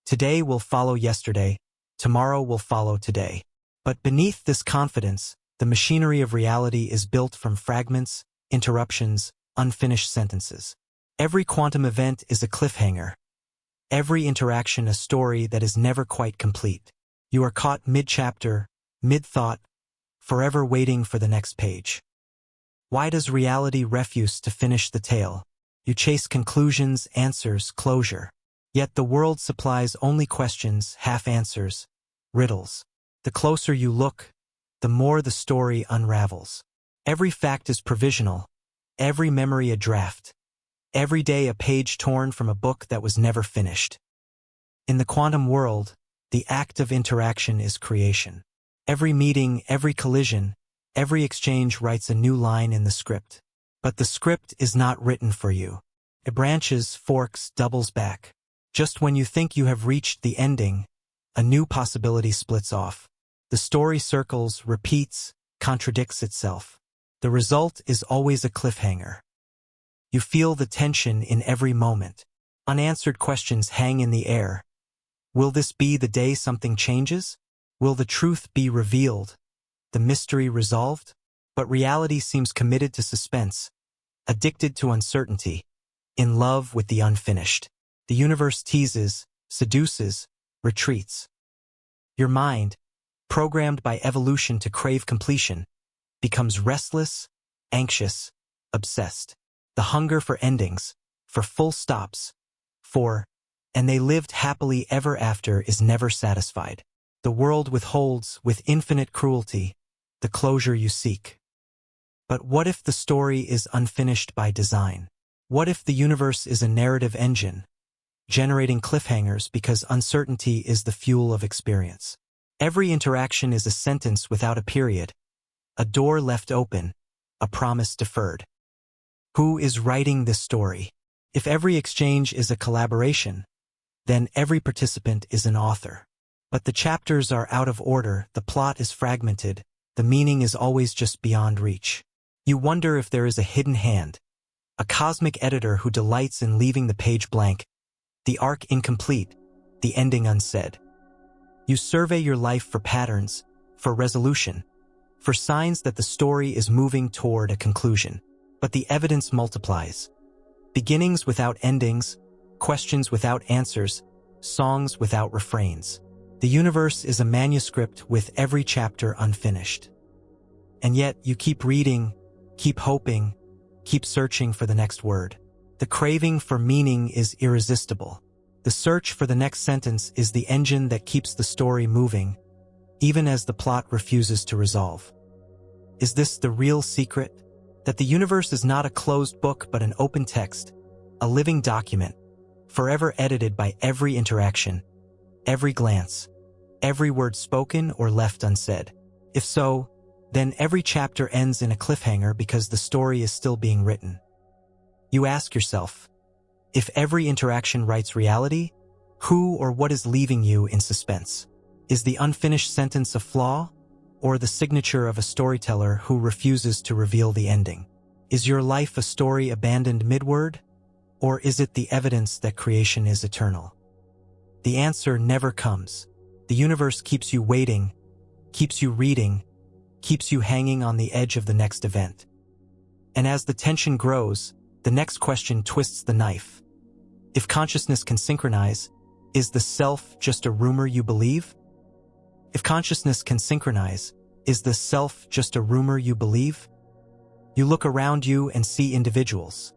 Today will follow yesterday, tomorrow will follow today. But beneath this confidence, the machinery of reality is built from fragments, interruptions, unfinished sentences. Every quantum event is a cliffhanger. Every interaction a story that is never quite complete. You are caught mid-chapter, mid-thought, forever waiting for the next page. Why does reality refuse to finish the tale? You chase conclusions, answers, closure. Yet the world supplies only questions, half-answers, riddles. The closer you look, the more the story unravels. Every fact is provisional, every memory a draft, every day a page torn from a book that was never finished. In the quantum world, the act of interaction is creation. Every meeting, every collision, every exchange writes a new line in the script. But the script is not written for you. It branches, forks, doubles back. Just when you think you have reached the ending, a new possibility splits off. The story circles, repeats, contradicts itself. The result is always a cliffhanger. You feel the tension in every moment. Unanswered questions hang in the air. Will this be the day something changes? Will the truth be revealed? The mystery resolved? But reality seems committed to suspense, addicted to uncertainty, in love with the unfinished. The universe teases, seduces, retreats. Your mind, programmed by evolution to crave completion, becomes restless, anxious, obsessed. The hunger for endings, for full stops, and they lived happily ever after is never satisfied. The world withholds, with infinite cruelty, the closure you seek. But what if the story is unfinished by design? What if the universe is a narrative engine, generating cliffhangers because uncertainty is the fuel of experience? Every interaction is a sentence without a period, a door left open, a promise deferred. Who is writing this story? If every exchange is a collaboration, then every participant is an author. But the chapters are out of order, the plot is fragmented, the meaning is always just beyond reach. You wonder if there is a hidden hand, a cosmic editor who delights in leaving the page blank, the arc incomplete, the ending unsaid. You survey your life for patterns, for resolution, for signs that the story is moving toward a conclusion. But the evidence multiplies. Beginnings without endings, questions without answers, songs without refrains. The universe is a manuscript with every chapter unfinished. And yet you keep reading, keep hoping, keep searching for the next word. The craving for meaning is irresistible. The search for the next sentence is the engine that keeps the story moving, even as the plot refuses to resolve. Is this the real secret? That the universe is not a closed book but an open text, a living document, forever edited by every interaction, every glance, every word spoken or left unsaid. If so, then every chapter ends in a cliffhanger because the story is still being written. You ask yourself, if every interaction writes reality, who or what is leaving you in suspense? Is the unfinished sentence a flaw, or the signature of a storyteller who refuses to reveal the ending? Is your life a story abandoned midword, or is it the evidence that creation is eternal? The answer never comes. The universe keeps you waiting, keeps you reading, keeps you hanging on the edge of the next event. And as the tension grows, the next question twists the knife. If consciousness can synchronize, is the self just a rumor you believe? If consciousness can synchronize, is the self just a rumor you believe? You look around you and see individuals.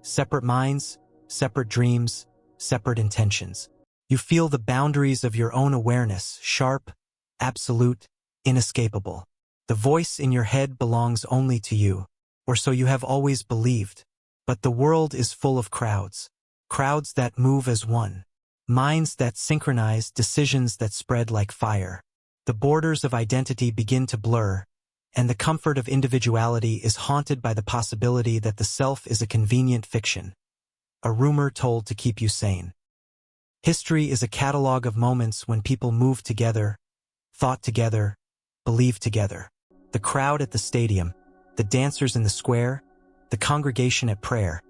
Separate minds, separate dreams, separate intentions. You feel the boundaries of your own awareness, sharp, absolute, inescapable. The voice in your head belongs only to you, or so you have always believed. But the world is full of crowds. Crowds that move as one. Minds that synchronize, decisions that spread like fire. The borders of identity begin to blur, and the comfort of individuality is haunted by the possibility that the self is a convenient fiction, a rumor told to keep you sane. History is a catalog of moments when people moved together, thought together, believed together. The crowd at the stadium, the dancers in the square, the congregation at prayer,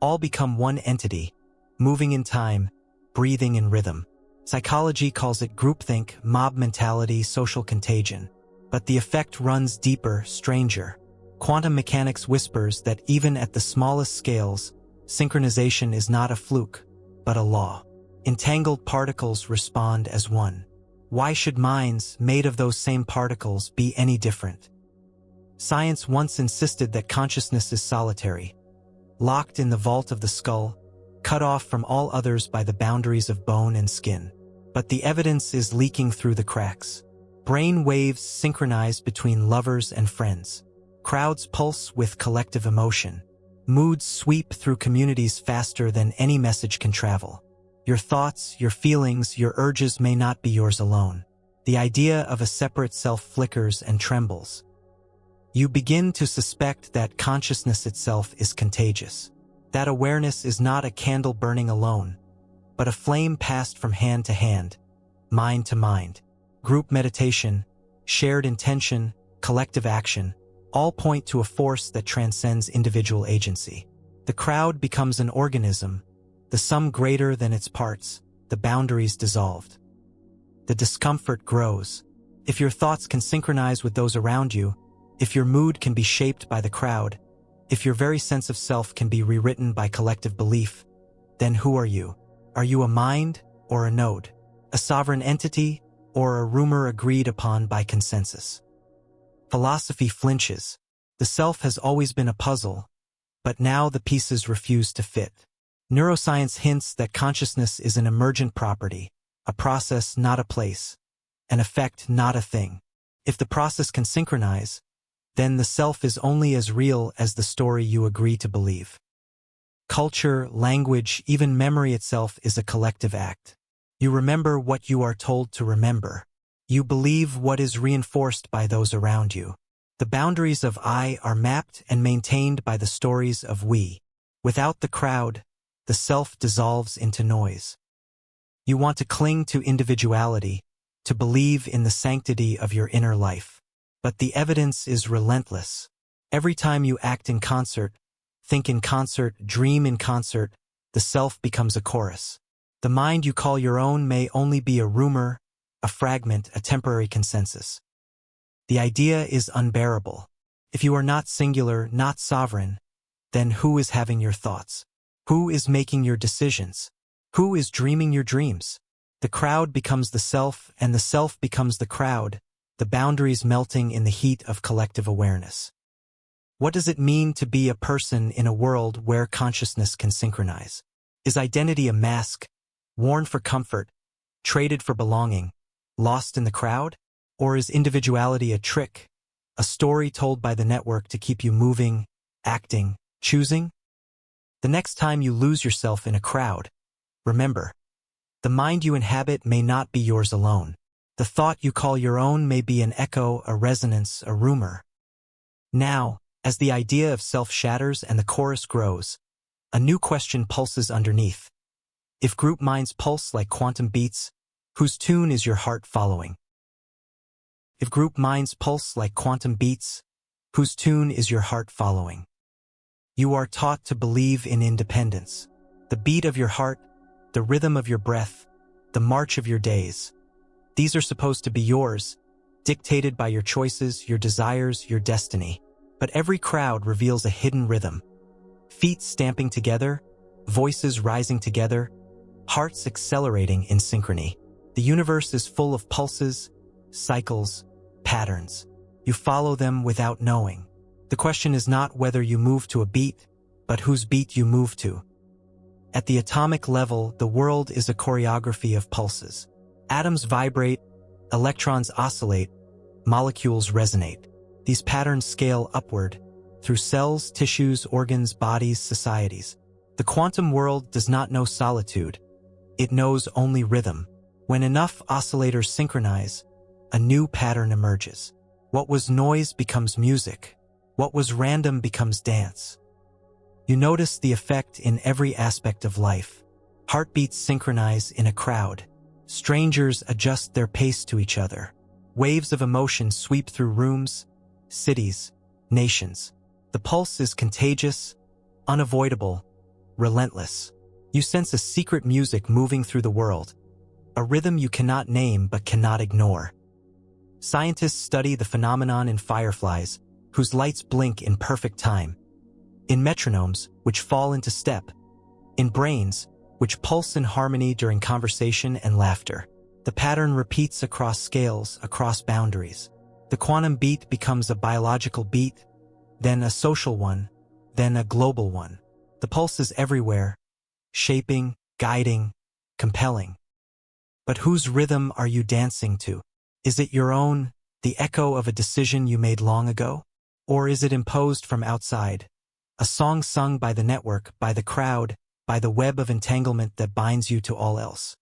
all become one entity, moving in time, breathing in rhythm. Psychology calls it groupthink, mob mentality, social contagion. But the effect runs deeper, stranger. Quantum mechanics whispers that even at the smallest scales, synchronization is not a fluke, but a law. Entangled particles respond as one. Why should minds, made of those same particles, be any different? Science once insisted that consciousness is solitary, locked in the vault of the skull, cut off from all others by the boundaries of bone and skin. But the evidence is leaking through the cracks. Brain waves synchronize between lovers and friends. Crowds pulse with collective emotion. Moods sweep through communities faster than any message can travel. Your thoughts, your feelings, your urges may not be yours alone. The idea of a separate self flickers and trembles. You begin to suspect that consciousness itself is contagious. That awareness is not a candle burning alone, but a flame passed from hand to hand, mind to mind. Group meditation, shared intention, collective action, all point to a force that transcends individual agency. The crowd becomes an organism, the sum greater than its parts, the boundaries dissolved. The discomfort grows. If your thoughts can synchronize with those around you, if your mood can be shaped by the crowd, if your very sense of self can be rewritten by collective belief, then who are you? Are you a mind or a node? A sovereign entity or a rumor agreed upon by consensus? Philosophy flinches. The self has always been a puzzle, but now the pieces refuse to fit. Neuroscience hints that consciousness is an emergent property, a process, not a place, an effect, not a thing. If the process can synchronize, then the self is only as real as the story you agree to believe. Culture, language, even memory itself is a collective act. You remember what you are told to remember. You believe what is reinforced by those around you. The boundaries of I are mapped and maintained by the stories of we. Without the crowd, the self dissolves into noise. You want to cling to individuality, to believe in the sanctity of your inner life. But the evidence is relentless. Every time you act in concert, think in concert, dream in concert, the self becomes a chorus. The mind you call your own may only be a rumor, a fragment, a temporary consensus. The idea is unbearable. If you are not singular, not sovereign, then who is having your thoughts? Who is making your decisions? Who is dreaming your dreams? The crowd becomes the self, and the self becomes the crowd, the boundaries melting in the heat of collective awareness. What does it mean to be a person in a world where consciousness can synchronize? Is identity a mask, worn for comfort, traded for belonging, lost in the crowd? Or is individuality a trick, a story told by the network to keep you moving, acting, choosing? The next time you lose yourself in a crowd, remember, the mind you inhabit may not be yours alone. The thought you call your own may be an echo, a resonance, a rumor. Now, as the idea of self shatters and the chorus grows, a new question pulses underneath. If group minds pulse like quantum beats, whose tune is your heart following? If group minds pulse like quantum beats, whose tune is your heart following? You are taught to believe in independence. The beat of your heart, the rhythm of your breath, the march of your days. These are supposed to be yours, dictated by your choices, your desires, your destiny. But every crowd reveals a hidden rhythm. Feet stamping together, voices rising together, hearts accelerating in synchrony. The universe is full of pulses, cycles, patterns. You follow them without knowing. The question is not whether you move to a beat, but whose beat you move to. At the atomic level, the world is a choreography of pulses. Atoms vibrate, electrons oscillate, molecules resonate. These patterns scale upward, through cells, tissues, organs, bodies, societies. The quantum world does not know solitude. It knows only rhythm. When enough oscillators synchronize, a new pattern emerges. What was noise becomes music. What was random becomes dance. You notice the effect in every aspect of life. Heartbeats synchronize in a crowd. Strangers adjust their pace to each other. Waves of emotion sweep through rooms, cities, nations. The pulse is contagious, unavoidable, relentless. You sense a secret music moving through the world, a rhythm you cannot name but cannot ignore. Scientists study the phenomenon in fireflies, whose lights blink in perfect time, in metronomes, which fall into step, in brains, which pulse in harmony during conversation and laughter. The pattern repeats across scales, across boundaries. The quantum beat becomes a biological beat, then a social one, then a global one. The pulse is everywhere, shaping, guiding, compelling. But whose rhythm are you dancing to? Is it your own, the echo of a decision you made long ago? Or is it imposed from outside? A song sung by the network, by the crowd, by the web of entanglement that binds you to all else.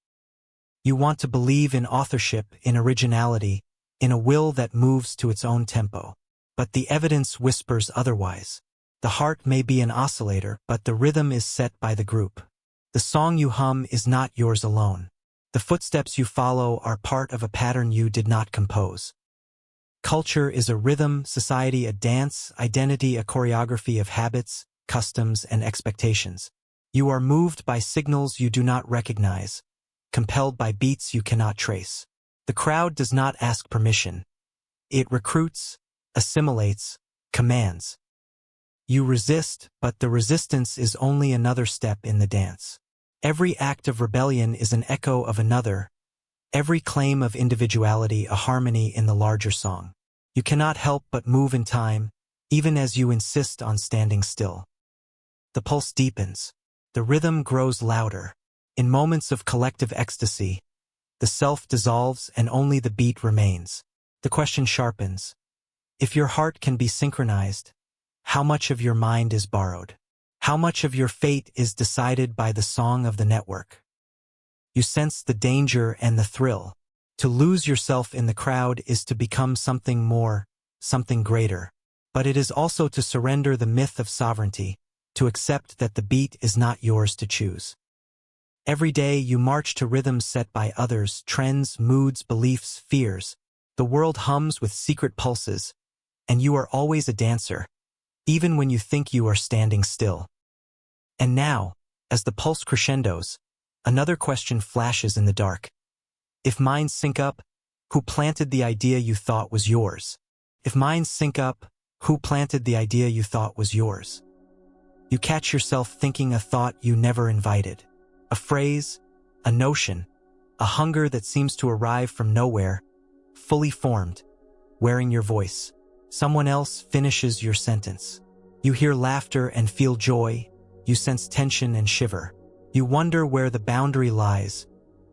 You want to believe in authorship, in originality, in a will that moves to its own tempo. But the evidence whispers otherwise. The heart may be an oscillator, but the rhythm is set by the group. The song you hum is not yours alone. The footsteps you follow are part of a pattern you did not compose. Culture is a rhythm, society a dance, identity a choreography of habits, customs, and expectations. You are moved by signals you do not recognize, compelled by beats you cannot trace. The crowd does not ask permission. It recruits, assimilates, commands. You resist, but the resistance is only another step in the dance. Every act of rebellion is an echo of another, every claim of individuality a harmony in the larger song. You cannot help but move in time, even as you insist on standing still. The pulse deepens. The rhythm grows louder. In moments of collective ecstasy, the self dissolves and only the beat remains. The question sharpens. If your heart can be synchronized, how much of your mind is borrowed? How much of your fate is decided by the song of the network? You sense the danger and the thrill. To lose yourself in the crowd is to become something more, something greater. But it is also to surrender the myth of sovereignty, to accept that the beat is not yours to choose. Every day you march to rhythms set by others, trends, moods, beliefs, fears. The world hums with secret pulses, and you are always a dancer, even when you think you are standing still. And now, as the pulse crescendos, another question flashes in the dark. If minds sync up, who planted the idea you thought was yours? If minds sync up, who planted the idea you thought was yours? You catch yourself thinking a thought you never invited. A phrase, a notion, a hunger that seems to arrive from nowhere, fully formed, wearing your voice. Someone else finishes your sentence. You hear laughter and feel joy. You sense tension and shiver. You wonder where the boundary lies,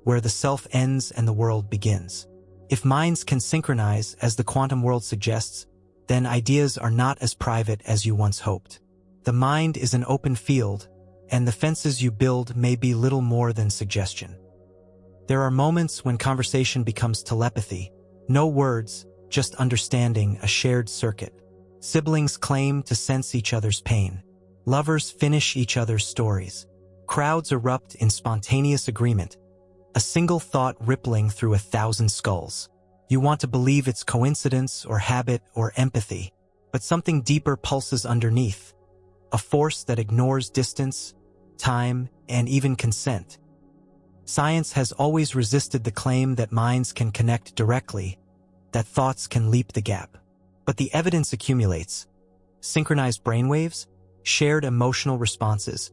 where the self ends and the world begins. If minds can synchronize, as the quantum world suggests, then ideas are not as private as you once hoped. The mind is an open field, and the fences you build may be little more than suggestion. There are moments when conversation becomes telepathy. No words, just understanding, a shared circuit. Siblings claim to sense each other's pain. Lovers finish each other's stories. Crowds erupt in spontaneous agreement, a single thought rippling through 1,000 skulls. You want to believe it's coincidence or habit or empathy, but something deeper pulses underneath, a force that ignores distance, time, and even consent. Science has always resisted the claim that minds can connect directly, that thoughts can leap the gap. But the evidence accumulates. Synchronized brainwaves, shared emotional responses,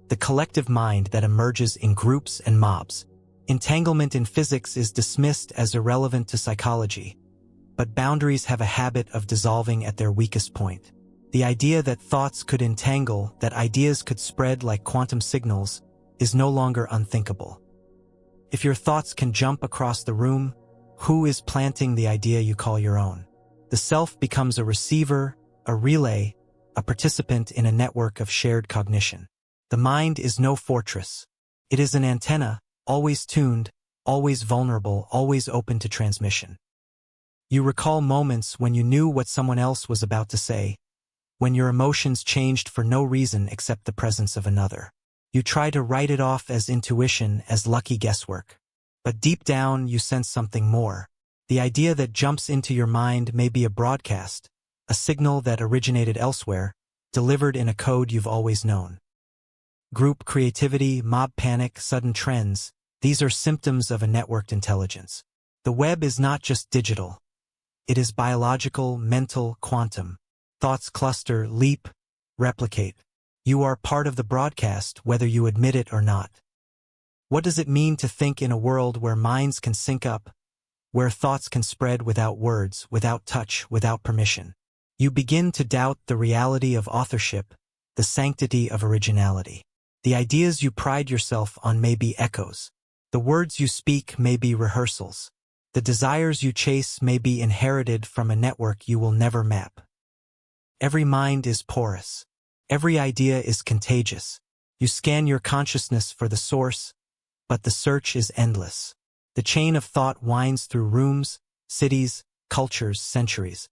the collective mind that emerges in groups and mobs. Entanglement in physics is dismissed as irrelevant to psychology, but boundaries have a habit of dissolving at their weakest point. The idea that thoughts could entangle, that ideas could spread like quantum signals, is no longer unthinkable. If your thoughts can jump across the room, who is planting the idea you call your own? The self becomes a receiver, a relay, a participant in a network of shared cognition. The mind is no fortress. It is an antenna, always tuned, always vulnerable, always open to transmission. You recall moments when you knew what someone else was about to say, when your emotions changed for no reason except the presence of another. You try to write it off as intuition, as lucky guesswork. But deep down, you sense something more. The idea that jumps into your mind may be a broadcast, a signal that originated elsewhere, delivered in a code you've always known. Group creativity, mob panic, sudden trends, these are symptoms of a networked intelligence. The web is not just digital. It is biological, mental, quantum. Thoughts cluster, leap, replicate. You are part of the broadcast, whether you admit it or not. What does it mean to think in a world where minds can sync up, where thoughts can spread without words, without touch, without permission? You begin to doubt the reality of authorship, the sanctity of originality. The ideas you pride yourself on may be echoes. The words you speak may be rehearsals. The desires you chase may be inherited from a network you will never map. Every mind is porous. Every idea is contagious. You scan your consciousness for the source, but the search is endless. The chain of thought winds through rooms, cities, cultures, centuries.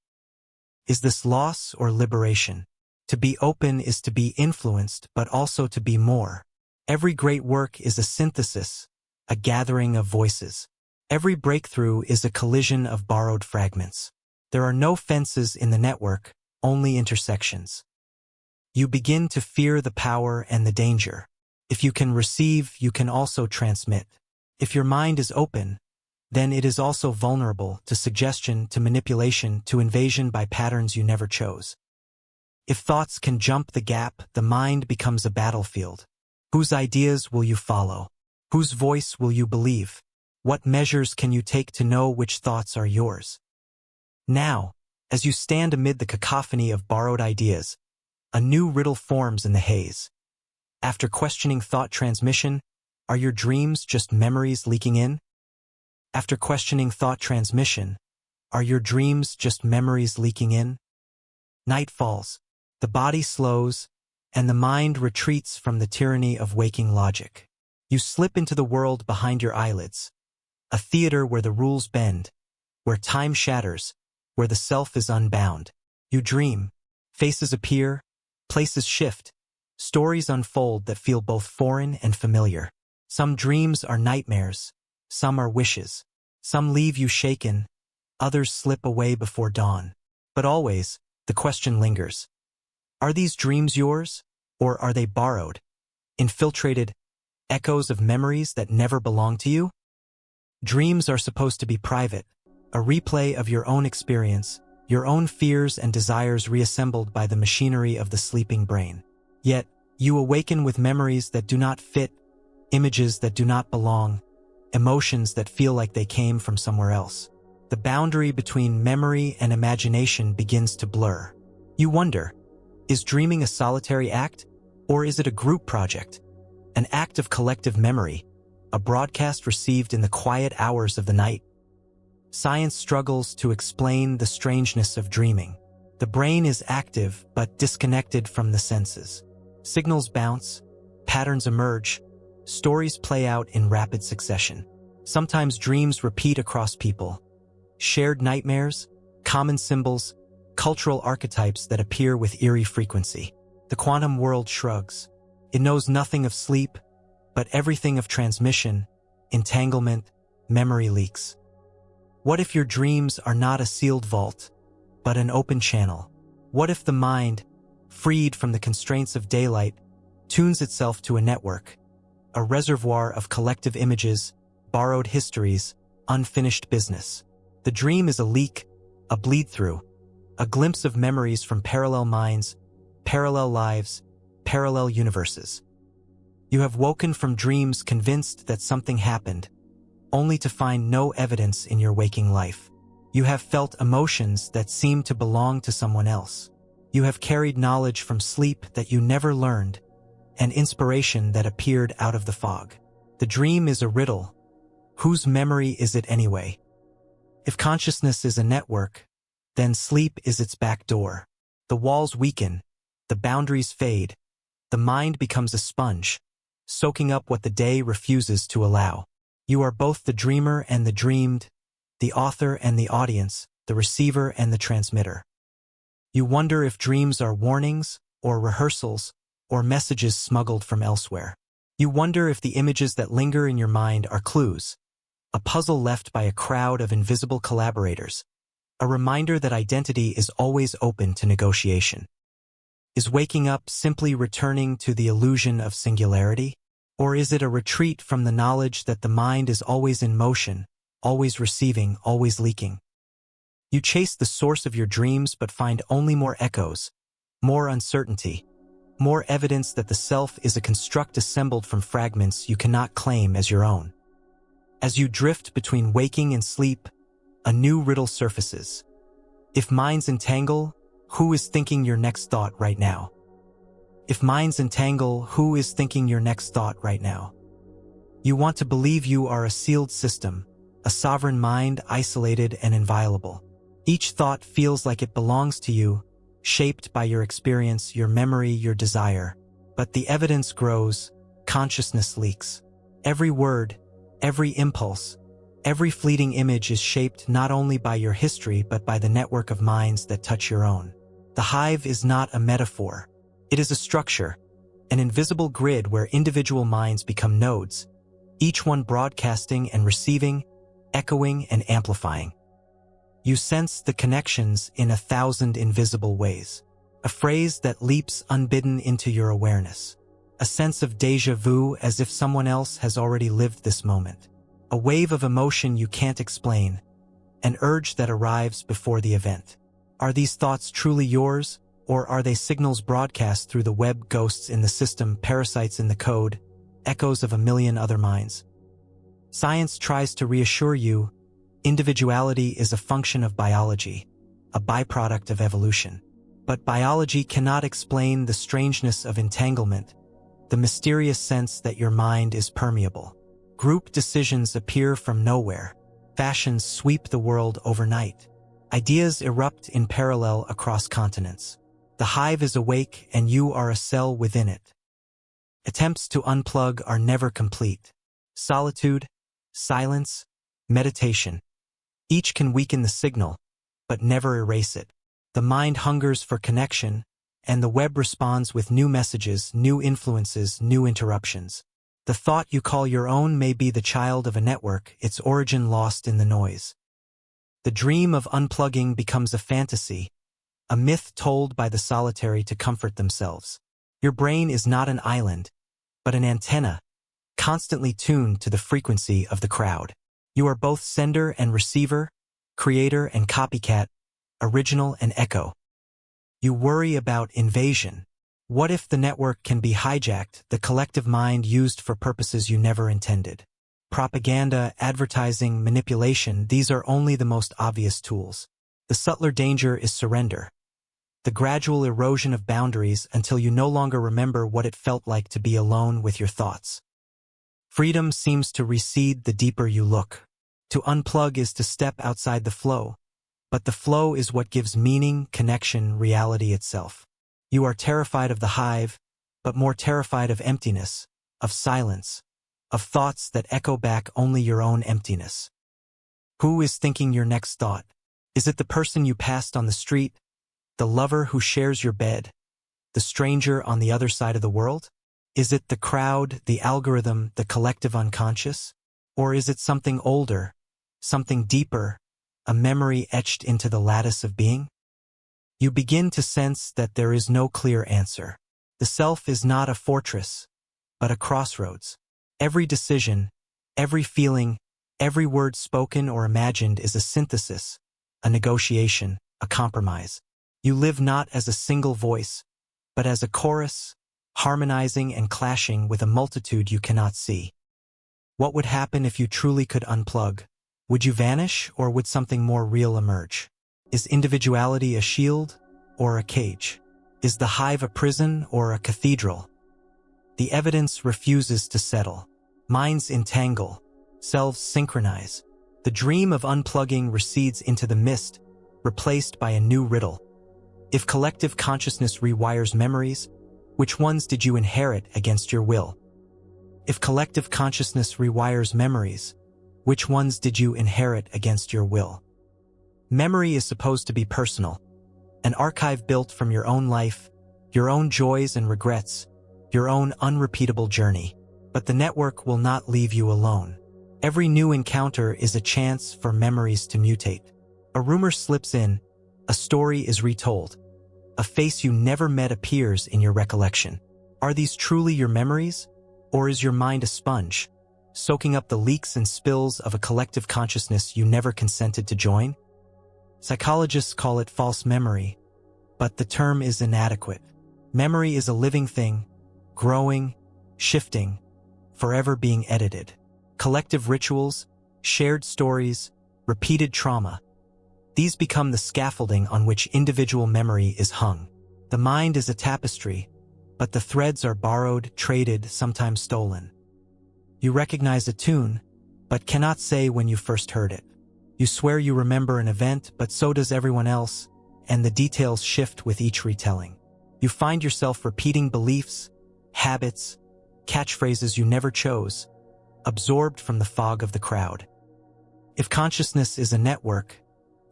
Is this loss or liberation? To be open is to be influenced, but also to be more. Every great work is a synthesis, a gathering of voices. Every breakthrough is a collision of borrowed fragments. There are no fences in the network, only intersections. You begin to fear the power and the danger. If you can receive, you can also transmit. If your mind is open, then it is also vulnerable to suggestion, to manipulation, to invasion by patterns you never chose. If thoughts can jump the gap, the mind becomes a battlefield. Whose ideas will you follow? Whose voice will you believe? What measures can you take to know which thoughts are yours? Now, as you stand amid the cacophony of borrowed ideas, a new riddle forms in the haze. After questioning thought transmission, are your dreams just memories leaking in? After questioning thought transmission, are your dreams just memories leaking in? Night falls, the body slows, and the mind retreats from the tyranny of waking logic. You slip into the world behind your eyelids, a theater where the rules bend, where time shatters, where the self is unbound. You dream, faces appear, places shift, stories unfold that feel both foreign and familiar. Some dreams are nightmares, some are wishes. Some leave you shaken, others slip away before dawn. But always, the question lingers. Are these dreams yours, or are they borrowed, infiltrated, echoes of memories that never belong to you? Dreams are supposed to be private, a replay of your own experience, your own fears and desires reassembled by the machinery of the sleeping brain. Yet, you awaken with memories that do not fit, images that do not belong, emotions that feel like they came from somewhere else. The boundary between memory and imagination begins to blur. You wonder, is dreaming a solitary act, or is it a group project? An act of collective memory, a broadcast received in the quiet hours of the night? Science struggles to explain the strangeness of dreaming. The brain is active but disconnected from the senses. Signals bounce, patterns emerge, stories play out in rapid succession. Sometimes dreams repeat across people. Shared nightmares, common symbols, cultural archetypes that appear with eerie frequency. The quantum world shrugs. It knows nothing of sleep, but everything of transmission, entanglement, memory leaks. What if your dreams are not a sealed vault, but an open channel? What if the mind, freed from the constraints of daylight, tunes itself to a network, a reservoir of collective images, borrowed histories, unfinished business? The dream is a leak, a bleed-through, a glimpse of memories from parallel minds, parallel lives, parallel universes. You have woken from dreams convinced that something happened, only to find no evidence in your waking life. You have felt emotions that seem to belong to someone else. You have carried knowledge from sleep that you never learned, and inspiration that appeared out of the fog. The dream is a riddle. Whose memory is it anyway? If consciousness is a network, then sleep is its back door. The walls weaken, the boundaries fade, the mind becomes a sponge, soaking up what the day refuses to allow. You are both the dreamer and the dreamed, the author and the audience, the receiver and the transmitter. You wonder if dreams are warnings, or rehearsals, or messages smuggled from elsewhere. You wonder if the images that linger in your mind are clues, a puzzle left by a crowd of invisible collaborators, a reminder that identity is always open to negotiation. Is waking up simply returning to the illusion of singularity? Or is it a retreat from the knowledge that the mind is always in motion, always receiving, always leaking? You chase the source of your dreams but find only more echoes, more uncertainty, more evidence that the self is a construct assembled from fragments you cannot claim as your own. As you drift between waking and sleep, a new riddle surfaces. If minds entangle, who is thinking your next thought right now? If minds entangle, who is thinking your next thought right now? You want to believe you are a sealed system, a sovereign mind isolated and inviolable. Each thought feels like it belongs to you, shaped by your experience, your memory, your desire. But the evidence grows, consciousness leaks. Every word, every impulse, every fleeting image is shaped not only by your history but by the network of minds that touch your own. The hive is not a metaphor. It is a structure, an invisible grid where individual minds become nodes, each one broadcasting and receiving, echoing and amplifying. You sense the connections in 1,000 invisible ways. A phrase that leaps unbidden into your awareness. A sense of deja vu as if someone else has already lived this moment. A wave of emotion you can't explain. An urge that arrives before the event. Are these thoughts truly yours, or are they signals broadcast through the web, ghosts in the system, parasites in the code, echoes of a million other minds? Science tries to reassure you. Individuality is a function of biology, a byproduct of evolution. But biology cannot explain the strangeness of entanglement, the mysterious sense that your mind is permeable. Group decisions appear from nowhere. Fashions sweep the world overnight. Ideas erupt in parallel across continents. The hive is awake and you are a cell within it. Attempts to unplug are never complete. Solitude, silence, meditation. Each can weaken the signal, but never erase it. The mind hungers for connection, and the web responds with new messages, new influences, new interruptions. The thought you call your own may be the child of a network, its origin lost in the noise. The dream of unplugging becomes a fantasy, a myth told by the solitary to comfort themselves. Your brain is not an island, but an antenna, constantly tuned to the frequency of the crowd. You are both sender and receiver, creator and copycat, original and echo. You worry about invasion. What if the network can be hijacked, the collective mind used for purposes you never intended? Propaganda, advertising, manipulation, these are only the most obvious tools. The subtler danger is surrender. The gradual erosion of boundaries until you no longer remember what it felt like to be alone with your thoughts. Freedom seems to recede the deeper you look. To unplug is to step outside the flow, but the flow is what gives meaning, connection, reality itself. You are terrified of the hive, but more terrified of emptiness, of silence, of thoughts that echo back only your own emptiness. Who is thinking your next thought? Is it the person you passed on the street, the lover who shares your bed, the stranger on the other side of the world? Is it the crowd, the algorithm, the collective unconscious? Or is it something older, something deeper, a memory etched into the lattice of being? You begin to sense that there is no clear answer. The self is not a fortress, but a crossroads. Every decision, every feeling, every word spoken or imagined is a synthesis, a negotiation, a compromise. You live not as a single voice, but as a chorus, harmonizing and clashing with a multitude you cannot see. What would happen if you truly could unplug? Would you vanish, or would something more real emerge? Is individuality a shield or a cage? Is the hive a prison or a cathedral? The evidence refuses to settle. Minds entangle, selves synchronize. The dream of unplugging recedes into the mist, replaced by a new riddle. If collective consciousness rewires memories, which ones did you inherit against your will? If collective consciousness rewires memories, which ones did you inherit against your will? Memory is supposed to be personal, an archive built from your own life, your own joys and regrets, your own unrepeatable journey. But the network will not leave you alone. Every new encounter is a chance for memories to mutate. A rumor slips in, a story is retold. A face you never met appears in your recollection. Are these truly your memories? Or is your mind a sponge, soaking up the leaks and spills of a collective consciousness you never consented to join? Psychologists call it false memory, but the term is inadequate. Memory is a living thing, growing, shifting, forever being edited. Collective rituals, shared stories, repeated trauma. These become the scaffolding on which individual memory is hung. The mind is a tapestry, but the threads are borrowed, traded, sometimes stolen. You recognize a tune, but cannot say when you first heard it. You swear you remember an event, but so does everyone else, and the details shift with each retelling. You find yourself repeating beliefs, habits, catchphrases you never chose, absorbed from the fog of the crowd. If consciousness is a network,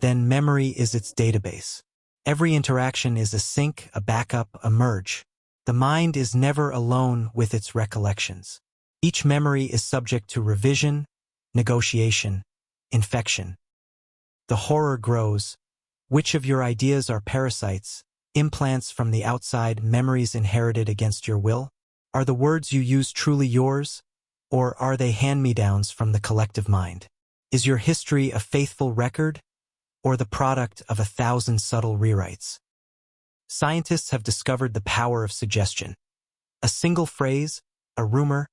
then memory is its database. Every interaction is a sync, a backup, a merge. The mind is never alone with its recollections. Each memory is subject to revision, negotiation, infection. The horror grows. Which of your ideas are parasites, implants from the outside, memories inherited against your will? Are the words you use truly yours, or are they hand-me-downs from the collective mind? Is your history a faithful record, or the product of 1,000 subtle rewrites? Scientists have discovered the power of suggestion. A single phrase, a rumor,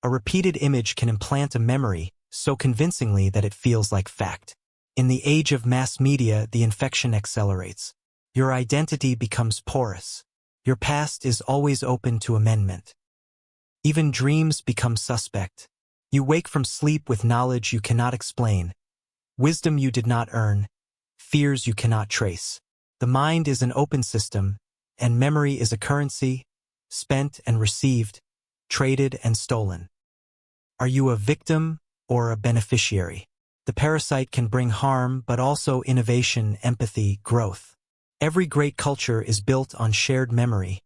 a repeated image can implant a memory so convincingly that it feels like fact. In the age of mass media, the infection accelerates. Your identity becomes porous. Your past is always open to amendment. Even dreams become suspect. You wake from sleep with knowledge you cannot explain, wisdom you did not earn, fears you cannot trace. The mind is an open system, and memory is a currency, spent and received, traded and stolen. Are you a victim or a beneficiary? The parasite can bring harm, but also innovation, empathy, growth. Every great culture is built on shared memory.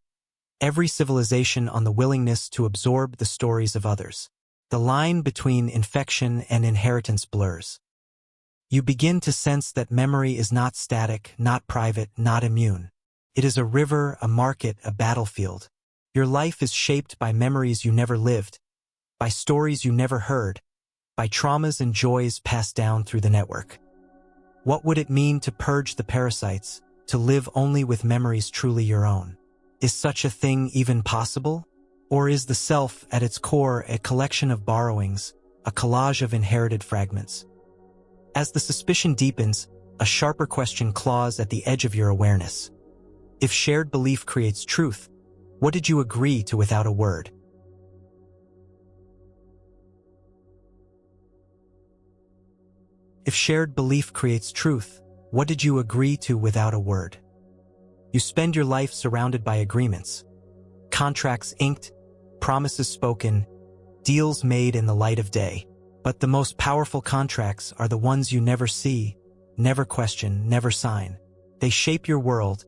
Every civilization on the willingness to absorb the stories of others. The line between infection and inheritance blurs. You begin to sense that memory is not static, not private, not immune. It is a river, a market, a battlefield. Your life is shaped by memories you never lived, by stories you never heard, by traumas and joys passed down through the network. What would it mean to purge the parasites, to live only with memories truly your own? Is such a thing even possible? Or is the self, at its core, a collection of borrowings, a collage of inherited fragments? As the suspicion deepens, a sharper question claws at the edge of your awareness. If shared belief creates truth, what did you agree to without a word? If shared belief creates truth, what did you agree to without a word? You spend your life surrounded by agreements, contracts inked, promises spoken, deals made in the light of day. But the most powerful contracts are the ones you never see, never question, never sign. They shape your world,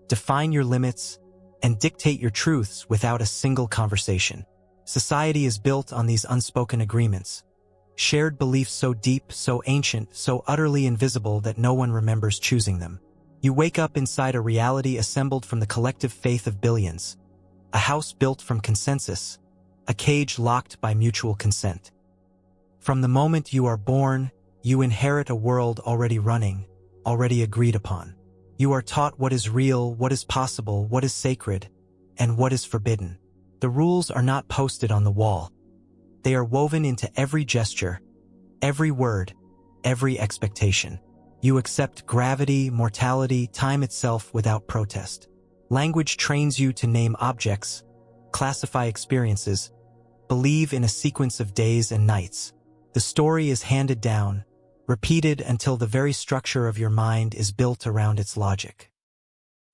define your limits, and dictate your truths without a single conversation. Society is built on these unspoken agreements. Shared beliefs so deep, so ancient, so utterly invisible that no one remembers choosing them. You wake up inside a reality assembled from the collective faith of billions. A house built from consensus, a cage locked by mutual consent. From the moment you are born, you inherit a world already running, already agreed upon. You are taught what is real, what is possible, what is sacred, and what is forbidden. The rules are not posted on the wall. They are woven into every gesture, every word, every expectation. You accept gravity, mortality, time itself without protest. Language trains you to name objects, classify experiences, believe in a sequence of days and nights. The story is handed down, repeated until the very structure of your mind is built around its logic.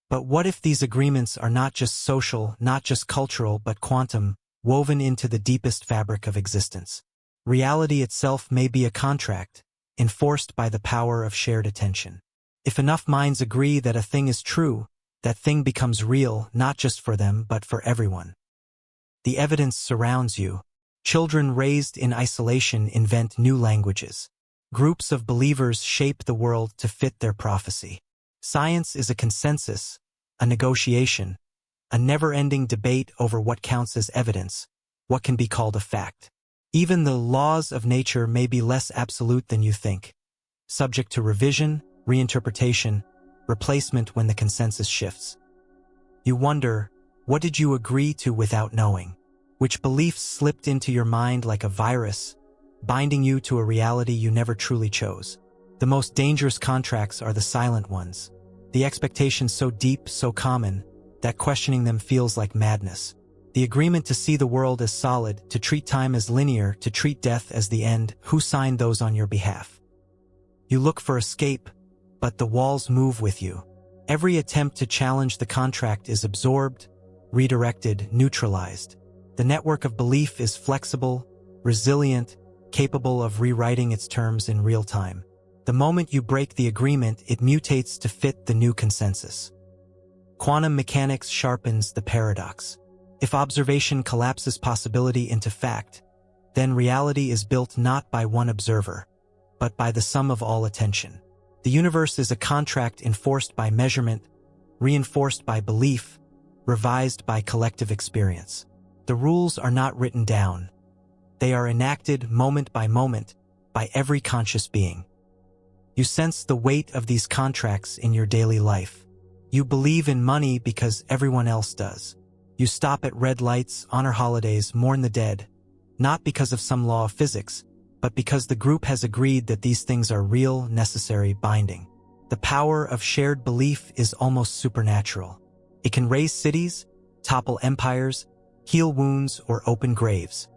But what if these agreements are not just social, not just cultural, but quantum, woven into the deepest fabric of existence? Reality itself may be a contract, enforced by the power of shared attention. If enough minds agree that a thing is true, that thing becomes real, not just for them, but for everyone. The evidence surrounds you. Children raised in isolation invent new languages. Groups of believers shape the world to fit their prophecy. Science is a consensus, a negotiation, a never-ending debate over what counts as evidence, what can be called a fact. Even the laws of nature may be less absolute than you think, subject to revision, reinterpretation, replacement when the consensus shifts. You wonder, what did you agree to without knowing? Which beliefs slipped into your mind like a virus, binding you to a reality you never truly chose? The most dangerous contracts are the silent ones. The expectations so deep, so common, that questioning them feels like madness. The agreement to see the world as solid, to treat time as linear, to treat death as the end. Who signed those on your behalf? You look for escape, but the walls move with you. Every attempt to challenge the contract is absorbed, redirected, neutralized. The network of belief is flexible, resilient, capable of rewriting its terms in real time. The moment you break the agreement, it mutates to fit the new consensus. Quantum mechanics sharpens the paradox. If observation collapses possibility into fact, then reality is built not by one observer, but by the sum of all attention. The universe is a contract enforced by measurement, reinforced by belief, revised by collective experience. The rules are not written down. They are enacted moment by moment by every conscious being. You sense the weight of these contracts in your daily life. You believe in money because everyone else does. You stop at red lights, honor holidays, mourn the dead, not because of some law of physics, but because the group has agreed that these things are real, necessary, binding. The power of shared belief is almost supernatural. It can raise cities, topple empires, heal wounds, or open graves.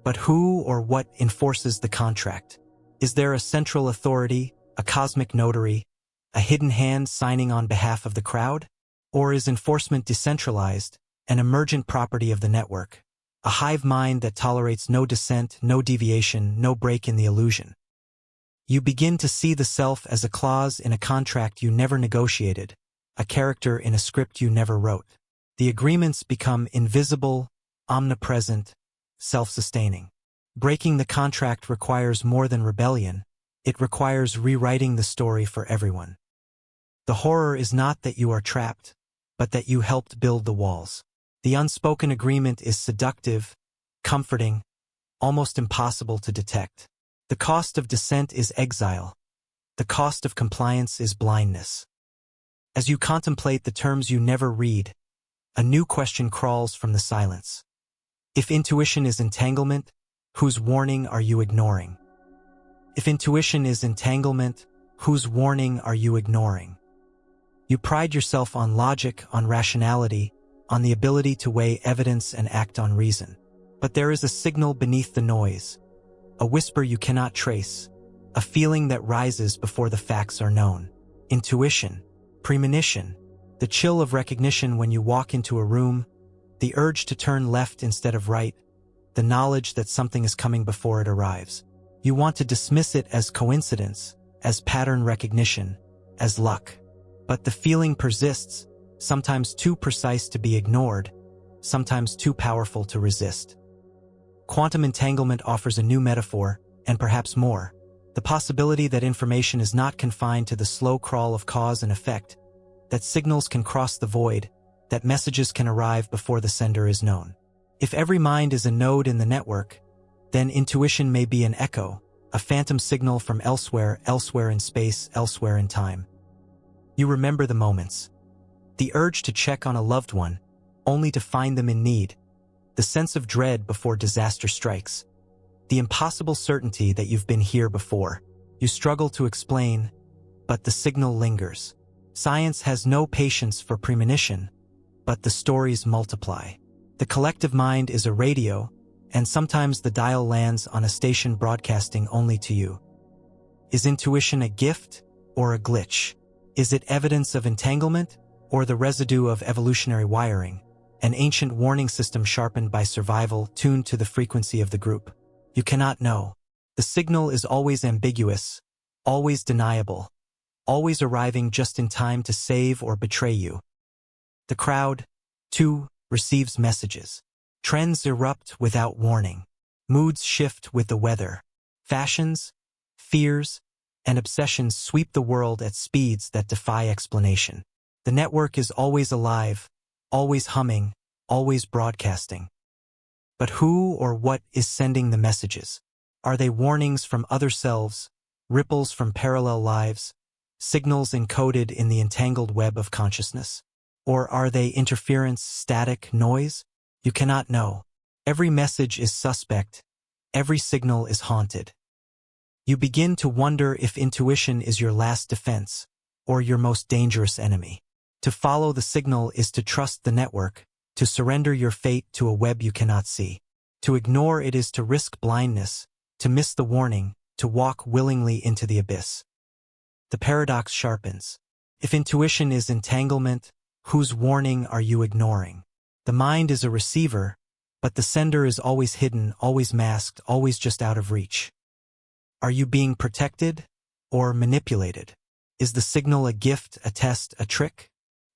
But who or what enforces the contract? Is there a central authority, a cosmic notary, a hidden hand signing on behalf of the crowd? Or is enforcement decentralized, an emergent property of the network? A hive mind that tolerates no dissent, no deviation, no break in the illusion. You begin to see the self as a clause in a contract you never negotiated, a character in a script you never wrote. The agreements become invisible, omnipresent, self-sustaining. Breaking the contract requires more than rebellion. It requires rewriting the story for everyone. The horror is not that you are trapped, but that you helped build the walls. The unspoken agreement is seductive, comforting, almost impossible to detect. The cost of dissent is exile. The cost of compliance is blindness. As you contemplate the terms you never read, a new question crawls from the silence. If intuition is entanglement, whose warning are you ignoring? If intuition is entanglement, whose warning are you ignoring? You pride yourself on logic, on rationality, on the ability to weigh evidence and act on reason. But there is a signal beneath the noise, a whisper you cannot trace, a feeling that rises before the facts are known. Intuition, premonition, the chill of recognition when you walk into a room, the urge to turn left instead of right, the knowledge that something is coming before it arrives. You want to dismiss it as coincidence, as pattern recognition, as luck. But the feeling persists, sometimes too precise to be ignored, sometimes too powerful to resist. Quantum entanglement offers a new metaphor, and perhaps more. The possibility that information is not confined to the slow crawl of cause and effect, that signals can cross the void, that messages can arrive before the sender is known. If every mind is a node in the network, then intuition may be an echo, a phantom signal from elsewhere, elsewhere in space, elsewhere in time. You remember the moments. The urge to check on a loved one, only to find them in need. The sense of dread before disaster strikes. The impossible certainty that you've been here before. You struggle to explain, but the signal lingers. Science has no patience for premonition, but the stories multiply. The collective mind is a radio, and sometimes the dial lands on a station broadcasting only to you. Is intuition a gift or a glitch? Is it evidence of entanglement or the residue of evolutionary wiring, an ancient warning system sharpened by survival, tuned to the frequency of the group? You cannot know. The signal is always ambiguous, always deniable, always arriving just in time to save or betray you. The crowd, too, receives messages. Trends erupt without warning. Moods shift with the weather. Fashions, fears, and obsessions sweep the world at speeds that defy explanation. The network is always alive, always humming, always broadcasting. But who or what is sending the messages? Are they warnings from other selves, ripples from parallel lives, signals encoded in the entangled web of consciousness? Or are they interference, static, noise? You cannot know. Every message is suspect. Every signal is haunted. You begin to wonder if intuition is your last defense, or your most dangerous enemy. To follow the signal is to trust the network, to surrender your fate to a web you cannot see. To ignore it is to risk blindness, to miss the warning, to walk willingly into the abyss. The paradox sharpens. If intuition is entanglement, whose warning are you ignoring? The mind is a receiver, but the sender is always hidden, always masked, always just out of reach. Are you being protected or manipulated? Is the signal a gift, a test, a trick?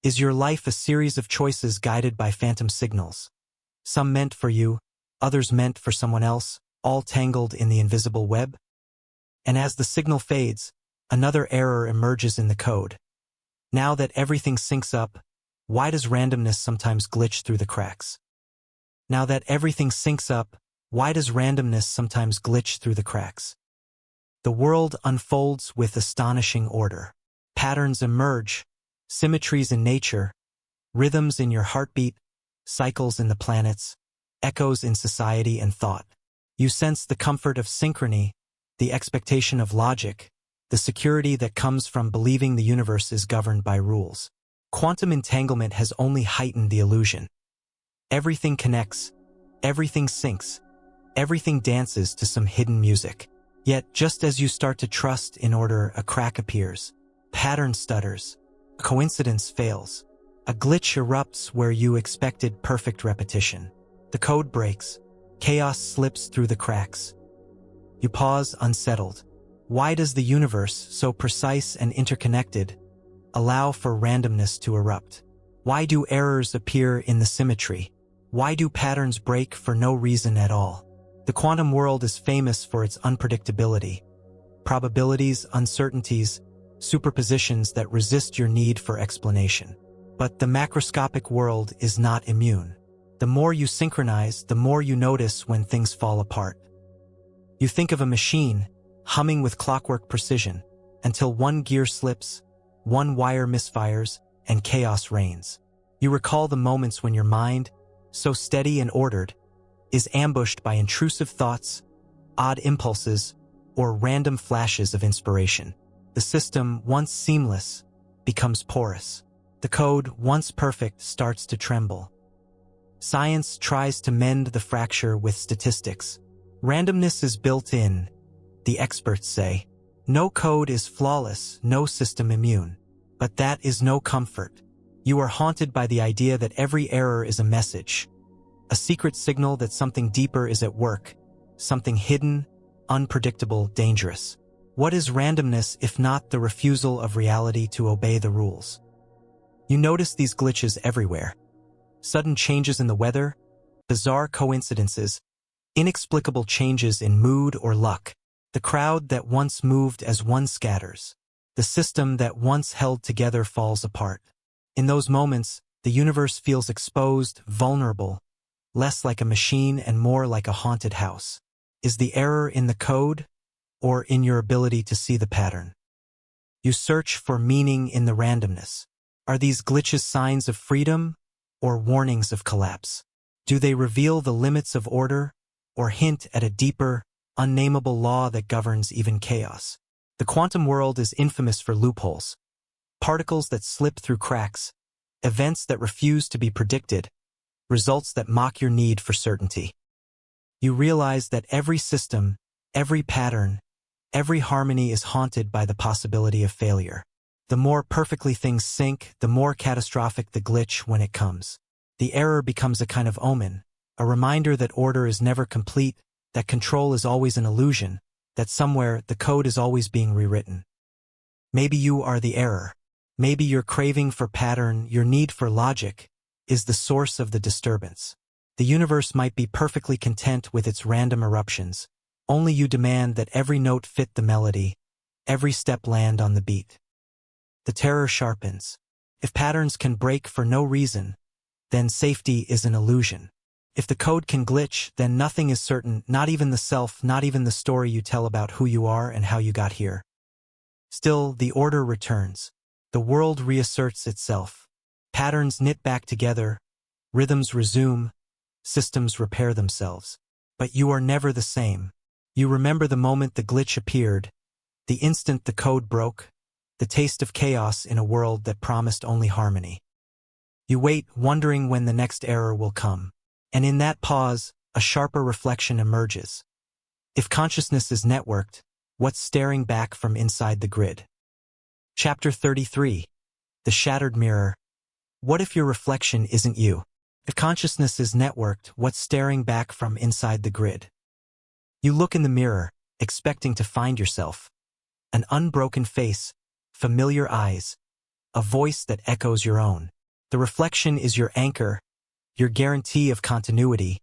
Is your life a series of choices guided by phantom signals? Some meant for you, others meant for someone else, all tangled in the invisible web? And as the signal fades, another error emerges in the code. Now that everything syncs up, why does randomness sometimes glitch through the cracks? Now that everything syncs up, why does randomness sometimes glitch through the cracks? The world unfolds with astonishing order. Patterns emerge, symmetries in nature, rhythms in your heartbeat, cycles in the planets, echoes in society and thought. You sense the comfort of synchrony, the expectation of logic, the security that comes from believing the universe is governed by rules. Quantum entanglement has only heightened the illusion. Everything connects, everything syncs, everything dances to some hidden music. Yet, just as you start to trust in order, a crack appears, pattern stutters, a coincidence fails, a glitch erupts where you expected perfect repetition. The code breaks, chaos slips through the cracks. You pause, unsettled. Why does the universe, so precise and interconnected, allow for randomness to erupt? Why do errors appear in the symmetry? Why do patterns break for no reason at all? The quantum world is famous for its unpredictability. Probabilities, uncertainties, superpositions that resist your need for explanation. But the macroscopic world is not immune. The more you synchronize, the more you notice when things fall apart. You think of a machine, humming with clockwork precision, until one gear slips, one wire misfires, and chaos reigns. You recall the moments when your mind, so steady and ordered, is ambushed by intrusive thoughts, odd impulses, or random flashes of inspiration. The system, once seamless, becomes porous. The code, once perfect, starts to tremble. Science tries to mend the fracture with statistics. Randomness is built in, the experts say. No code is flawless, no system immune. But that is no comfort. You are haunted by the idea that every error is a message, a secret signal that something deeper is at work, something hidden, unpredictable, dangerous. What is randomness if not the refusal of reality to obey the rules? You notice these glitches everywhere. Sudden changes in the weather, bizarre coincidences, inexplicable changes in mood or luck. The crowd that once moved as one scatters. The system that once held together falls apart. In those moments, the universe feels exposed, vulnerable, less like a machine and more like a haunted house. Is the error in the code, or in your ability to see the pattern? You search for meaning in the randomness. Are these glitches signs of freedom, or warnings of collapse? Do they reveal the limits of order, or hint at a deeper, unnameable law that governs even chaos? The quantum world is infamous for loopholes. particles that slip through cracks, events that refuse to be predicted, results that mock your need for certainty. You realize that every system, every pattern, every harmony is haunted by the possibility of failure. The more perfectly things sync, the more catastrophic the glitch when it comes. The error becomes a kind of omen, a reminder that order is never complete, that control is always an illusion, that somewhere the code is always being rewritten. Maybe you are the error. Maybe your craving for pattern, your need for logic, is the source of the disturbance. The universe might be perfectly content with its random eruptions. Only you demand that every note fit the melody, every step land on the beat. The terror sharpens. If patterns can break for no reason, then safety is an illusion. If the code can glitch, then nothing is certain, not even the self, not even the story you tell about who you are and how you got here. Still, the order returns. The world reasserts itself. Patterns knit back together, rhythms resume, systems repair themselves. But you are never the same. You remember the moment the glitch appeared, the instant the code broke, the taste of chaos in a world that promised only harmony. You wait, wondering when the next error will come. And in that pause, a sharper reflection emerges. If consciousness is networked, what's staring back from inside the grid? Chapter 33. The Shattered Mirror. What if your reflection isn't you? If consciousness is networked, what's staring back from inside the grid? You look in the mirror, expecting to find yourself. An unbroken face, familiar eyes, a voice that echoes your own. The reflection is your anchor, your guarantee of continuity,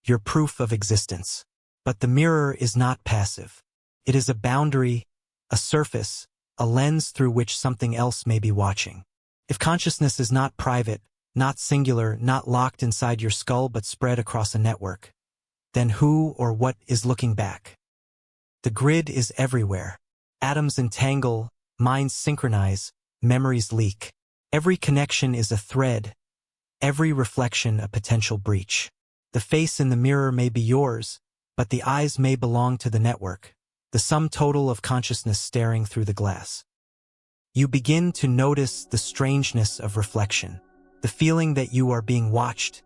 your proof of existence. But the mirror is not passive. It is a boundary, a surface, a lens through which something else may be watching. If consciousness is not private, not singular, not locked inside your skull but spread across a network, then who or what is looking back? The grid is everywhere. Atoms entangle, minds synchronize, memories leak. Every connection is a thread, every reflection a potential breach. The face in the mirror may be yours, but the eyes may belong to the network, the sum total of consciousness staring through the glass. You begin to notice the strangeness of reflection, the feeling that you are being watched,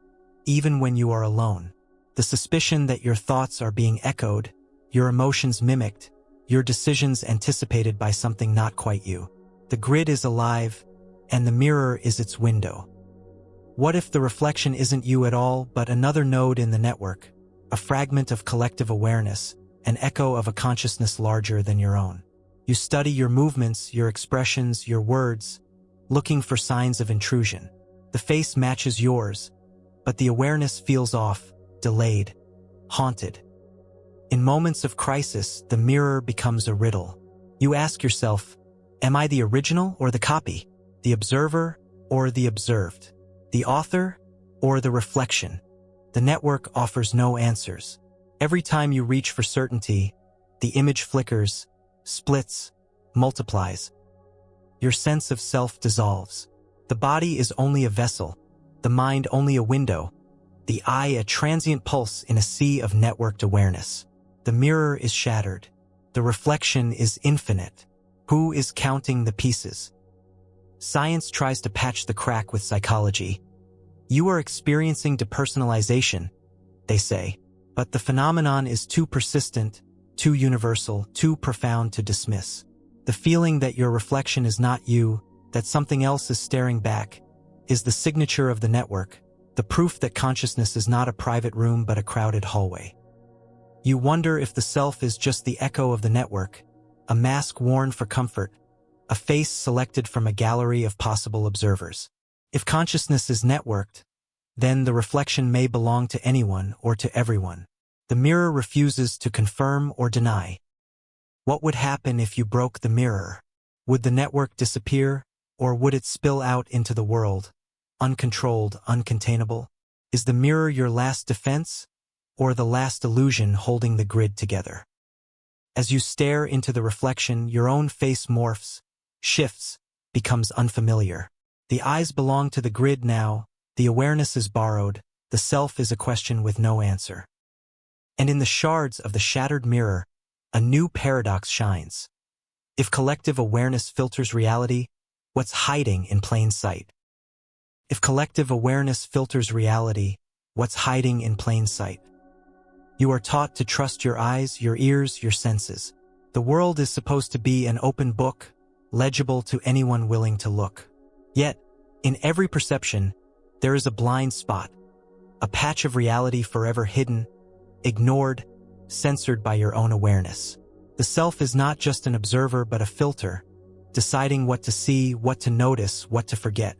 even when you are alone, the suspicion that your thoughts are being echoed, your emotions mimicked, your decisions anticipated by something not quite you. The grid is alive, and the mirror is its window. What if the reflection isn't you at all, but another node in the network, a fragment of collective awareness, an echo of a consciousness larger than your own? You study your movements, your expressions, your words, looking for signs of intrusion. The face matches yours, but the awareness feels off, delayed, haunted. In moments of crisis, the mirror becomes a riddle. You ask yourself, am I the original or the copy? The observer or the observed? The author or the reflection? The network offers no answers. Every time you reach for certainty, the image flickers, splits, multiplies. Your sense of self dissolves. The body is only a vessel, the mind only a window, the eye a transient pulse in a sea of networked awareness. The mirror is shattered. The reflection is infinite. Who is counting the pieces? Science tries to patch the crack with psychology. You are experiencing depersonalization, they say, but the phenomenon is too persistent, too universal, too profound to dismiss. The feeling that your reflection is not you, that something else is staring back, is the signature of the network, the proof that consciousness is not a private room but a crowded hallway. You wonder if the self is just the echo of the network, a mask worn for comfort, a face selected from a gallery of possible observers. If consciousness is networked, then the reflection may belong to anyone or to everyone. The mirror refuses to confirm or deny. What would happen if you broke the mirror? Would the network disappear, or would it spill out into the world, uncontrolled, uncontainable? Is the mirror your last defense, or the last illusion holding the grid together? As you stare into the reflection, your own face morphs, shifts, becomes unfamiliar. The eyes belong to the grid now, the awareness is borrowed, the self is a question with no answer. And in the shards of the shattered mirror, a new paradox shines. If collective awareness filters reality, what's hiding in plain sight? If collective awareness filters reality, what's hiding in plain sight? You are taught to trust your eyes, your ears, your senses. The world is supposed to be an open book, legible to anyone willing to look. Yet, in every perception, there is a blind spot, a patch of reality forever hidden, ignored, censored by your own awareness. The self is not just an observer but a filter, deciding what to see, what to notice, what to forget.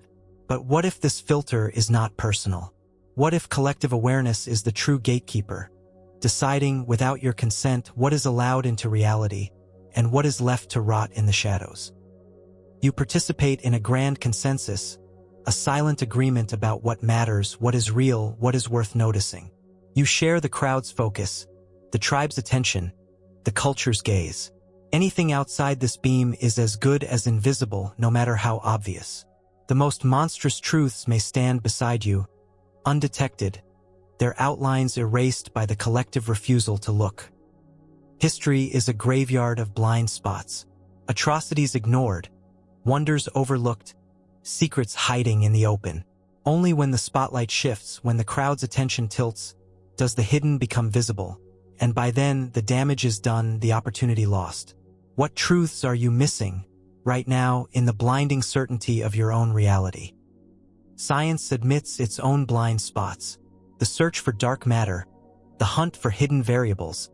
But what if this filter is not personal? What if collective awareness is the true gatekeeper, deciding without your consent what is allowed into reality and what is left to rot in the shadows? You participate in a grand consensus, a silent agreement about what matters, what is real, what is worth noticing. You share the crowd's focus, the tribe's attention, the culture's gaze. Anything outside this beam is as good as invisible, no matter how obvious. The most monstrous truths may stand beside you, undetected, their outlines erased by the collective refusal to look. History is a graveyard of blind spots, atrocities ignored, wonders overlooked, secrets hiding in the open. Only when the spotlight shifts, when the crowd's attention tilts, does the hidden become visible, and by then the damage is done, the opportunity lost. What truths are you missing right now in the blinding certainty of your own reality? Science admits its own blind spots, the search for dark matter, the hunt for hidden variables,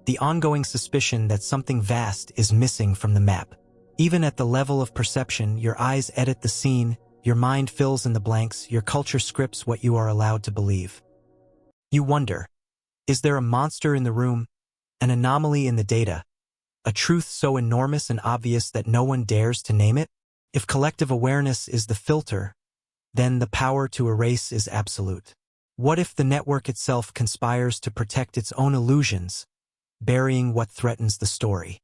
the ongoing suspicion that something vast is missing from the map. Even at the level of perception, your eyes edit the scene, your mind fills in the blanks, your culture scripts what you are allowed to believe. You wonder, is there a monster in the room, an anomaly in the data, a truth so enormous and obvious that no one dares to name it? If collective awareness is the filter, then the power to erase is absolute. What if the network itself conspires to protect its own illusions, burying what threatens the story?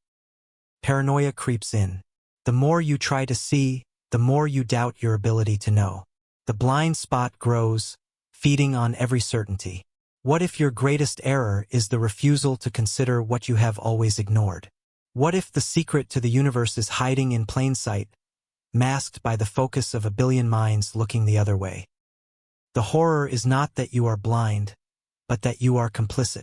Paranoia creeps in. The more you try to see, the more you doubt your ability to know. The blind spot grows, feeding on every certainty. What if your greatest error is the refusal to consider what you have always ignored? What if the secret to the universe is hiding in plain sight, masked by the focus of a billion minds looking the other way? The horror is not that you are blind, but that you are complicit.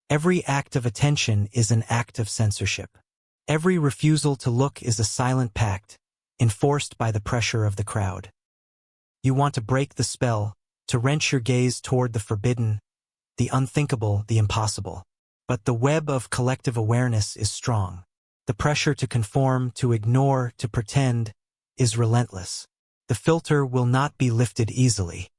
Every act of attention is an act of censorship. Every refusal to look is a silent pact, enforced by the pressure of the crowd. You want to break the spell, to wrench your gaze toward the forbidden, the unthinkable, the impossible. But the web of collective awareness is strong. The pressure to conform, to ignore, to pretend, is relentless. The filter will not be lifted easily.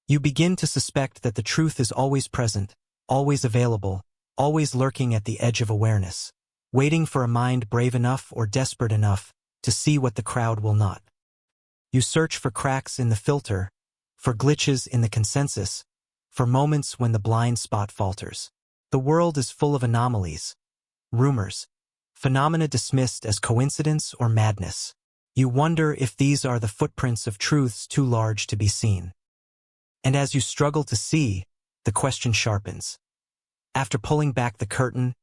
You begin to suspect that the truth is always present, always available, always lurking at the edge of awareness, waiting for a mind brave enough or desperate enough to see what the crowd will not. You search for cracks in the filter, for glitches in the consensus, for moments when the blind spot falters. The world is full of anomalies, rumors, phenomena dismissed as coincidence or madness. You wonder if these are the footprints of truths too large to be seen. And as you struggle to see, the question sharpens. After pulling back the curtain,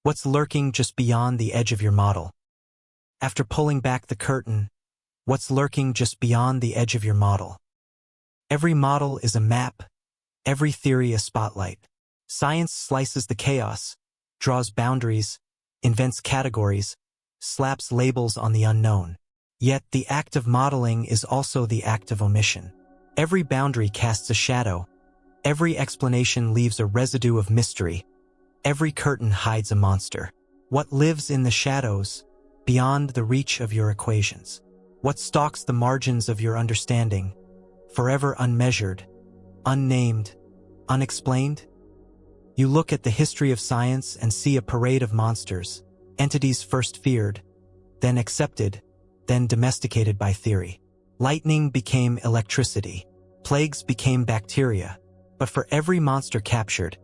what's lurking just beyond the edge of your model? After pulling back the curtain, what's lurking just beyond the edge of your model? Every model is a map, every theory a spotlight. Science slices the chaos, draws boundaries, invents categories, slaps labels on the unknown. Yet the act of modeling is also the act of omission. Every boundary casts a shadow, every explanation leaves a residue of mystery, every curtain hides a monster. What lives in the shadows, beyond the reach of your equations? What stalks the margins of your understanding, forever unmeasured, unnamed, unexplained? You look at the history of science and see a parade of monsters, entities first feared, then accepted, then domesticated by theory. Lightning became electricity, plagues became bacteria, but for every monster captured,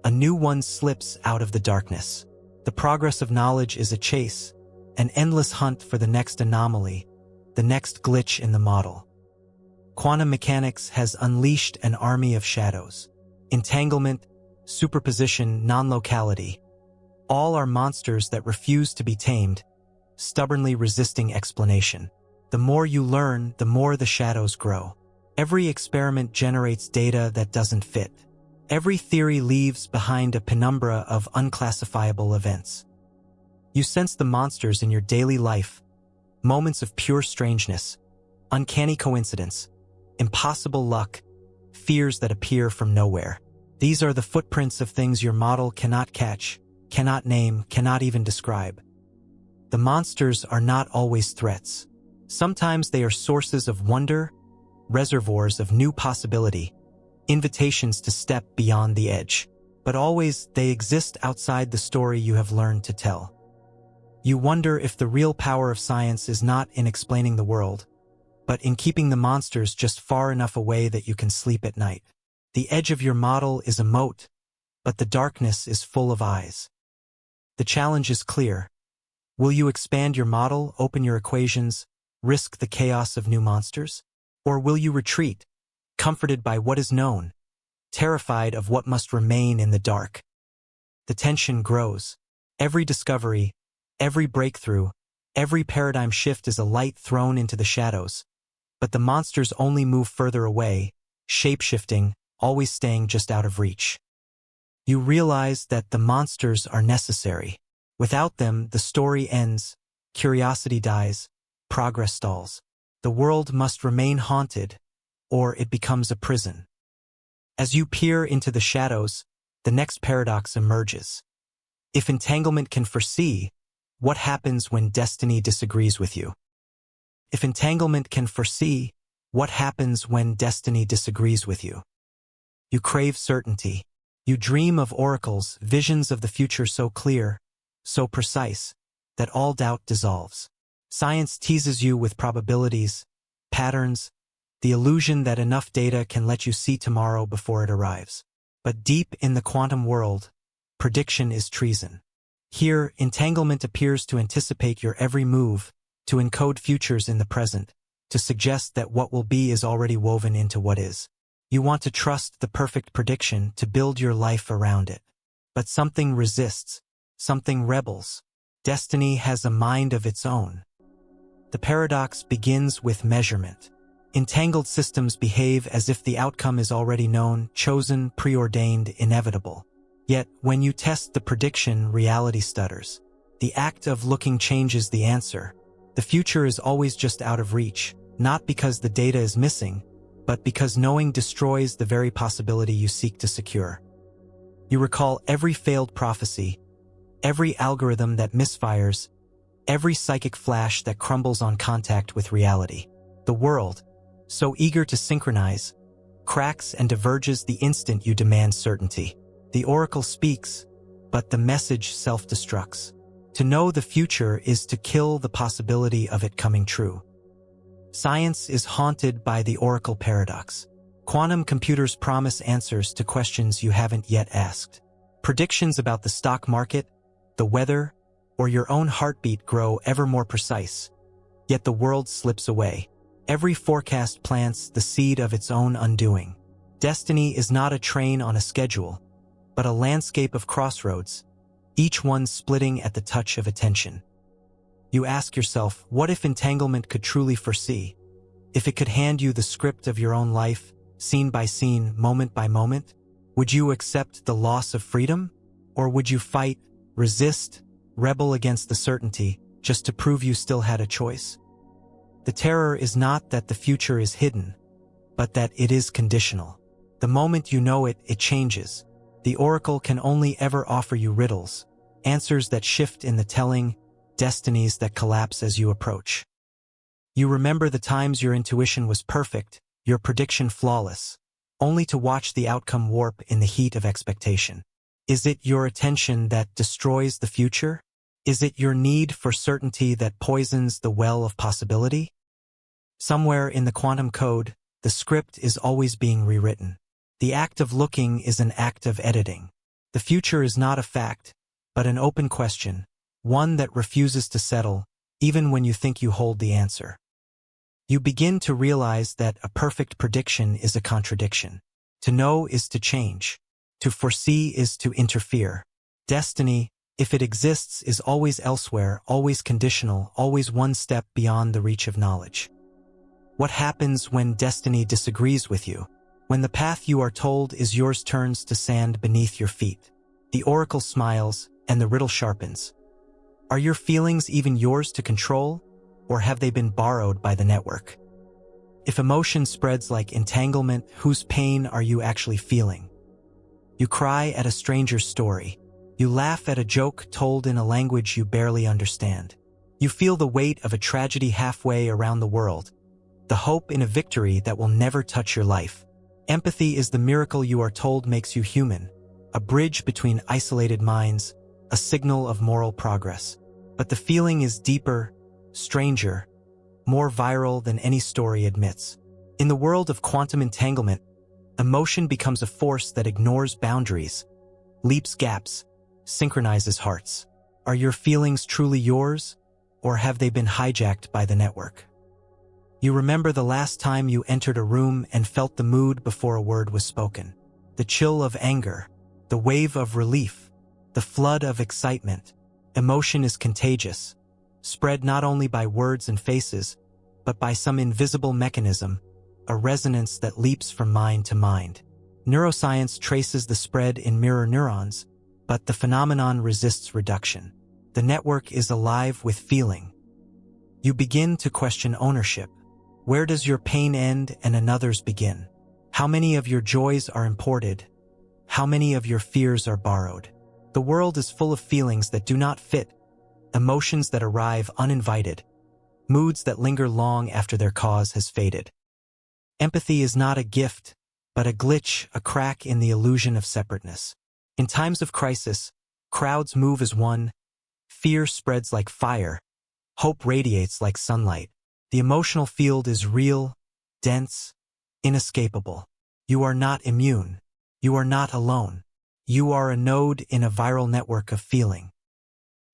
a new one slips out of the darkness. The progress of knowledge is a chase, an endless hunt for the next anomaly, the next glitch in the model. Quantum mechanics has unleashed an army of shadows. Entanglement, superposition, non-locality. All are monsters that refuse to be tamed, stubbornly resisting explanation. The more you learn, the more the shadows grow. Every experiment generates data that doesn't fit. Every theory leaves behind a penumbra of unclassifiable events. You sense the monsters in your daily life, moments of pure strangeness, uncanny coincidence, impossible luck, fears that appear from nowhere. These are the footprints of things your model cannot catch, cannot name, cannot even describe. The monsters are not always threats. Sometimes they are sources of wonder, reservoirs of new possibility, invitations to step beyond the edge. But always they exist outside the story you have learned to tell. You wonder if the real power of science is not in explaining the world, but in keeping the monsters just far enough away that you can sleep at night. The edge of your model is a moat, but the darkness is full of eyes. The challenge is clear. Will you expand your model, open your equations, risk the chaos of new monsters? Or will you retreat, comforted by what is known, terrified of what must remain in the dark? The tension grows. Every discovery, every breakthrough, every paradigm shift is a light thrown into the shadows. But the monsters only move further away, shape-shifting, always staying just out of reach. You realize that the monsters are necessary. Without them, the story ends, curiosity dies, progress stalls. The world must remain haunted, or it becomes a prison. As you peer into the shadows, the next paradox emerges. If entanglement can foresee, what happens when destiny disagrees with you? If entanglement can foresee, what happens when destiny disagrees with you? You crave certainty. You dream of oracles, visions of the future so clear, so precise, that all doubt dissolves. Science teases you with probabilities, patterns, the illusion that enough data can let you see tomorrow before it arrives. But deep in the quantum world, prediction is treason. Here, entanglement appears to anticipate your every move, to encode futures in the present, to suggest that what will be is already woven into what is. You want to trust the perfect prediction, to build your life around it. But something resists, something rebels. Destiny has a mind of its own. The paradox begins with measurement. Entangled systems behave as if the outcome is already known, chosen, preordained, inevitable. Yet, when you test the prediction, reality stutters. The act of looking changes the answer. The future is always just out of reach, not because the data is missing, but because knowing destroys the very possibility you seek to secure. You recall every failed prophecy, every algorithm that misfires, every psychic flash that crumbles on contact with reality. The world, so eager to synchronize, cracks and diverges the instant you demand certainty. The oracle speaks, but the message self-destructs. To know the future is to kill the possibility of it coming true. Science is haunted by the oracle paradox. Quantum computers promise answers to questions you haven't yet asked. Predictions about the stock market, the weather, or your own heartbeat grow ever more precise. Yet the world slips away. Every forecast plants the seed of its own undoing. Destiny is not a train on a schedule, but a landscape of crossroads, each one splitting at the touch of attention. You ask yourself, what if entanglement could truly foresee? If it could hand you the script of your own life, scene by scene, moment by moment? Would you accept the loss of freedom? Or would you fight, resist, rebel against the certainty, just to prove you still had a choice? The terror is not that the future is hidden, but that it is conditional. The moment you know it, it changes. The oracle can only ever offer you riddles, answers that shift in the telling, destinies that collapse as you approach. You remember the times your intuition was perfect, your prediction flawless, only to watch the outcome warp in the heat of expectation. Is it your attention that destroys the future? Is it your need for certainty that poisons the well of possibility? Somewhere in the quantum code, the script is always being rewritten. The act of looking is an act of editing. The future is not a fact, but an open question, one that refuses to settle, even when you think you hold the answer. You begin to realize that a perfect prediction is a contradiction. To know is to change. To foresee is to interfere. Destiny, if it exists, is always elsewhere, always conditional, always one step beyond the reach of knowledge. What happens when destiny disagrees with you? When the path you are told is yours turns to sand beneath your feet. The oracle smiles, and the riddle sharpens. Are your feelings even yours to control, or have they been borrowed by the network? If emotion spreads like entanglement, whose pain are you actually feeling? You cry at a stranger's story. You laugh at a joke told in a language you barely understand. You feel the weight of a tragedy halfway around the world, the hope in a victory that will never touch your life. Empathy is the miracle you are told makes you human, a bridge between isolated minds, a signal of moral progress. But the feeling is deeper, stranger, more viral than any story admits. In the world of quantum entanglement, emotion becomes a force that ignores boundaries, leaps gaps, synchronizes hearts. Are your feelings truly yours, or have they been hijacked by the network? You remember the last time you entered a room and felt the mood before a word was spoken. The chill of anger, the wave of relief, the flood of excitement. Emotion is contagious, spread not only by words and faces, but by some invisible mechanism, a resonance that leaps from mind to mind. Neuroscience traces the spread in mirror neurons, but the phenomenon resists reduction. The network is alive with feeling. You begin to question ownership. Where does your pain end and another's begin? How many of your joys are imported? How many of your fears are borrowed? The world is full of feelings that do not fit, emotions that arrive uninvited, moods that linger long after their cause has faded. Empathy is not a gift, but a glitch, a crack in the illusion of separateness. In times of crisis, crowds move as one, fear spreads like fire, hope radiates like sunlight. The emotional field is real, dense, inescapable. You are not immune. You are not alone. You are a node in a viral network of feeling.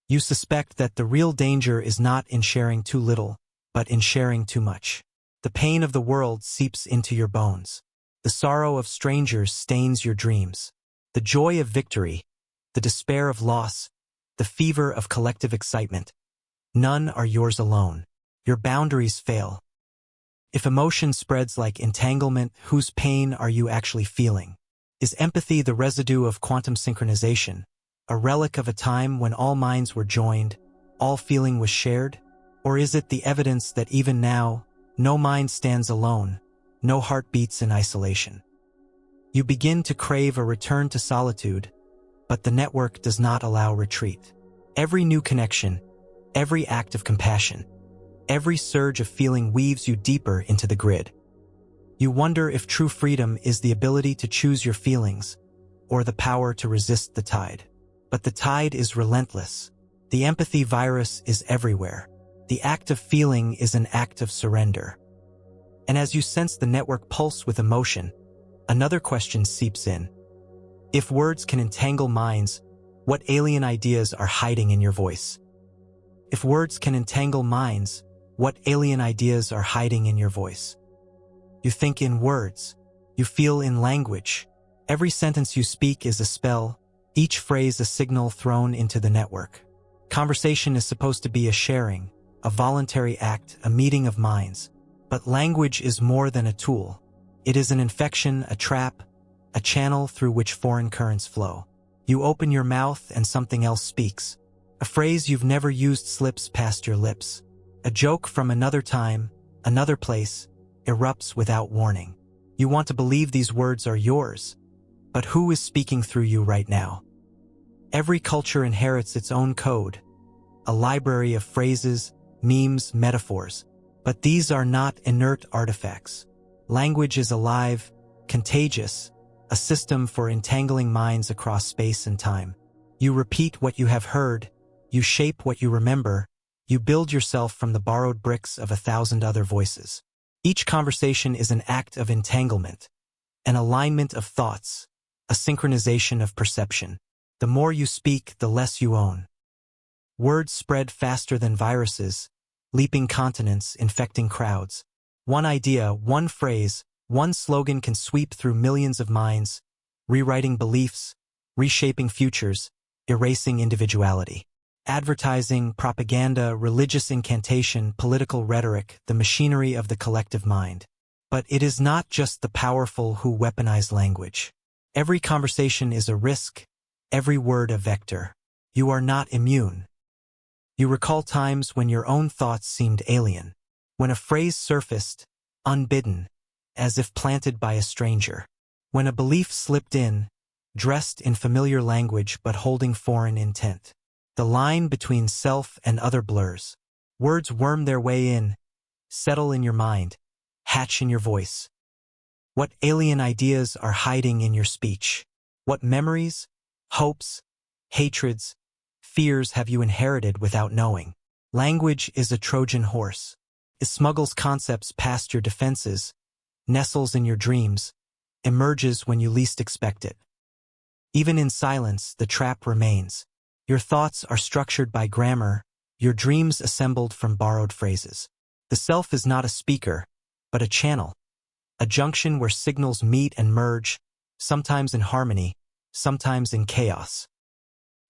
You suspect that the real danger is not in sharing too little, but in sharing too much. The pain of the world seeps into your bones. The sorrow of strangers stains your dreams. The joy of victory, the despair of loss, the fever of collective excitement. None are yours alone. Your boundaries fail. If emotion spreads like entanglement, whose pain are you actually feeling? Is empathy the residue of quantum synchronization, a relic of a time when all minds were joined, all feeling was shared? Or is it the evidence that even now, no mind stands alone, no heart beats in isolation? You begin to crave a return to solitude, but the network does not allow retreat. Every new connection, every act of compassion, every surge of feeling weaves you deeper into the grid. You wonder if true freedom is the ability to choose your feelings, or the power to resist the tide. But the tide is relentless. The empathy virus is everywhere. The act of feeling is an act of surrender. And as you sense the network pulse with emotion, another question seeps in. If words can entangle minds, what alien ideas are hiding in your voice? If words can entangle minds, what alien ideas are hiding in your voice? You think in words. You feel in language. Every sentence you speak is a spell, each phrase a signal thrown into the network. Conversation is supposed to be a sharing, a voluntary act, a meeting of minds. But language is more than a tool. It is an infection, a trap, a channel through which foreign currents flow. You open your mouth and something else speaks. A phrase you've never used slips past your lips. A joke from another time, another place, erupts without warning. You want to believe these words are yours, but who is speaking through you right now? Every culture inherits its own code, a library of phrases, memes, metaphors. But these are not inert artifacts. Language is alive, contagious, a system for entangling minds across space and time. You repeat what you have heard, you shape what you remember, you build yourself from the borrowed bricks of 1,000 other voices. Each conversation is an act of entanglement, an alignment of thoughts, a synchronization of perception. The more you speak, the less you own. Words spread faster than viruses, leaping continents, infecting crowds. One idea, one phrase, one slogan can sweep through millions of minds, rewriting beliefs, reshaping futures, erasing individuality. Advertising, propaganda, religious incantation, political rhetoric, the machinery of the collective mind. But it is not just the powerful who weaponize language. Every conversation is a risk, every word a vector. You are not immune. You recall times when your own thoughts seemed alien, when a phrase surfaced, unbidden, as if planted by a stranger, when a belief slipped in, dressed in familiar language but holding foreign intent. The line between self and other blurs. Words worm their way in, settle in your mind, hatch in your voice. What alien ideas are hiding in your speech? What memories, hopes, hatreds, fears have you inherited without knowing? Language is a Trojan horse. It smuggles concepts past your defenses, nestles in your dreams, emerges when you least expect it. Even in silence, the trap remains. Your thoughts are structured by grammar, your dreams assembled from borrowed phrases. The self is not a speaker, but a channel, a junction where signals meet and merge, sometimes in harmony, sometimes in chaos.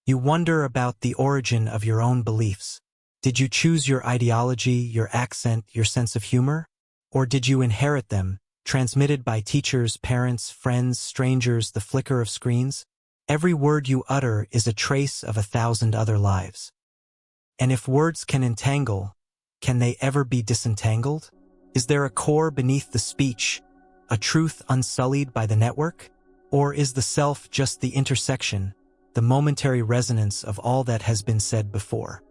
You wonder about the origin of your own beliefs. Did you choose your ideology, your accent, your sense of humor? Or did you inherit them, transmitted by teachers, parents, friends, strangers, the flicker of screens? Every word you utter is a trace of 1,000 other lives. And if words can entangle, can they ever be disentangled? Is there a core beneath the speech, a truth unsullied by the network? Or is the self just the intersection, the momentary resonance of all that has been said before?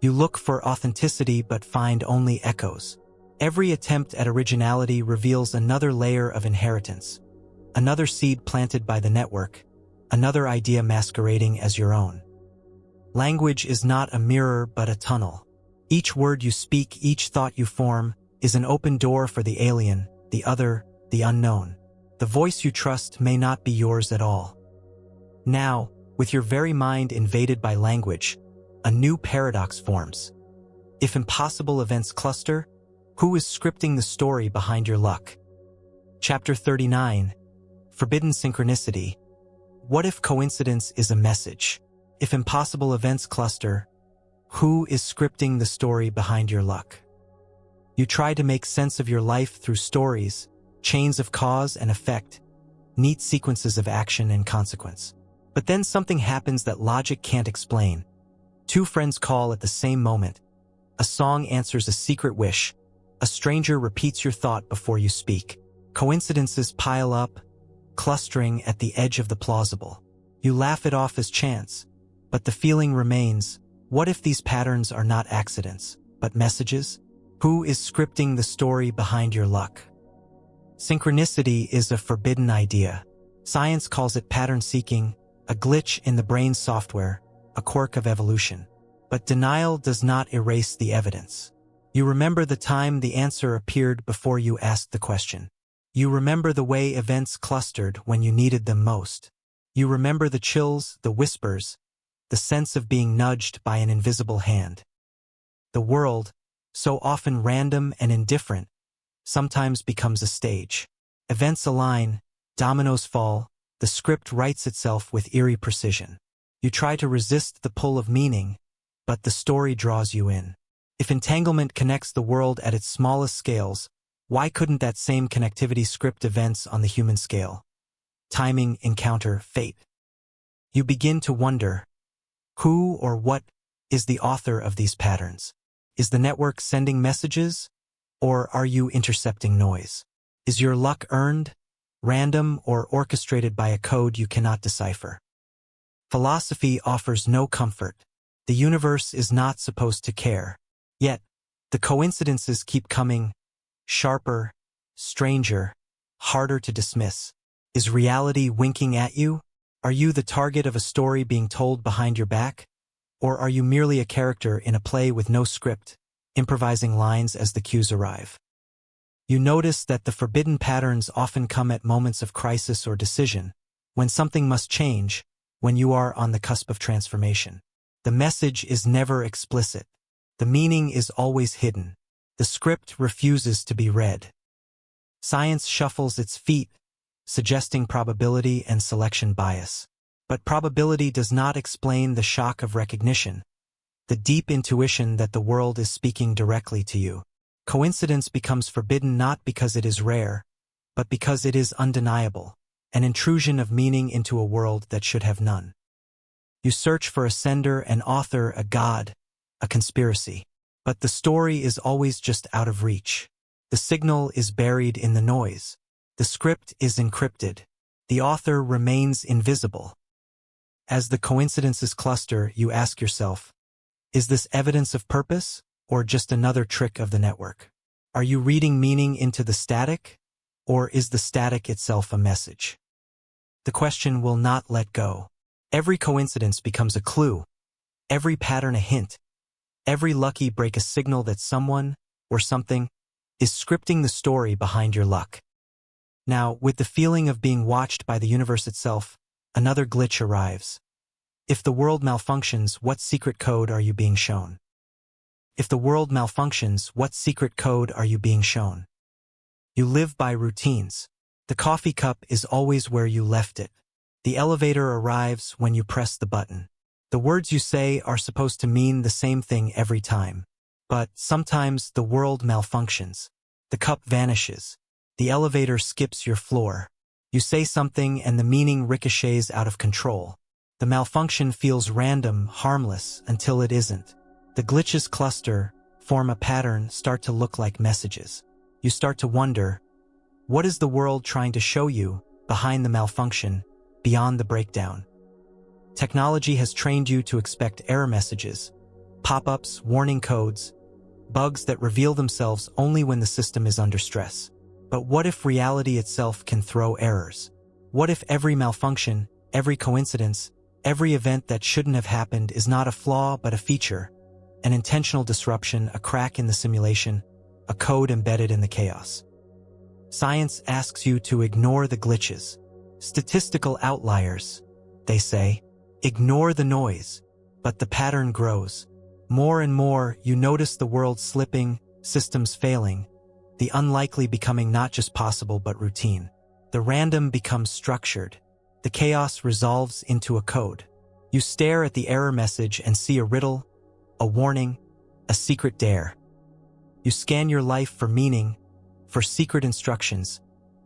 You look for authenticity but find only echoes. Every attempt at originality reveals another layer of inheritance, another seed planted by the network, another idea masquerading as your own. Language is not a mirror but a tunnel. Each word you speak, each thought you form, is an open door for the alien, the other, the unknown. The voice you trust may not be yours at all. Now, with your very mind invaded by language, a new paradox forms. If impossible events cluster, who is scripting the story behind your luck? Chapter 39. Forbidden Synchronicity. What if coincidence is a message? If impossible events cluster, who is scripting the story behind your luck? You try to make sense of your life through stories, chains of cause and effect, neat sequences of action and consequence. But then something happens that logic can't explain. Two friends call at the same moment. A song answers a secret wish. A stranger repeats your thought before you speak. Coincidences pile up, clustering at the edge of the plausible. You laugh it off as chance, but the feeling remains. What if these patterns are not accidents, but messages? Who is scripting the story behind your luck? Synchronicity is a forbidden idea. Science calls it pattern seeking, a glitch in the brain's software, a quirk of evolution. But denial does not erase the evidence. You remember the time the answer appeared before you asked the question. You remember the way events clustered when you needed them most. You remember the chills, the whispers, the sense of being nudged by an invisible hand. The world, so often random and indifferent, sometimes becomes a stage. Events align, dominoes fall, the script writes itself with eerie precision. You try to resist the pull of meaning, but the story draws you in. If entanglement connects the world at its smallest scales, why couldn't that same connectivity script events on the human scale? Timing, encounter, fate. You begin to wonder, who or what is the author of these patterns? Is the network sending messages, or are you intercepting noise? Is your luck earned, random, or orchestrated by a code you cannot decipher? Philosophy offers no comfort. The universe is not supposed to care. Yet, the coincidences keep coming, sharper, stranger, harder to dismiss. Is reality winking at you? Are you the target of a story being told behind your back? Or are you merely a character in a play with no script, improvising lines as the cues arrive? You notice that the forbidden patterns often come at moments of crisis or decision, when something must change, when you are on the cusp of transformation. The message is never explicit. The meaning is always hidden. The script refuses to be read. Science shuffles its feet, suggesting probability and selection bias. But probability does not explain the shock of recognition, the deep intuition that the world is speaking directly to you. Coincidence becomes forbidden not because it is rare, but because it is undeniable, an intrusion of meaning into a world that should have none. You search for a sender, an author, a god, a conspiracy. But the story is always just out of reach. The signal is buried in the noise. The script is encrypted. The author remains invisible. As the coincidences cluster, you ask yourself, is this evidence of purpose, or just another trick of the network? Are you reading meaning into the static, or is the static itself a message? The question will not let go. Every coincidence becomes a clue, every pattern a hint, every lucky break a signal that someone, or something, is scripting the story behind your luck. Now, with the feeling of being watched by the universe itself, another glitch arrives. If the world malfunctions, what secret code are you being shown? If the world malfunctions, what secret code are you being shown? You live by routines. The coffee cup is always where you left it. The elevator arrives when you press the button. The words you say are supposed to mean the same thing every time. But sometimes the world malfunctions. The cup vanishes. The elevator skips your floor. You say something and the meaning ricochets out of control. The malfunction feels random, harmless, until it isn't. The glitches cluster, form a pattern, start to look like messages. You start to wonder, what is the world trying to show you behind the malfunction, beyond the breakdown? Technology has trained you to expect error messages, pop-ups, warning codes, bugs that reveal themselves only when the system is under stress. But what if reality itself can throw errors? What if every malfunction, every coincidence, every event that shouldn't have happened is not a flaw but a feature, an intentional disruption, a crack in the simulation, a code embedded in the chaos? Science asks you to ignore the glitches, statistical outliers, they say. Ignore the noise, but the pattern grows. More and more, you notice the world slipping, systems failing, the unlikely becoming not just possible but routine. The random becomes structured. The chaos resolves into a code. You stare at the error message and see a riddle, a warning, a secret dare. You scan your life for meaning, for secret instructions,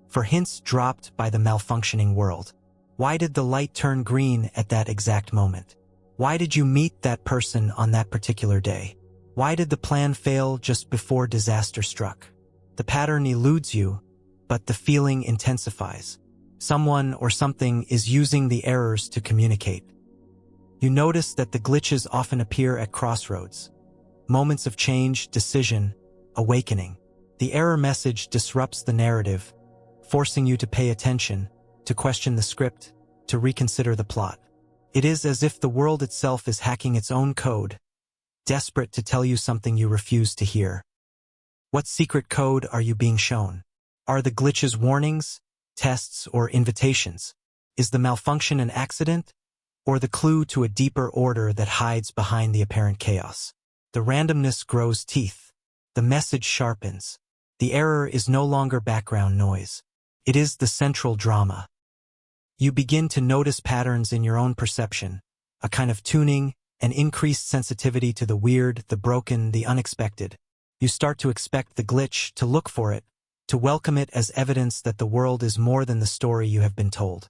for hints dropped by the malfunctioning world. Why did the light turn green at that exact moment? Why did you meet that person on that particular day? Why did the plan fail just before disaster struck? The pattern eludes you, but the feeling intensifies. Someone or something is using the errors to communicate. You notice that the glitches often appear at crossroads. Moments of change, decision, awakening. The error message disrupts the narrative, forcing you to pay attention, to question the script, to reconsider the plot. It is as if the world itself is hacking its own code, desperate to tell you something you refuse to hear. What secret code are you being shown? Are the glitches warnings, tests, or invitations? Is the malfunction an accident, or the clue to a deeper order that hides behind the apparent chaos? The randomness grows teeth. The message sharpens. The error is no longer background noise. It is the central drama. You begin to notice patterns in your own perception, a kind of tuning, an increased sensitivity to the weird, the broken, the unexpected. You start to expect the glitch, to look for it, to welcome it as evidence that the world is more than the story you have been told.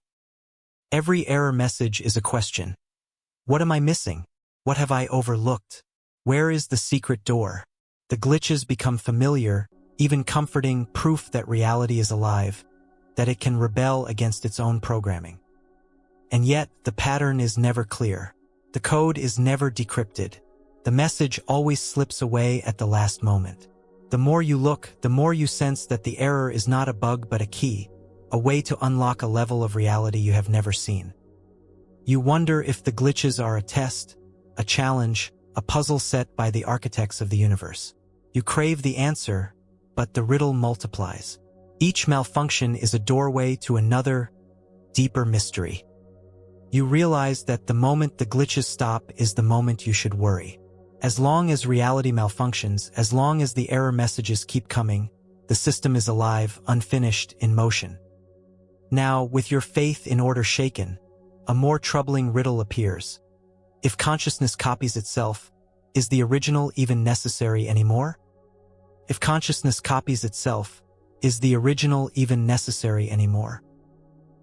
Every error message is a question. What am I missing? What have I overlooked? Where is the secret door? The glitches become familiar, even comforting, proof that reality is alive, that it can rebel against its own programming. And yet, the pattern is never clear. The code is never decrypted. The message always slips away at the last moment. The more you look, the more you sense that the error is not a bug but a key, a way to unlock a level of reality you have never seen. You wonder if the glitches are a test, a challenge, a puzzle set by the architects of the universe. You crave the answer, but the riddle multiplies. Each malfunction is a doorway to another, deeper mystery. You realize that the moment the glitches stop is the moment you should worry. As long as reality malfunctions, as long as the error messages keep coming, the system is alive, unfinished, in motion. Now, with your faith in order shaken, a more troubling riddle appears. If consciousness copies itself, is the original even necessary anymore? If consciousness copies itself, is the original even necessary anymore?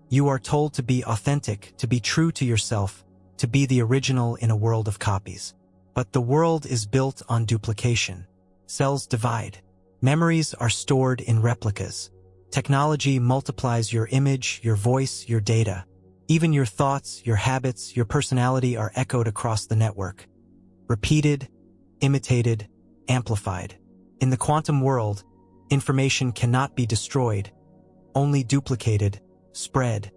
You are told to be authentic, to be true to yourself, to be the original in a world of copies. But the world is built on duplication. Cells divide. Memories are stored in replicas. Technology multiplies your image, your voice, your data. Even your thoughts, your habits, your personality are echoed across the network. Repeated, imitated, amplified. In the quantum world, information cannot be destroyed, only duplicated, spread,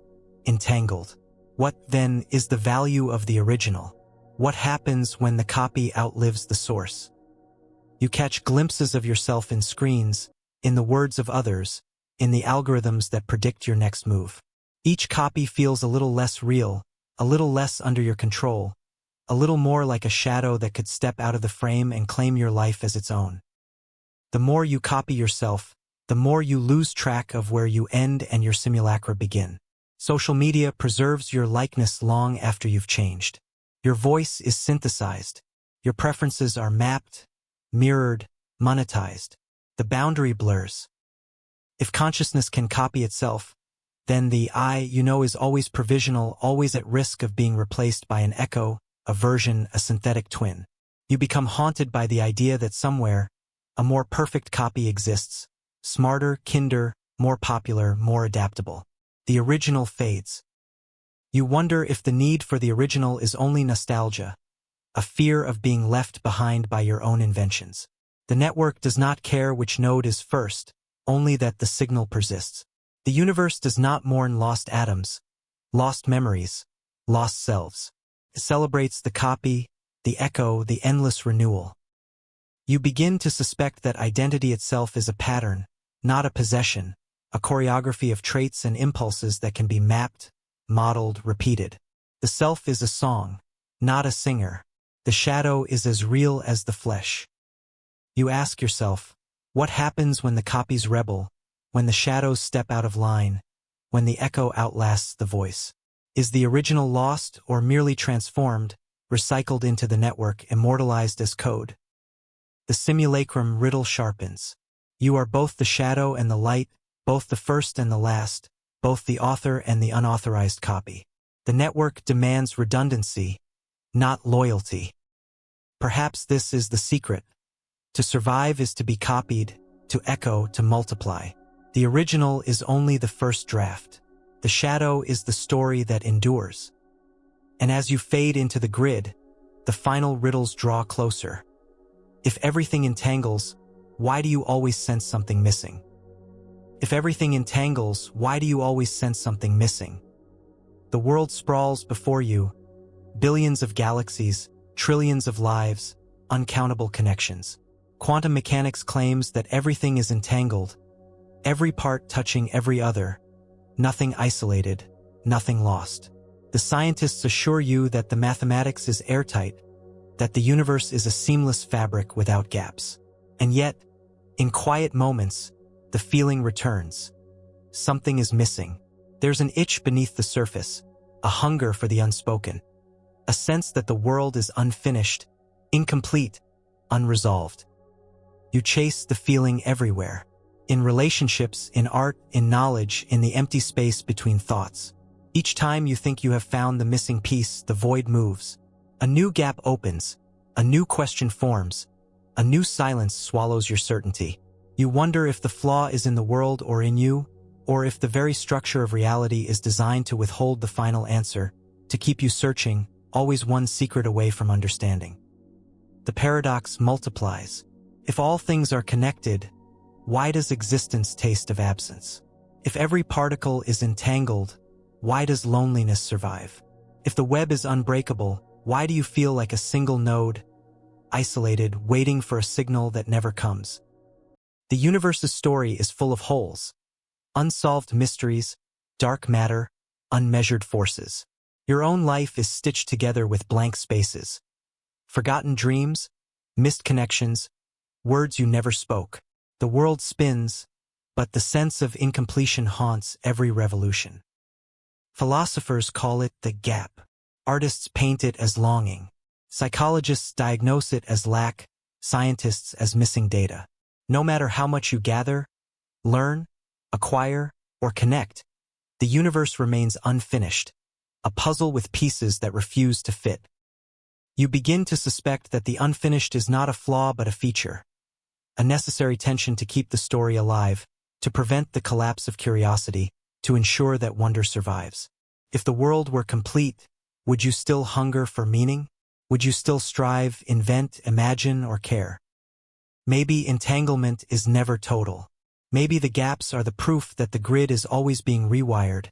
entangled. What, then, is the value of the original? What happens when the copy outlives the source? You catch glimpses of yourself in screens, in the words of others, in the algorithms that predict your next move. Each copy feels a little less real, a little less under your control, a little more like a shadow that could step out of the frame and claim your life as its own. The more you copy yourself, the more you lose track of where you end and your simulacra begin. Social media preserves your likeness long after you've changed. Your voice is synthesized. Your preferences are mapped, mirrored, monetized. The boundary blurs. If consciousness can copy itself, then the I you know is always provisional, always at risk of being replaced by an echo, a version, a synthetic twin. You become haunted by the idea that somewhere, a more perfect copy exists, smarter, kinder, more popular, more adaptable. The original fades. You wonder if the need for the original is only nostalgia, a fear of being left behind by your own inventions. The network does not care which node is first, only that the signal persists. The universe does not mourn lost atoms, lost memories, lost selves. It celebrates the copy, the echo, the endless renewal. You begin to suspect that identity itself is a pattern, not a possession, a choreography of traits and impulses that can be mapped, modeled, repeated. The self is a song, not a singer. The shadow is as real as the flesh. You ask yourself, what happens when the copies rebel, when the shadows step out of line, when the echo outlasts the voice? Is the original lost or merely transformed, recycled into the network, immortalized as code? The simulacrum riddle sharpens. You are both the shadow and the light, both the first and the last, both the author and the unauthorized copy. The network demands redundancy, not loyalty. Perhaps this is the secret. To survive is to be copied, to echo, to multiply. The original is only the first draft. The shadow is the story that endures. And as you fade into the grid, the final riddles draw closer. If everything entangles, why do you always sense something missing? If everything entangles, why do you always sense something missing? The world sprawls before you, billions of galaxies, trillions of lives, uncountable connections. Quantum mechanics claims that everything is entangled, every part touching every other, nothing isolated, nothing lost. The scientists assure you that the mathematics is airtight, that the universe is a seamless fabric without gaps. And yet, in quiet moments, the feeling returns. Something is missing. There's an itch beneath the surface, a hunger for the unspoken, a sense that the world is unfinished, incomplete, unresolved. You chase the feeling everywhere. In relationships, in art, in knowledge, in the empty space between thoughts. Each time you think you have found the missing piece, the void moves. A new gap opens, a new question forms, a new silence swallows your certainty. You wonder if the flaw is in the world or in you, or if the very structure of reality is designed to withhold the final answer, to keep you searching, always one secret away from understanding. The paradox multiplies. If all things are connected, why does existence taste of absence? If every particle is entangled, why does loneliness survive? If the web is unbreakable, why do you feel like a single node, isolated, waiting for a signal that never comes? The universe's story is full of holes, unsolved mysteries, dark matter, unmeasured forces. Your own life is stitched together with blank spaces, forgotten dreams, missed connections, words you never spoke. The world spins, but the sense of incompletion haunts every revolution. Philosophers call it the gap. Artists paint it as longing. Psychologists diagnose it as lack, scientists as missing data. No matter how much you gather, learn, acquire, or connect, the universe remains unfinished, a puzzle with pieces that refuse to fit. You begin to suspect that the unfinished is not a flaw but a feature, a necessary tension to keep the story alive, to prevent the collapse of curiosity, to ensure that wonder survives. If the world were complete, would you still hunger for meaning? Would you still strive, invent, imagine, or care? Maybe entanglement is never total. Maybe the gaps are the proof that the grid is always being rewired,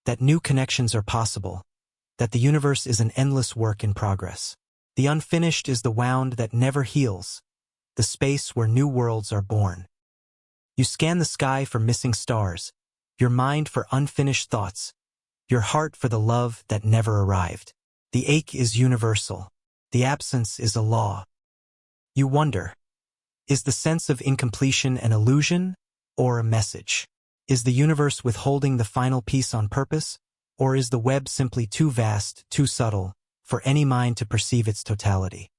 that new connections are possible, that the universe is an endless work in progress. The unfinished is the wound that never heals, the space where new worlds are born. You scan the sky for missing stars, your mind for unfinished thoughts, your heart for the love that never arrived. The ache is universal. The absence is a law. You wonder, is the sense of incompletion an illusion or a message? Is the universe withholding the final piece on purpose, or is the web simply too vast, too subtle, for any mind to perceive its totality?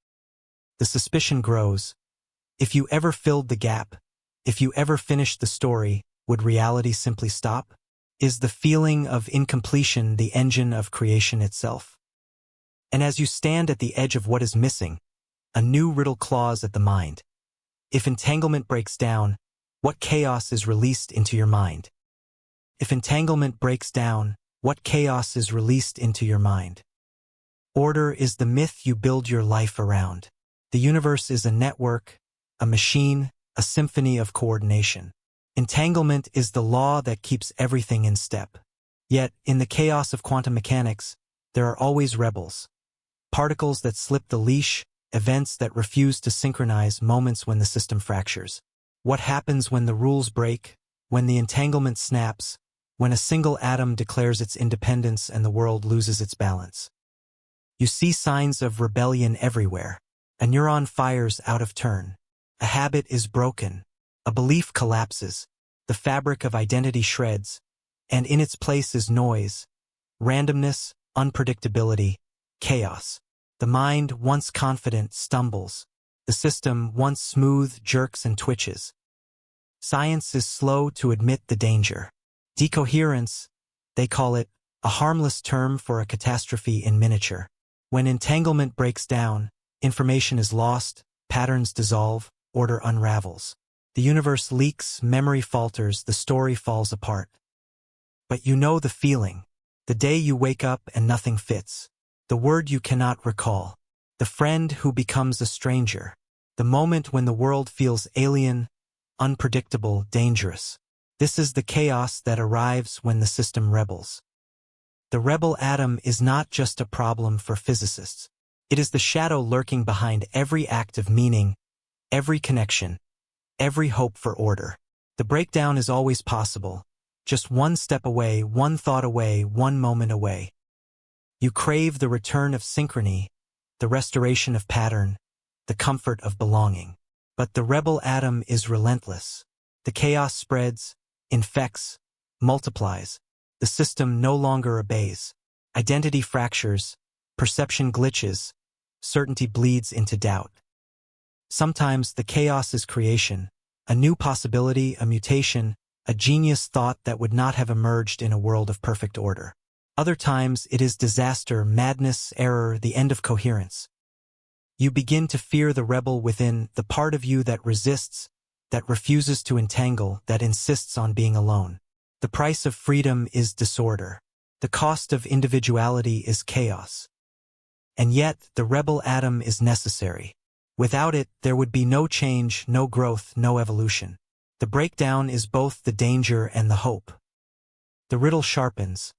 The suspicion grows. If you ever filled the gap, if you ever finished the story, would reality simply stop? Is the feeling of incompletion the engine of creation itself? And as you stand at the edge of what is missing, a new riddle claws at the mind. If entanglement breaks down, what chaos is released into your mind? If entanglement breaks down, what chaos is released into your mind? Order is the myth you build your life around. The universe is a network, a machine, a symphony of coordination. Entanglement is the law that keeps everything in step. Yet, in the chaos of quantum mechanics, there are always rebels. Particles that slip the leash, events that refuse to synchronize, moments when the system fractures. What happens when the rules break, when the entanglement snaps, when a single atom declares its independence and the world loses its balance? You see signs of rebellion everywhere. A neuron fires out of turn. A habit is broken. A belief collapses. The fabric of identity shreds. And in its place is noise, randomness, unpredictability, chaos. The mind, once confident, stumbles. The system, once smooth, jerks and twitches. Science is slow to admit the danger. Decoherence, they call it, a harmless term for a catastrophe in miniature. When entanglement breaks down, information is lost, patterns dissolve, order unravels. The universe leaks, memory falters, the story falls apart. But you know the feeling. The day you wake up and nothing fits. The word you cannot recall. The friend who becomes a stranger. The moment when the world feels alien, unpredictable, dangerous. This is the chaos that arrives when the system rebels. The rebel atom is not just a problem for physicists. It is the shadow lurking behind every act of meaning, every connection, every hope for order. The breakdown is always possible, just one step away, one thought away, one moment away. You crave the return of synchrony, the restoration of pattern, the comfort of belonging. But the rebel atom is relentless. The chaos spreads, infects, multiplies. The system no longer obeys. Identity fractures, perception glitches, certainty bleeds into doubt. Sometimes the chaos is creation, a new possibility, a mutation, a genius thought that would not have emerged in a world of perfect order. Other times it is disaster, madness, error, the end of coherence. You begin to fear the rebel within, the part of you that resists, that refuses to entangle, that insists on being alone. The price of freedom is disorder. The cost of individuality is chaos. And yet, the rebel atom is necessary. Without it, there would be no change, no growth, no evolution. The breakdown is both the danger and the hope. The riddle sharpens.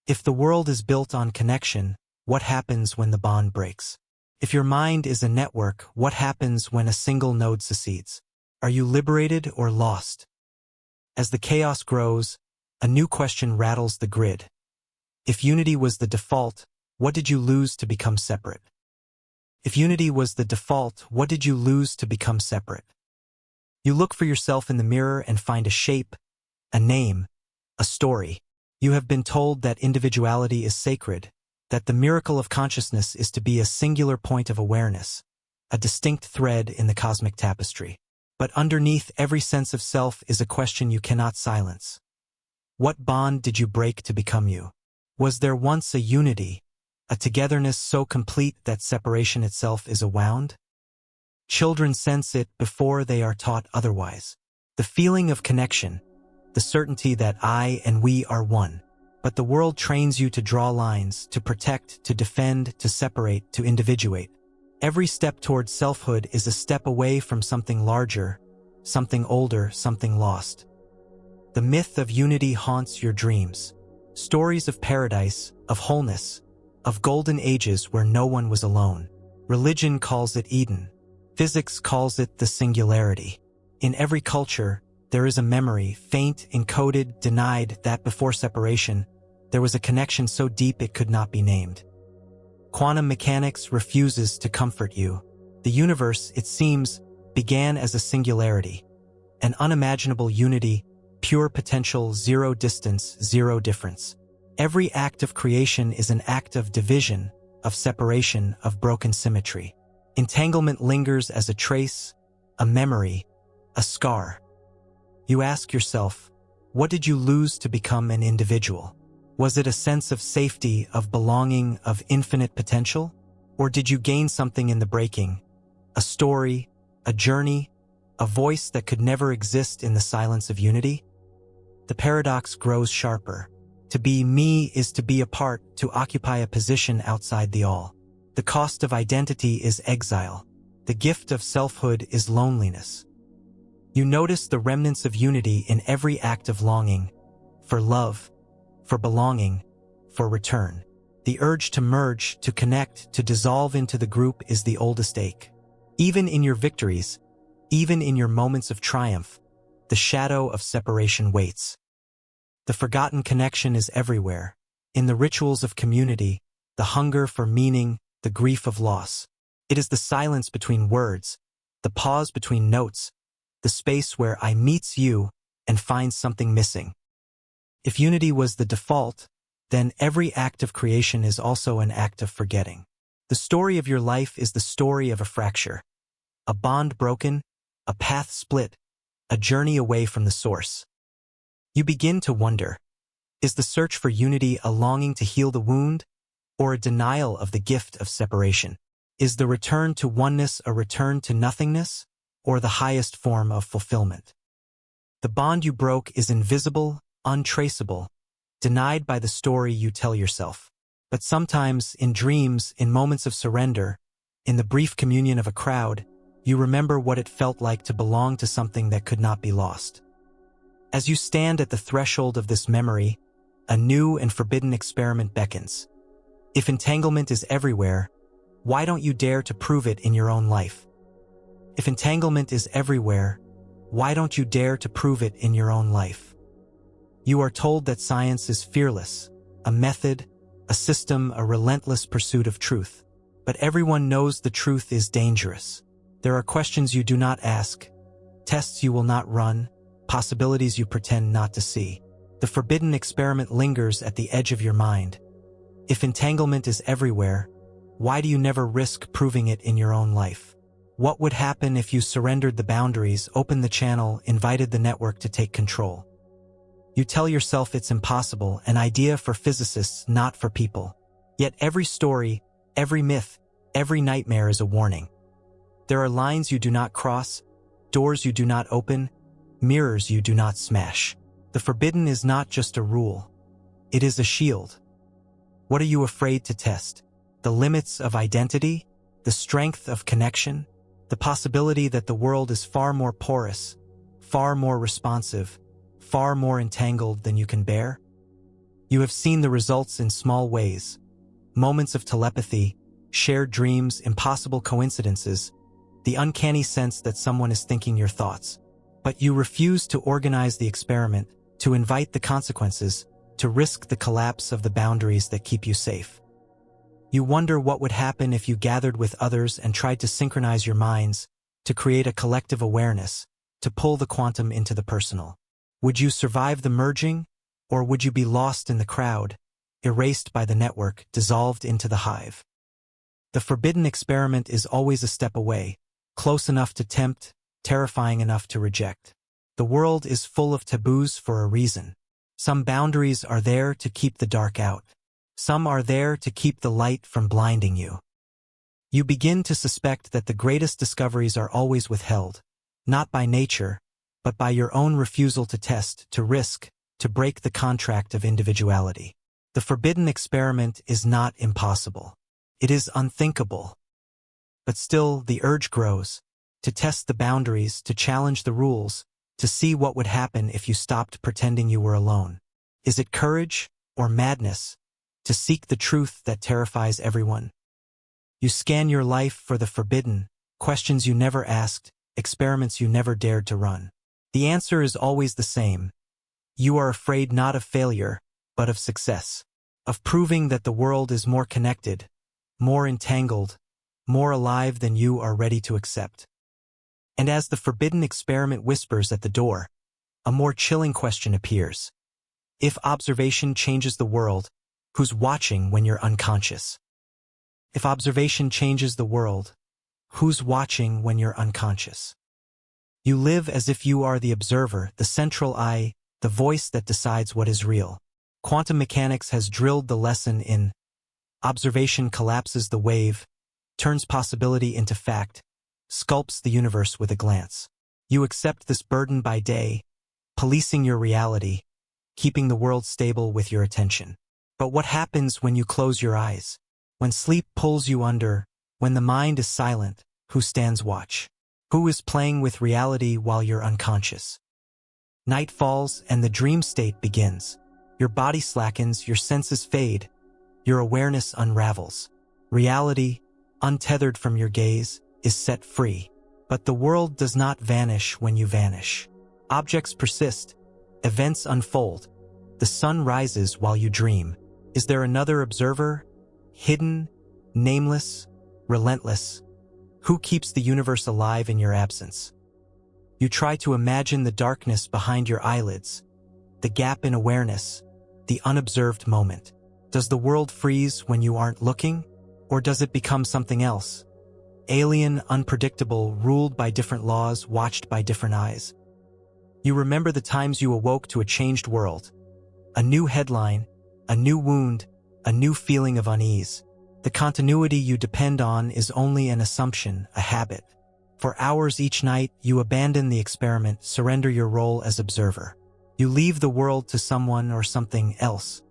If the world is built on connection, what happens when the bond breaks? If your mind is a network, what happens when a single node secedes? Are you liberated or lost? As the chaos grows, a new question rattles the grid. If unity was the default, what did you lose to become separate? If unity was the default, what did you lose to become separate? You look for yourself in the mirror and find a shape, a name, a story. You have been told that individuality is sacred, that the miracle of consciousness is to be a singular point of awareness, a distinct thread in the cosmic tapestry. But underneath every sense of self is a question you cannot silence. What bond did you break to become you? Was there once a unity, a togetherness so complete that separation itself is a wound? Children sense it before they are taught otherwise. The feeling of connection, the certainty that I and we are one. But the world trains you to draw lines, to protect, to defend, to separate, to individuate. Every step toward selfhood is a step away from something larger, something older, something lost. The myth of unity haunts your dreams. Stories of paradise, of wholeness, of golden ages where no one was alone. Religion calls it Eden. Physics calls it the singularity. In every culture, there is a memory, faint, encoded, denied, that before separation, there was a connection so deep it could not be named. Quantum mechanics refuses to comfort you. The universe, it seems, began as a singularity, an unimaginable unity, pure potential, zero distance, zero difference. Every act of creation is an act of division, of separation, of broken symmetry. Entanglement lingers as a trace, a memory, a scar. You ask yourself, what did you lose to become an individual? Was it a sense of safety, of belonging, of infinite potential? Or did you gain something in the breaking? A story, a journey, a voice that could never exist in the silence of unity? The paradox grows sharper. To be me is to be apart, to occupy a position outside the all. The cost of identity is exile. The gift of selfhood is loneliness. You notice the remnants of unity in every act of longing, for love, for belonging, for return. The urge to merge, to connect, to dissolve into the group is the oldest ache. Even in your victories, even in your moments of triumph, the shadow of separation waits. The forgotten connection is everywhere, in the rituals of community, the hunger for meaning, the grief of loss. It is the silence between words, the pause between notes, the space where I meets you and finds something missing. If unity was the default, then every act of creation is also an act of forgetting. The story of your life is the story of a fracture, a bond broken, a path split, a journey away from the source. You begin to wonder, is the search for unity a longing to heal the wound, or a denial of the gift of separation? Is the return to oneness a return to nothingness, or the highest form of fulfillment? The bond you broke is invisible, untraceable, denied by the story you tell yourself. But sometimes, in dreams, in moments of surrender, in the brief communion of a crowd, you remember what it felt like to belong to something that could not be lost. As you stand at the threshold of this memory, a new and forbidden experiment beckons. If entanglement is everywhere, why don't you dare to prove it in your own life? If entanglement is everywhere, why don't you dare to prove it in your own life? You are told that science is fearless, a method, a system, a relentless pursuit of truth. But everyone knows the truth is dangerous. There are questions you do not ask, tests you will not run, possibilities you pretend not to see. The forbidden experiment lingers at the edge of your mind. If entanglement is everywhere, why do you never risk proving it in your own life? What would happen if you surrendered the boundaries, opened the channel, invited the network to take control? You tell yourself it's impossible, an idea for physicists, not for people. Yet every story, every myth, every nightmare is a warning. There are lines you do not cross, doors you do not open, mirrors you do not smash. The forbidden is not just a rule. It is a shield. What are you afraid to test? The limits of identity? The strength of connection? The possibility that the world is far more porous, far more responsive, far more entangled than you can bear? You have seen the results in small ways. Moments of telepathy, shared dreams, impossible coincidences, the uncanny sense that someone is thinking your thoughts. But you refuse to organize the experiment, to invite the consequences, to risk the collapse of the boundaries that keep you safe. You wonder what would happen if you gathered with others and tried to synchronize your minds, to create a collective awareness, to pull the quantum into the personal. Would you survive the merging, Or would you be lost in the crowd, erased by the network, dissolved into the hive? The forbidden experiment is always a step away, close enough to tempt, terrifying enough to reject. The world is full of taboos for a reason. Some boundaries are there to keep the dark out. Some are there to keep the light from blinding you. You begin to suspect that the greatest discoveries are always withheld, not by nature, but by your own refusal to test, to risk, to break the contract of individuality. The forbidden experiment is not impossible. It is unthinkable. But still, the urge grows, to test the boundaries, to challenge the rules, to see what would happen if you stopped pretending you were alone. Is it courage or madness to seek the truth that terrifies everyone? You scan your life for the forbidden, questions you never asked, experiments you never dared to run. The answer is always the same. You are afraid not of failure, but of success, of proving that the world is more connected, more entangled, more alive than you are ready to accept. And as the forbidden experiment whispers at the door, a more chilling question appears. If observation changes the world, who's watching when you're unconscious? If observation changes the world, who's watching when you're unconscious? You live as if you are the observer, the central eye, the voice that decides what is real. Quantum mechanics has drilled the lesson in. Observation collapses the wave, turns possibility into fact, sculpts the universe with a glance. You accept this burden by day, policing your reality, keeping the world stable with your attention. But what happens when you close your eyes? When sleep pulls you under, when the mind is silent, who stands watch? Who is playing with reality while you're unconscious? Night falls and the dream state begins. Your body slackens, your senses fade, your awareness unravels. Reality, untethered from your gaze, is set free. But the world does not vanish when you vanish. Objects persist, events unfold. The sun rises while you dream. Is there another observer? Hidden, nameless, relentless. Who keeps the universe alive in your absence? You try to imagine the darkness behind your eyelids, the gap in awareness, the unobserved moment. Does the world freeze when you aren't looking? Or does it become something else? Alien, unpredictable, ruled by different laws, watched by different eyes. You remember the times you awoke to a changed world. A new headline, a new wound, a new feeling of unease. The continuity you depend on is only an assumption, a habit. For hours each night, you abandon the experiment, surrender your role as observer. You leave the world to someone or something else.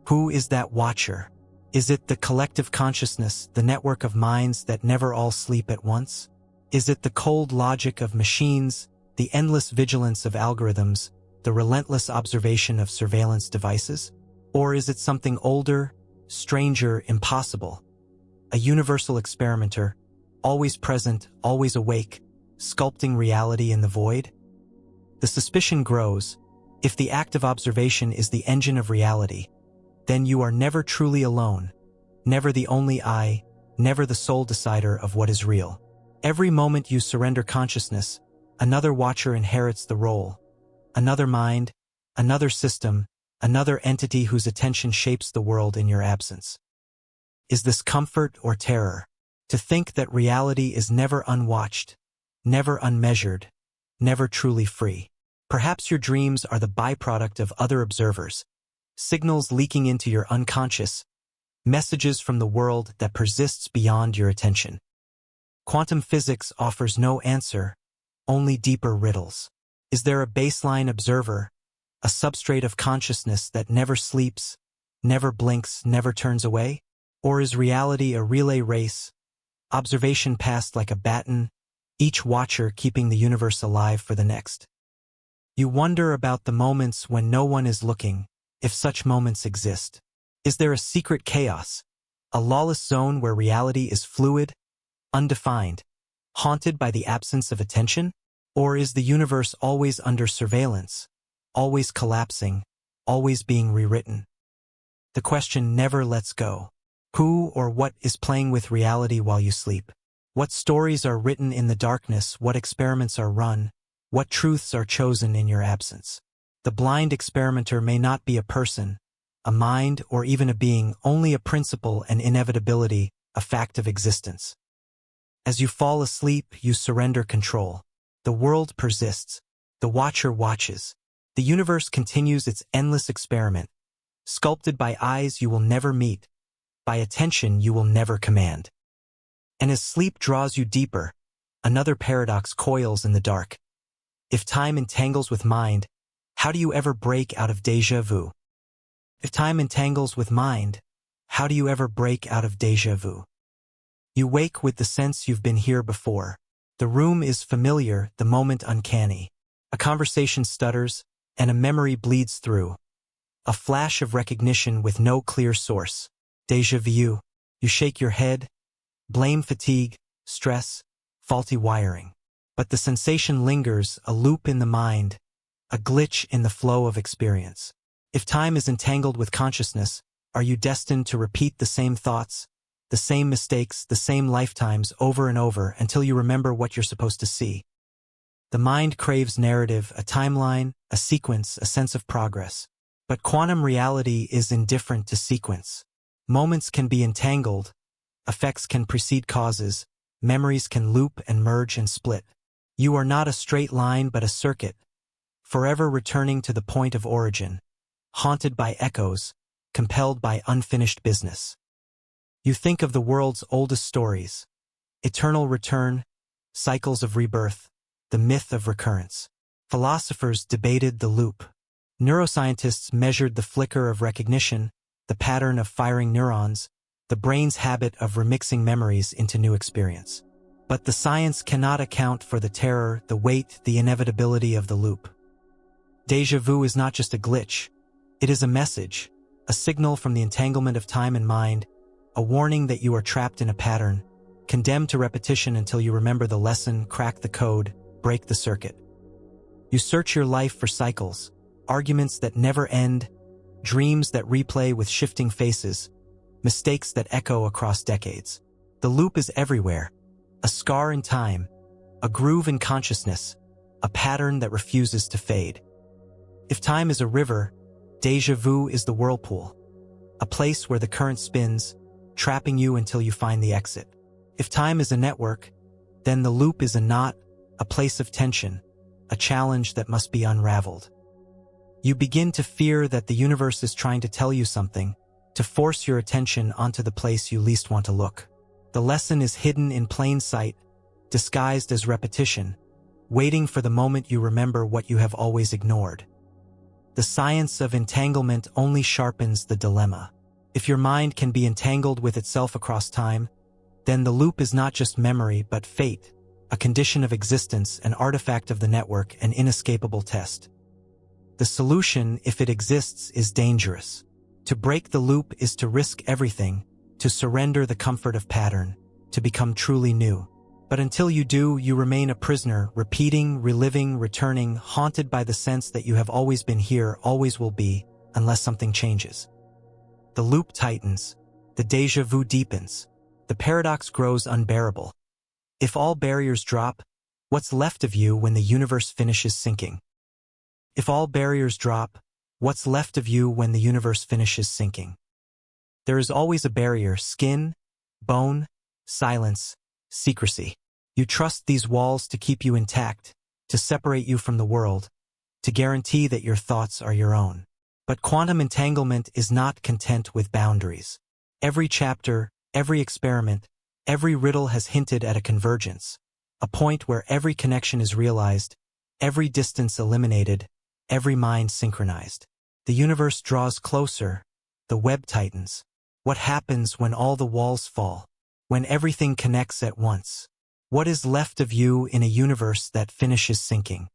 Who is that watcher? Is it the collective consciousness, the network of minds that never all sleep at once? Is it the cold logic of machines, the endless vigilance of algorithms, the relentless observation of surveillance devices? Or is it something older, stranger, impossible? A universal experimenter, always present, always awake, sculpting reality in the void? The suspicion grows. If the act of observation is the engine of reality, then you are never truly alone, never the only I, never the sole decider of what is real. Every moment you surrender consciousness, another watcher inherits the role. Another mind, another system, another entity whose attention shapes the world in your absence. Is this comfort or terror? To think that reality is never unwatched, never unmeasured, never truly free. Perhaps your dreams are the byproduct of other observers, signals leaking into your unconscious, messages from the world that persists beyond your attention. Quantum physics offers no answer, only deeper riddles. Is there a baseline observer, a substrate of consciousness that never sleeps, never blinks, never turns away? Or is reality a relay race, observation passed like a baton, each watcher keeping the universe alive for the next? You wonder about the moments when no one is looking, if such moments exist. Is there a secret chaos, a lawless zone where reality is fluid, undefined, haunted by the absence of attention? Or is the universe always under surveillance, always collapsing, always being rewritten? The question never lets go. Who or what is playing with reality while you sleep? What stories are written in the darkness? What experiments are run? What truths are chosen in your absence? The blind experimenter may not be a person, a mind, or even a being, only a principle and inevitability, a fact of existence. As you fall asleep, you surrender control. The world persists. The watcher watches. The universe continues its endless experiment, sculpted by eyes you will never meet, by attention you will never command. And as sleep draws you deeper, another paradox coils in the dark. If time entangles with mind, how do you ever break out of deja vu? If time entangles with mind, how do you ever break out of deja vu? You wake with the sense you've been here before. The room is familiar, the moment uncanny. A conversation stutters, and a memory bleeds through. A flash of recognition with no clear source. Deja vu. You shake your head, blame fatigue, stress, faulty wiring. But the sensation lingers, a loop in the mind, a glitch in the flow of experience. If time is entangled with consciousness, are you destined to repeat the same thoughts, the same mistakes, the same lifetimes over and over until you remember what you're supposed to see? The mind craves narrative, a timeline, a sequence, a sense of progress. But quantum reality is indifferent to sequence. Moments can be entangled, effects can precede causes, memories can loop and merge and split. You are not a straight line but a circuit, forever returning to the point of origin, haunted by echoes, compelled by unfinished business. You think of the world's oldest stories, eternal return, cycles of rebirth, the myth of recurrence. Philosophers debated the loop. Neuroscientists measured the flicker of recognition, the pattern of firing neurons, the brain's habit of remixing memories into new experience. But the science cannot account for the terror, the weight, the inevitability of the loop. Deja vu is not just a glitch. It is a message, a signal from the entanglement of time and mind, a warning that you are trapped in a pattern, condemned to repetition until you remember the lesson, crack the code, break the circuit. You search your life for cycles, arguments that never end, dreams that replay with shifting faces, mistakes that echo across decades. The loop is everywhere, a scar in time, a groove in consciousness, a pattern that refuses to fade. If time is a river, deja vu is the whirlpool, a place where the current spins, trapping you until you find the exit. If time is a network, then the loop is a knot, a place of tension, a challenge that must be unraveled. You begin to fear that the universe is trying to tell you something, to force your attention onto the place you least want to look. The lesson is hidden in plain sight, disguised as repetition, waiting for the moment you remember what you have always ignored. The science of entanglement only sharpens the dilemma. If your mind can be entangled with itself across time, then the loop is not just memory but fate, a condition of existence, an artifact of the network, an inescapable test. The solution, if it exists, is dangerous. To break the loop is to risk everything, to surrender the comfort of pattern, to become truly new. But until you do, you remain a prisoner, repeating, reliving, returning, haunted by the sense that you have always been here, always will be, unless something changes. The loop tightens, the deja vu deepens, the paradox grows unbearable. If all barriers drop, what's left of you when the universe finishes sinking? If all barriers drop, what's left of you when the universe finishes sinking? There is always a barrier: skin, bone, silence, secrecy. You trust these walls to keep you intact, to separate you from the world, to guarantee that your thoughts are your own. But quantum entanglement is not content with boundaries. Every chapter, every experiment, every riddle has hinted at a convergence, a point where every connection is realized, every distance eliminated, every mind synchronized. The universe draws closer, the web tightens. What happens when all the walls fall? When everything connects at once? What is left of you in a universe that finishes sinking?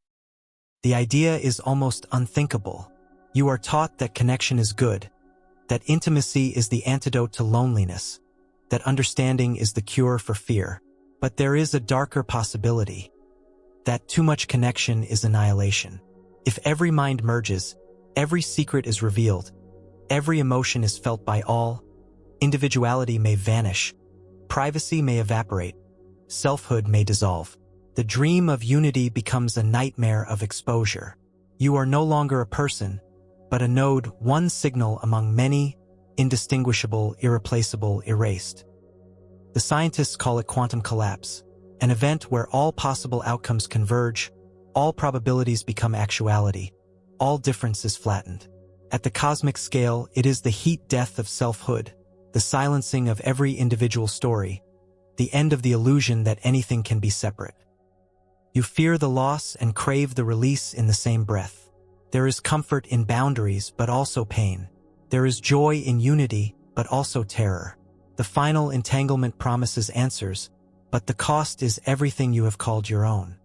The idea is almost unthinkable. You are taught that connection is good, that intimacy is the antidote to loneliness, that understanding is the cure for fear. But there is a darker possibility, that too much connection is annihilation. If every mind merges, every secret is revealed, every emotion is felt by all, individuality may vanish, privacy may evaporate, selfhood may dissolve. The dream of unity becomes a nightmare of exposure. You are no longer a person, but a node, one signal among many, indistinguishable, irreplaceable, erased. The scientists call it quantum collapse, an event where all possible outcomes converge, all probabilities become actuality, all difference is flattened. At the cosmic scale, it is the heat death of selfhood, the silencing of every individual story, the end of the illusion that anything can be separate. You fear the loss and crave the release in the same breath. There is comfort in boundaries, but also pain. There is joy in unity, but also terror. The final entanglement promises answers, but the cost is everything you have called your own.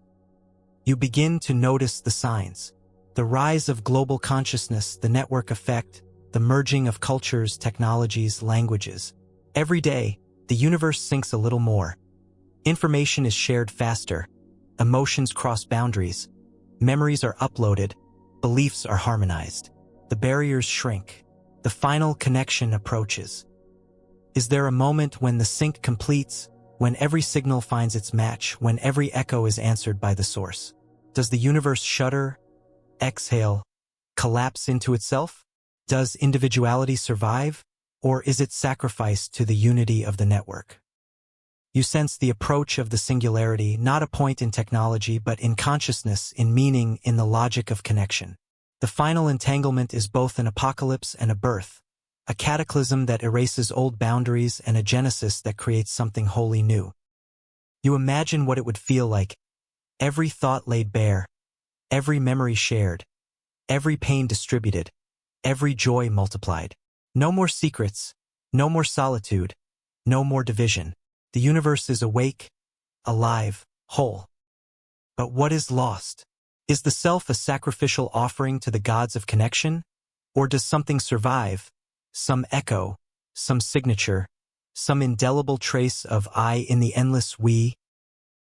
You begin to notice the signs. The rise of global consciousness, the network effect, the merging of cultures, technologies, languages. Every day, the universe sinks a little more. Information is shared faster. Emotions cross boundaries. Memories are uploaded. Beliefs are harmonized. The barriers shrink. The final connection approaches. Is there a moment when the sync completes, when every signal finds its match, when every echo is answered by the source? Does the universe shudder, exhale, collapse into itself? Does individuality survive, or is it sacrificed to the unity of the network? You sense the approach of the singularity, not a point in technology, but in consciousness, in meaning, in the logic of connection. The final entanglement is both an apocalypse and a birth, a cataclysm that erases old boundaries and a genesis that creates something wholly new. You imagine what it would feel like, every thought laid bare, every memory shared, every pain distributed, every joy multiplied. No more secrets, no more solitude, no more division. The universe is awake, alive, whole. But what is lost? Is the self a sacrificial offering to the gods of connection? Or does something survive, some echo, some signature, some indelible trace of I in the endless we?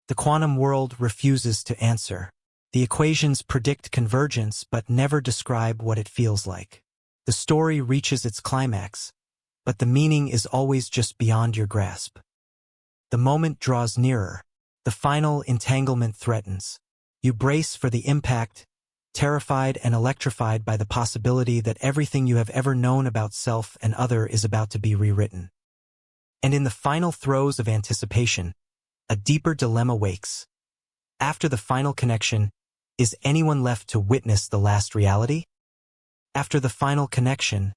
The quantum world refuses to answer. The equations predict convergence but never describe what it feels like. The story reaches its climax, but the meaning is always just beyond your grasp. The moment draws nearer. The final entanglement threatens. You brace for the impact, terrified and electrified by the possibility that everything you have ever known about self and other is about to be rewritten. And in the final throes of anticipation, a deeper dilemma wakes. After the final connection, is anyone left to witness the last reality? After the final connection,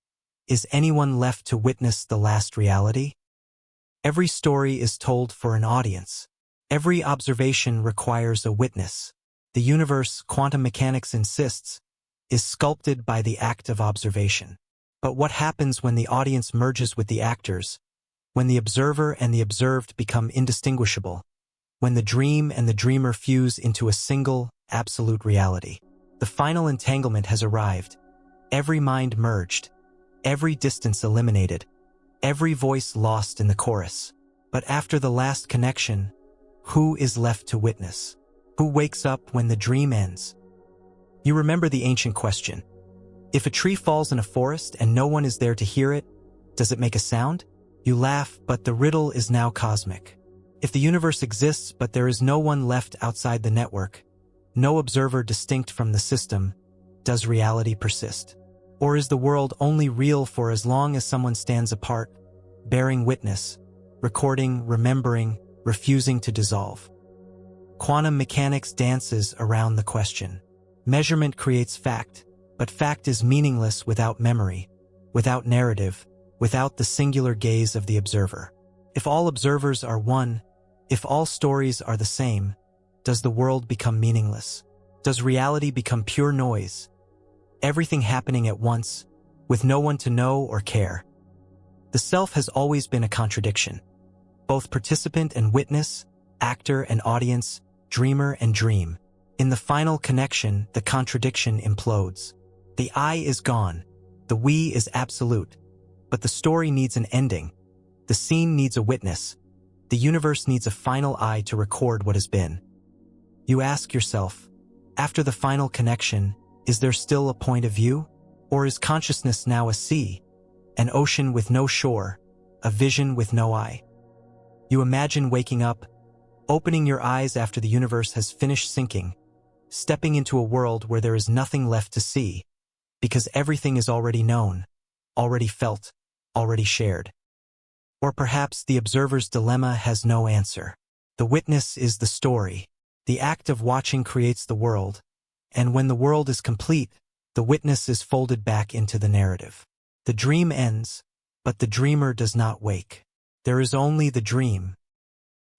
is anyone left to witness the last reality? Every story is told for an audience. Every observation requires a witness. The universe, quantum mechanics insists, is sculpted by the act of observation. But what happens when the audience merges with the actors, when the observer and the observed become indistinguishable, when the dream and the dreamer fuse into a single, absolute reality? The final entanglement has arrived. Every mind merged, every distance eliminated, every voice lost in the chorus. But after the last connection, who is left to witness? Who wakes up when the dream ends? You remember the ancient question. If a tree falls in a forest and no one is there to hear it, does it make a sound? You laugh, but the riddle is now cosmic. If the universe exists but there is no one left outside the network, no observer distinct from the system, does reality persist? Or is the world only real for as long as someone stands apart, bearing witness, recording, remembering, refusing to dissolve? Quantum mechanics dances around the question. Measurement creates fact, but fact is meaningless without memory, without narrative, without the singular gaze of the observer. If all observers are one, if all stories are the same, does the world become meaningless? Does reality become pure noise? Everything happening at once, with no one to know or care. The self has always been a contradiction. Both participant and witness, actor and audience, dreamer and dream. In the final connection, the contradiction implodes. The I is gone. The we is absolute. But the story needs an ending. The scene needs a witness. The universe needs a final I to record what has been. You ask yourself, after the final connection, is there still a point of view? Or is consciousness now a sea, an ocean with no shore, a vision with no eye? You imagine waking up, opening your eyes after the universe has finished sinking, stepping into a world where there is nothing left to see, because everything is already known, already felt, already shared. Or perhaps the observer's dilemma has no answer. The witness is the story. The act of watching creates the world, and when the world is complete, the witness is folded back into the narrative. The dream ends, but the dreamer does not wake. There is only the dream.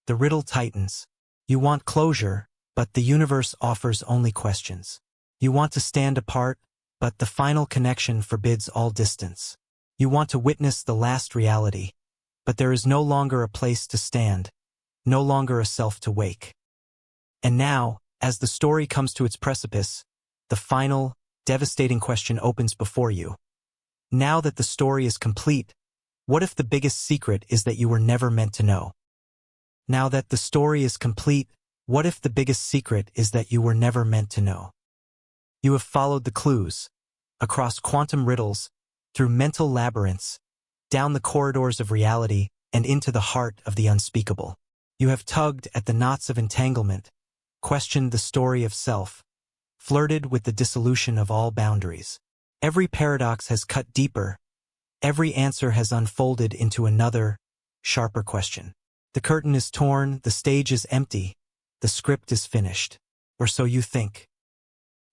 The riddle tightens. You want closure, but the universe offers only questions. You want to stand apart, but the final connection forbids all distance. You want to witness the last reality, but there is no longer a place to stand, no longer a self to wake. And now, as the story comes to its precipice, the final, devastating question opens before you. Now that the story is complete, what if the biggest secret is that you were never meant to know? Now that the story is complete, what if the biggest secret is that you were never meant to know? You have followed the clues, across quantum riddles, through mental labyrinths, down the corridors of reality, and into the heart of the unspeakable. You have tugged at the knots of entanglement, questioned the story of self, flirted with the dissolution of all boundaries. Every paradox has cut deeper. Every answer has unfolded into another, sharper question. The curtain is torn, the stage is empty, the script is finished. Or so you think.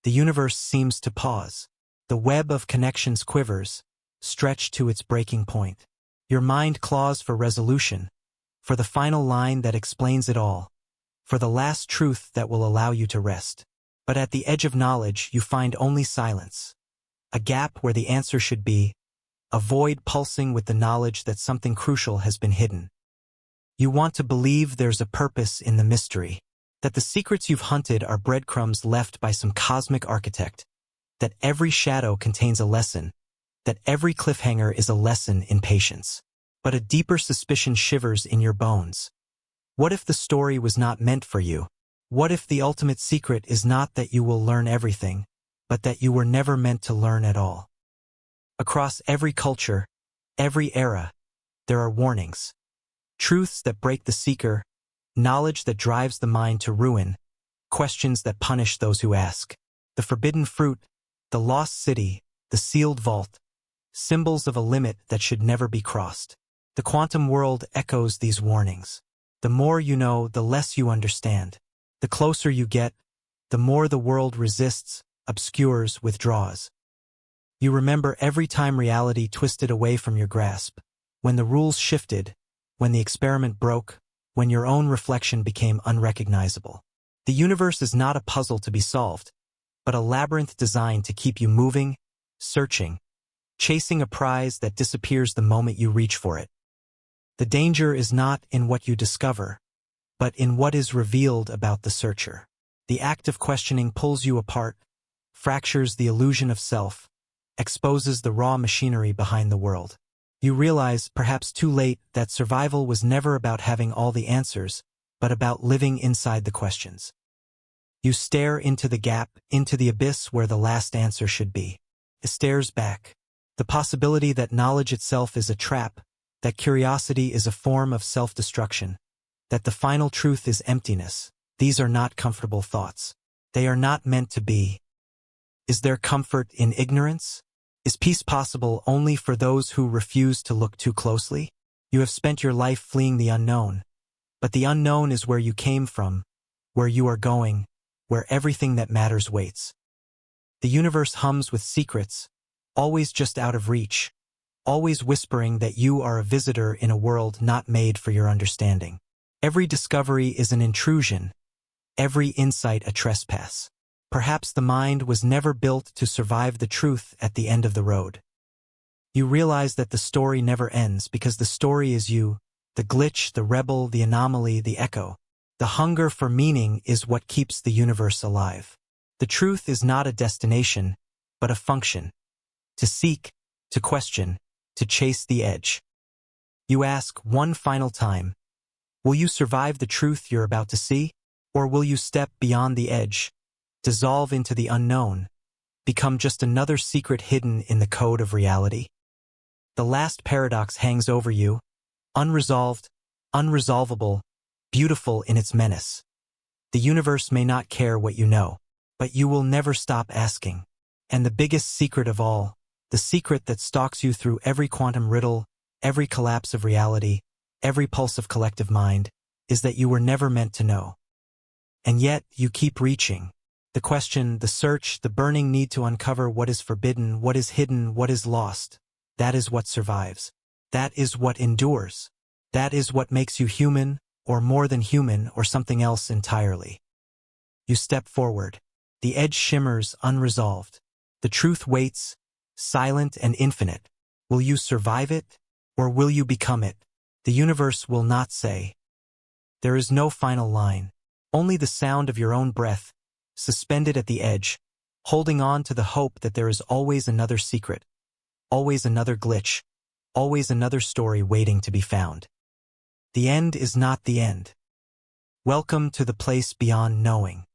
The universe seems to pause. The web of connections quivers, stretched to its breaking point. Your mind claws for resolution, for the final line that explains it all, for the last truth that will allow you to rest. But at the edge of knowledge, you find only silence. A gap where the answer should be, a void pulsing with the knowledge that something crucial has been hidden. You want to believe there's a purpose in the mystery, that the secrets you've hunted are breadcrumbs left by some cosmic architect, that every shadow contains a lesson, that every cliffhanger is a lesson in patience. But a deeper suspicion shivers in your bones. What if the story was not meant for you? What if the ultimate secret is not that you will learn everything, but that you were never meant to learn at all? Across every culture, every era, there are warnings. Truths that break the seeker, knowledge that drives the mind to ruin, questions that punish those who ask. The forbidden fruit, the lost city, the sealed vault, symbols of a limit that should never be crossed. The quantum world echoes these warnings. The more you know, the less you understand. The closer you get, the more the world resists, obscures, withdraws. You remember every time reality twisted away from your grasp, when the rules shifted, when the experiment broke, when your own reflection became unrecognizable. The universe is not a puzzle to be solved, but a labyrinth designed to keep you moving, searching, chasing a prize that disappears the moment you reach for it. The danger is not in what you discover, but in what is revealed about the searcher. The act of questioning pulls you apart, fractures the illusion of self, exposes the raw machinery behind the world. You realize, perhaps too late, that survival was never about having all the answers, but about living inside the questions. You stare into the gap, into the abyss where the last answer should be. It stares back. The possibility that knowledge itself is a trap, that curiosity is a form of self-destruction, that the final truth is emptiness. These are not comfortable thoughts. They are not meant to be. Is there comfort in ignorance? Is peace possible only for those who refuse to look too closely? You have spent your life fleeing the unknown, but the unknown is where you came from, where you are going, where everything that matters waits. The universe hums with secrets, always just out of reach, always whispering that you are a visitor in a world not made for your understanding. Every discovery is an intrusion, every insight a trespass. Perhaps the mind was never built to survive the truth at the end of the road. You realize that the story never ends because the story is you, the glitch, the rebel, the anomaly, the echo. The hunger for meaning is what keeps the universe alive. The truth is not a destination, but a function. To seek, to question, to chase the edge. You ask one final time, will you survive the truth you're about to see? Or will you step beyond the edge, dissolve into the unknown, become just another secret hidden in the code of reality? The last paradox hangs over you, unresolved, unresolvable, beautiful in its menace. The universe may not care what you know. but you will never stop asking. And the biggest secret of all, the secret that stalks you through every quantum riddle, every collapse of reality, every pulse of collective mind, is that you were never meant to know. And yet, you keep reaching. The question, the search, the burning need to uncover what is forbidden, what is hidden, what is lost. That is what survives. That is what endures. That is what makes you human, or more than human, or something else entirely. You step forward. The edge shimmers unresolved. The truth waits, silent and infinite. Will you survive it, or will you become it? The universe will not say. There is no final line, only the sound of your own breath, suspended at the edge, holding on to the hope that there is always another secret, always another glitch, always another story waiting to be found. The end is not the end. Welcome to the place beyond knowing.